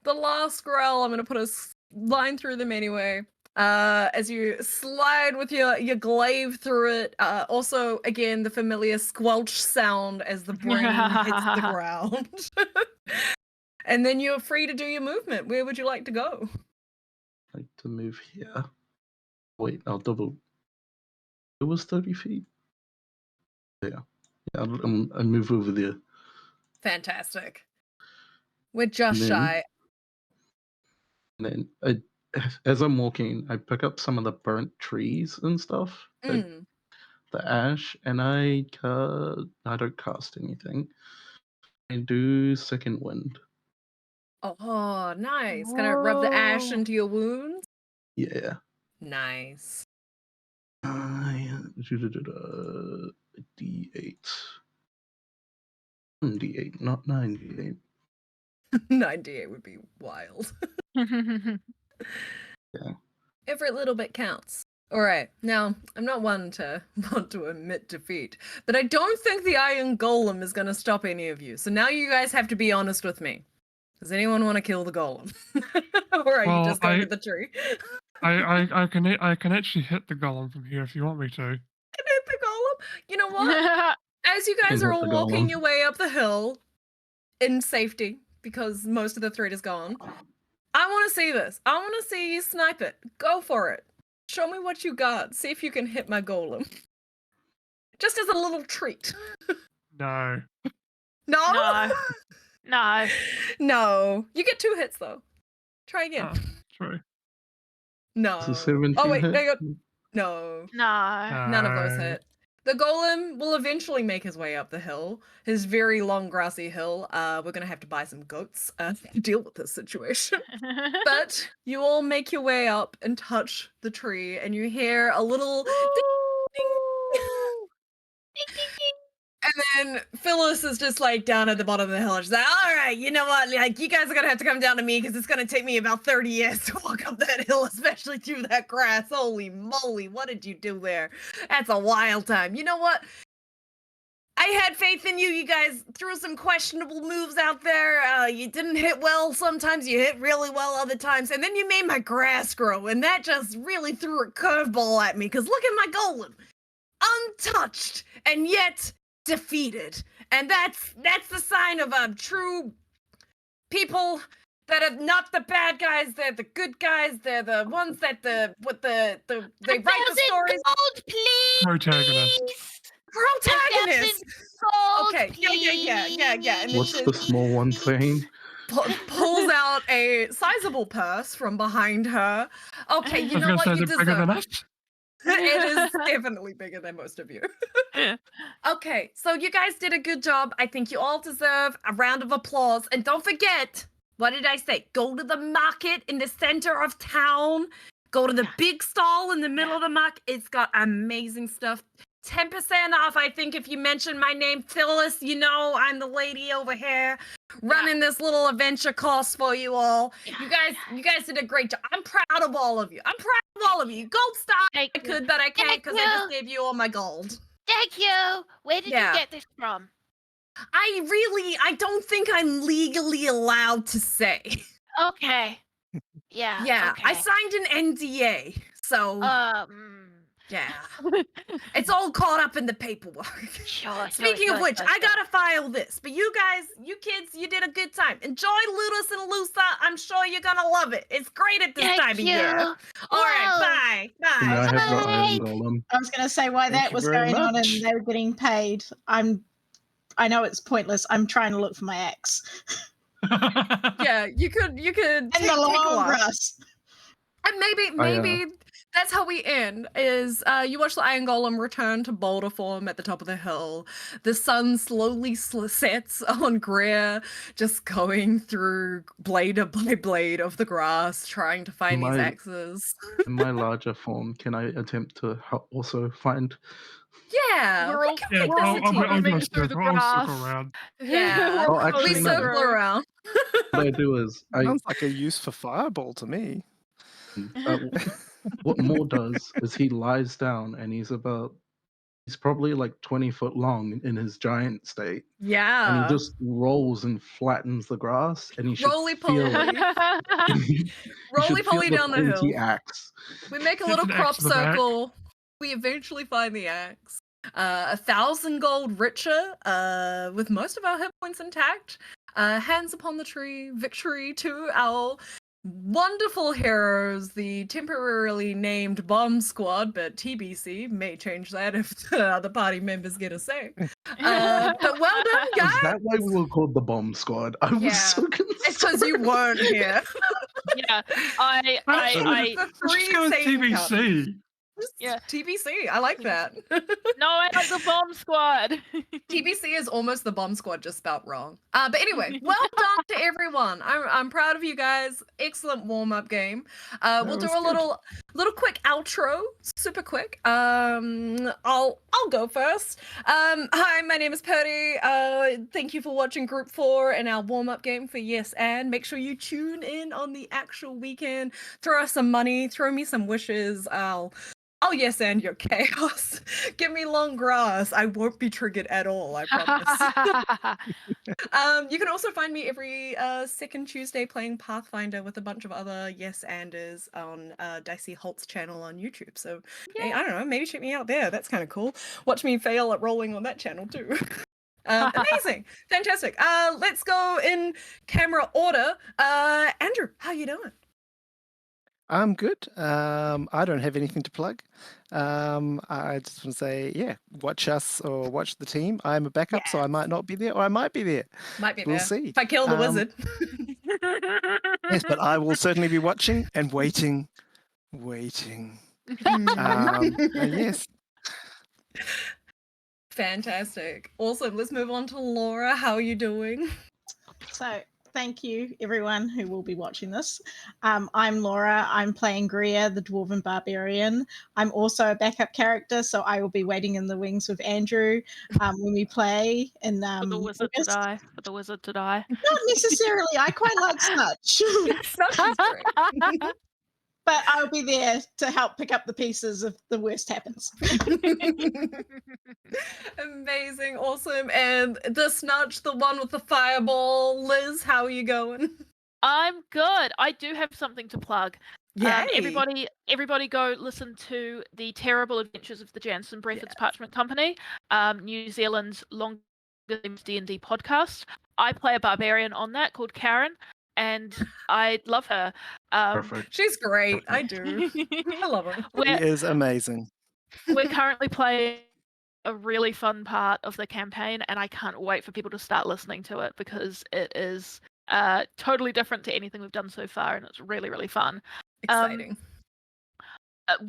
S1: the last growl. I'm going to put a line through them anyway. As you slide with your glaive through it. Also, again, the familiar squelch sound as the brain hits the ground. And then you're free to do your movement. Where would you like to go?
S8: I'd like to move here. Wait, I'll double. It was 30 feet. Yeah. I'll move over there.
S1: Fantastic. We're just
S8: And then-
S1: shy.
S8: And then as I'm walking, I pick up some of the burnt trees and stuff.
S1: Mm.
S8: The ash, and I don't cast anything. I do second wind.
S1: Oh, nice. Gonna rub the ash
S3: Oh.
S1: into your wounds?
S8: Yeah.
S1: Nice.
S8: D8. 1d8, not 9d8.
S1: 98 would be wild.
S8: Yeah.
S1: Every little bit counts. All right. Now, I'm not one to want to admit defeat, but I don't think the Iron Golem is going to stop any of you. So now you guys have to be honest with me. Does anyone want to kill the golem? Or are you
S5: Well,
S1: just going to the tree?
S5: I can actually hit the golem from here if you want me to.
S1: Can hit the golem? You know what? As you guys
S8: Can
S1: are
S8: hit
S1: all
S8: the
S1: walking
S8: golem.
S1: your way up the hill in safety, because most of the threat is gone, I want to see this. I want to see you snipe it. Go for it. Show me what you got. See if you can hit my golem. Just as a little treat.
S5: No.
S1: No?
S3: No. No.
S1: No. You get 2 hits, though. Try again.
S5: Oh, true.
S1: No.
S8: It's a 17
S1: Oh, wait.
S8: hit.
S1: There you go. No.
S3: No.
S1: None of those
S5: No.
S1: hit. The golem will eventually make his way up the hill, his very long grassy hill. We're gonna have to buy some goats to deal with this situation. But you all make your way up and touch the tree, and you hear a little ding, and then Phillis is just like down at the bottom of the hill. She's like, all right, you know what? Like, you guys are gonna have to come down to me because it's gonna take me about 30 years to walk up that hill, especially through that grass. Holy moly, what did you do there? That's a wild time. You know what? I had faith in you. You guys threw some questionable moves out there. You didn't hit well. Sometimes you hit really well other times. And then you made my grass grow, and that just really threw a curveball at me, because look at my golem. Untouched, and yet defeated. And that's the sign of true people that are not the bad guys. They're the good guys. They're the ones that they write the stories.
S6: Gold, please.
S5: Protagonist.
S1: Protagonist.
S6: Gold,
S1: Okay, yeah. And then
S8: What's
S1: she
S8: the small one saying?
S1: pulls out a sizable purse from behind her. Okay, you
S5: I was
S1: know
S5: gonna
S1: what?
S5: say
S1: You
S5: they're bigger
S1: deserve
S5: than
S1: it.
S5: us.
S1: It is definitely bigger than most of you. Okay, so you guys did a good job. I think you all deserve a round of applause. And don't forget, what did I say? Go to the market in the center of town. Go to the big stall in the middle of the market. It's got amazing stuff. 10% off, I think, if you mention my name, Phillis. You know I'm the lady over here running this little adventure course for you all. You guys did a great job. I'm proud of all of you. I'm proud of all of you. Gold star.
S6: Thank
S1: I
S6: you.
S1: could, but I can't
S6: Thank
S1: because I just
S6: you.
S1: gave you all my gold.
S6: Thank you. Where did
S1: Yeah.
S6: you get this from?
S1: I don't think I'm legally allowed to say.
S6: Okay. Yeah.
S1: Yeah,
S6: Okay.
S1: I signed an NDA, so yeah. It's all caught up in the paperwork.
S6: Sure.
S1: Speaking of which, I gotta file this. But you guys, you kids, you did a good time. Enjoy Ludus and Lusa. I'm sure you're gonna love it. It's great at this time of year. All right, bye.
S8: Can I
S1: Bye.
S8: have the
S6: Bye.
S8: iron golem?
S4: I was going to say why
S8: Thank
S4: that
S8: you
S4: was
S8: very
S4: going on and
S8: much.
S4: they were getting paid. I know it's pointless. I'm trying to look for my ex.
S1: Yeah, you could
S4: In
S1: take
S4: the
S1: a
S4: long
S1: while.
S4: grass.
S1: And maybe that's how we end, is you watch the Iron Golem return to boulder form at the top of the hill. The sun slowly sets on Greer, just going through blade by blade of the grass, trying to find these axes.
S8: In my larger form, can I attempt to also find?
S1: Yeah,
S3: We're
S1: we
S3: all-
S1: can
S5: Yeah,
S1: make this a
S5: I'll
S1: team.
S3: moving
S5: go
S3: through the
S5: circle. I'll circle
S3: grass.
S5: around.
S1: Yeah.
S8: Oh, actually,
S1: We
S8: no.
S1: circle around.
S8: What I do is
S2: Sounds like a use for fireball to me.
S8: what Moore does is he lies down and he's probably like 20 foot long in his giant state.
S1: Yeah.
S8: And he just rolls and flattens the grass, and he should
S1: Roly
S8: feel
S1: poly.
S8: it. You
S1: Roly
S8: should feel
S1: poly down the
S8: pointy
S1: hill.
S8: axe.
S1: We make a
S5: Gets
S1: little
S5: an
S1: crop
S5: axe in the back.
S1: circle. We eventually find the axe. 1,000 gold richer, with most of our hit points intact. Hands upon the tree, victory to our wonderful heroes, the temporarily named Bomb Squad, but TBC may change that if the other party members get a say. But well done,
S8: Is
S1: guys.
S8: that why we were called the Bomb Squad? I was
S1: Yeah.
S8: so concerned.
S1: It's because you weren't here.
S3: Yeah, I
S1: The
S5: Let's just go with
S1: same
S5: TBC.
S3: Yeah.
S1: TBC. I like that.
S3: no, I like the bomb squad.
S1: TBC is almost the Bomb Squad, just spelt wrong. But anyway, well done to everyone. I'm proud of you guys. Excellent warm-up game. We'll do
S2: was
S1: a little quick outro, super quick. I'll go first. Hi, my name is Purdie. Thank you for watching Group 4 and our warm-up game for Yes and. Make sure you tune in on the actual weekend. Throw us some money. Throw me some wishes. I'll Oh yes, and your chaos. Give me long grass. I won't be triggered at all, I promise. You can also find me every second Tuesday playing Pathfinder with a bunch of other yes-anders on Dicey Holt's channel on YouTube. So hey, I don't know, maybe check me out there. That's kind of cool. Watch me fail at rolling on that channel too. Amazing, fantastic. Let's go in camera order. Andrew, how you doing?
S2: I'm good. I don't have anything to plug. I just want to say, yeah, watch us or watch the team. I'm a backup, so I might not be there, or I might be there.
S1: Might be
S2: We'll
S1: there.
S2: see.
S1: If I kill the wizard.
S2: Yes, but I will certainly be watching and waiting. Yes.
S1: Fantastic. Awesome. Let's move on to Laura. How are you doing?
S4: So, thank you, everyone who will be watching this. I'm Laura. I'm playing Greer, the Dwarven Barbarian. I'm also a backup character, so I will be waiting in the wings with Andrew when we play. In
S3: For the wizard to
S4: August.
S3: die. For the wizard to die.
S4: Not necessarily. I quite like Snutch.
S1: Snutch is great.
S4: But I'll be there to help pick up the pieces if the worst happens.
S1: Amazing, awesome. And the Snutch, the one with the fireball. Liz, how are you going?
S3: I'm good. I do have something to plug.
S1: Yay.
S3: Everybody go listen to the Terrible Adventures of the Jansen Breathitt's Parchment Company, New Zealand's longest D&D podcast. I play a barbarian on that called Karen, and I love her.
S8: Perfect.
S1: She's great. I do. I love her.
S2: He is amazing.
S3: We're currently playing a really fun part of the campaign, and I can't wait for people to start listening to it because it is totally different to anything we've done so far, and it's really, really fun.
S1: Exciting.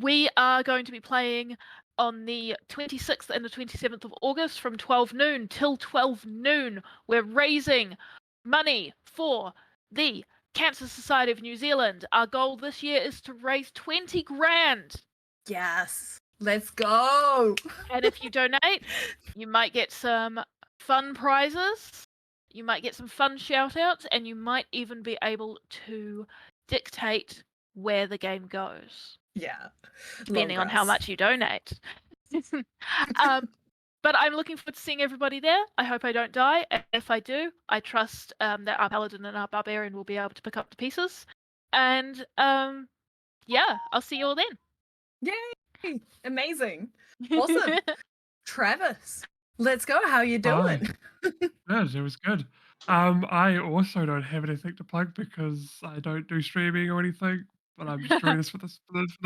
S3: We are going to be playing on the 26th and the 27th of August from 12 noon till 12 noon. We're raising money for the Cancer Society of New Zealand. Our goal this year is to raise 20 grand.
S1: Yes. Let's go.
S3: And if you donate, you might get some fun prizes. You might get some fun shout outs, and you might even be able to dictate where the game goes.
S1: Yeah.
S3: Depending on how much you donate. But I'm looking forward to seeing everybody there. I hope I don't die. And if I do, I trust that our Paladin and our Barbarian will be able to pick up the pieces. And yeah, I'll see you all then.
S1: Yay! Amazing. Awesome. Travis, let's go. How you doing?
S5: Good, it was good. I also don't have anything to plug because I don't do streaming or anything, but I'm just doing this for the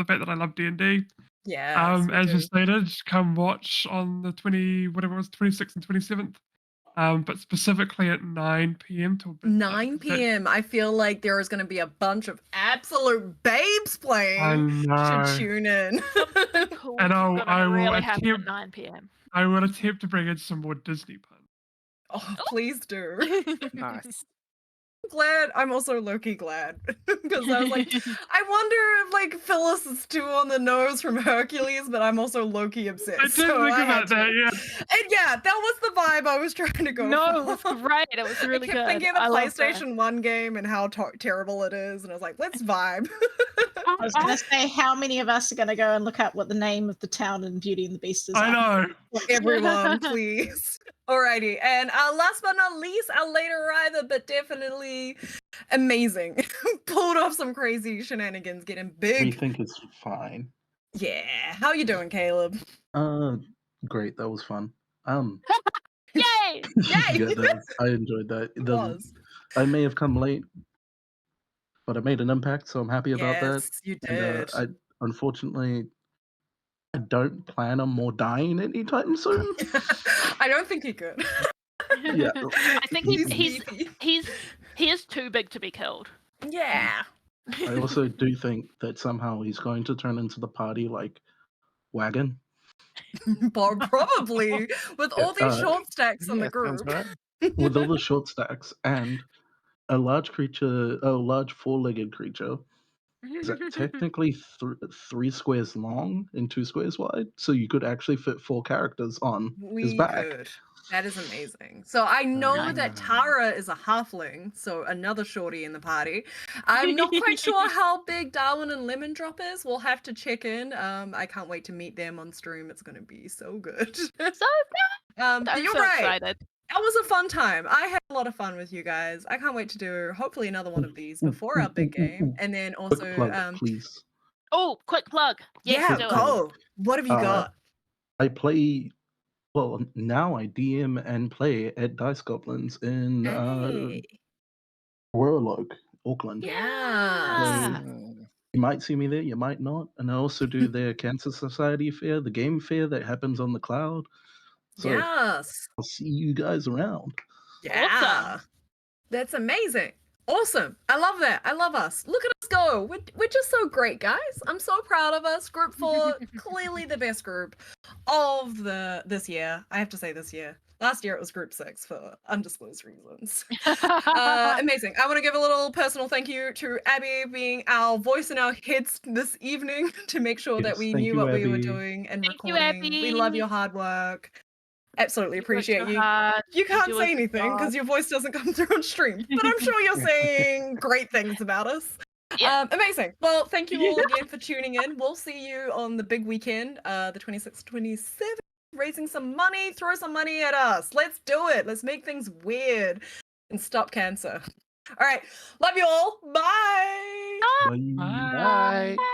S5: fact that I love D&D.
S1: Yeah.
S5: As you stated, come watch on the 26th and 27th. But specifically at 9 p.m. till
S1: 9 p.m. I feel like there is going to be a bunch of absolute babes playing.
S5: I know.
S1: Should tune in.
S3: Cool.
S5: And I will
S3: really happen at
S5: attempt
S3: 9 p.m.
S5: I will attempt to bring in some more Disney puns.
S1: Oh, please do.
S2: Nice.
S1: I'm also low-key glad because I was like, I wonder if like Phillis is too on the nose from Hercules, but I'm also low-key obsessed.
S5: I did think about that, yeah.
S1: And yeah, that was the vibe I was trying to go
S3: No, it
S1: for.
S3: was great. It was really
S1: I kept
S3: good.
S1: thinking of the
S3: I loved it.
S1: PlayStation 1 game and how terrible it is, and I was like, let's vibe.
S4: I was going to say, how many of us are going to go and look up what the name of the town in Beauty and the Beast is?
S5: I know.
S1: Everyone, please. Alrighty, and last but not least, our late arrival, but definitely amazing. Pulled off some crazy shenanigans, getting
S8: We
S1: big.
S8: think it's fine.
S1: Yeah, how you doing, Caleb?
S8: Great. That was fun.
S3: Yay!
S1: Yay!
S8: Yeah, I enjoyed that.
S1: It was.
S8: I may have come late, but I made an impact, so I'm happy about that.
S1: Yes, you
S8: And,
S1: did.
S8: unfortunately, I don't plan on more dying anytime soon.
S1: I don't think he could.
S8: Yeah.
S3: I think
S1: He's
S3: he is too big to be killed.
S1: Yeah.
S8: I also do think that somehow he's going to turn into the party like wagon.
S1: Probably with all these short stacks in the
S2: Yeah, sounds
S1: group.
S2: right.
S8: With all the short stacks and a large four-legged creature is technically 3 squares long and 2 squares wide, so you could actually fit 4 characters on his
S1: We
S8: back.
S1: could. That is amazing. So I know that
S8: Nice.
S1: Tara is a halfling, so another shorty in the party. I'm not quite sure how big Darwin and Lemon Drop is. We'll have to check in. I can't wait to meet them on stream. It's going to be so good.
S3: So good.
S1: But
S3: I'm
S1: you're
S3: so
S1: right.
S3: excited.
S1: That was a fun time. I had a lot of fun with you guys. I can't wait to do hopefully another one of these before our big game, and then also
S8: Quick plug, please.
S3: Oh, quick plug. Yes,
S1: yeah,
S3: do it.
S1: go. What have you got?
S8: I play. Well, now I DM and play at Dice Goblins in
S1: Hey.
S8: Warlock, Auckland.
S1: Yeah.
S8: You might see me there, you might not. And I also do their Cancer Society fair, the game fair that happens on the cloud. So
S1: Yes.
S8: I'll see you guys around.
S1: Yeah. That's amazing. Awesome. I love that. I love us. Look at us go. We're just so great, guys. I'm so proud of us. Group 4, clearly the best group of this year. I have to say this year. Last year it was group 6 for undisclosed reasons. Amazing. I want to give a little personal thank you to Abby being our voice in our heads this evening to make sure that
S8: Yes,
S1: we
S8: thank
S1: knew
S8: you,
S1: what we were
S8: Abby.
S1: doing and
S3: Thank you,
S1: recording. We love
S3: Abby.
S1: your hard work. Absolutely
S3: You work
S1: appreciate
S3: so
S1: you.
S3: hard.
S1: You can't
S3: do a
S1: say
S3: good
S1: anything
S3: job.
S1: because your voice doesn't come through on stream, but I'm sure you're saying great things about us.
S3: Yeah.
S1: Amazing. Well, thank you all again for tuning in. We'll see you on the big weekend, the 26th, 27th, raising some money. Throw some money at us. Let's do it. Let's make things weird and stop cancer. All right. Love you all. Bye.
S8: Bye.
S5: Bye.
S2: Bye.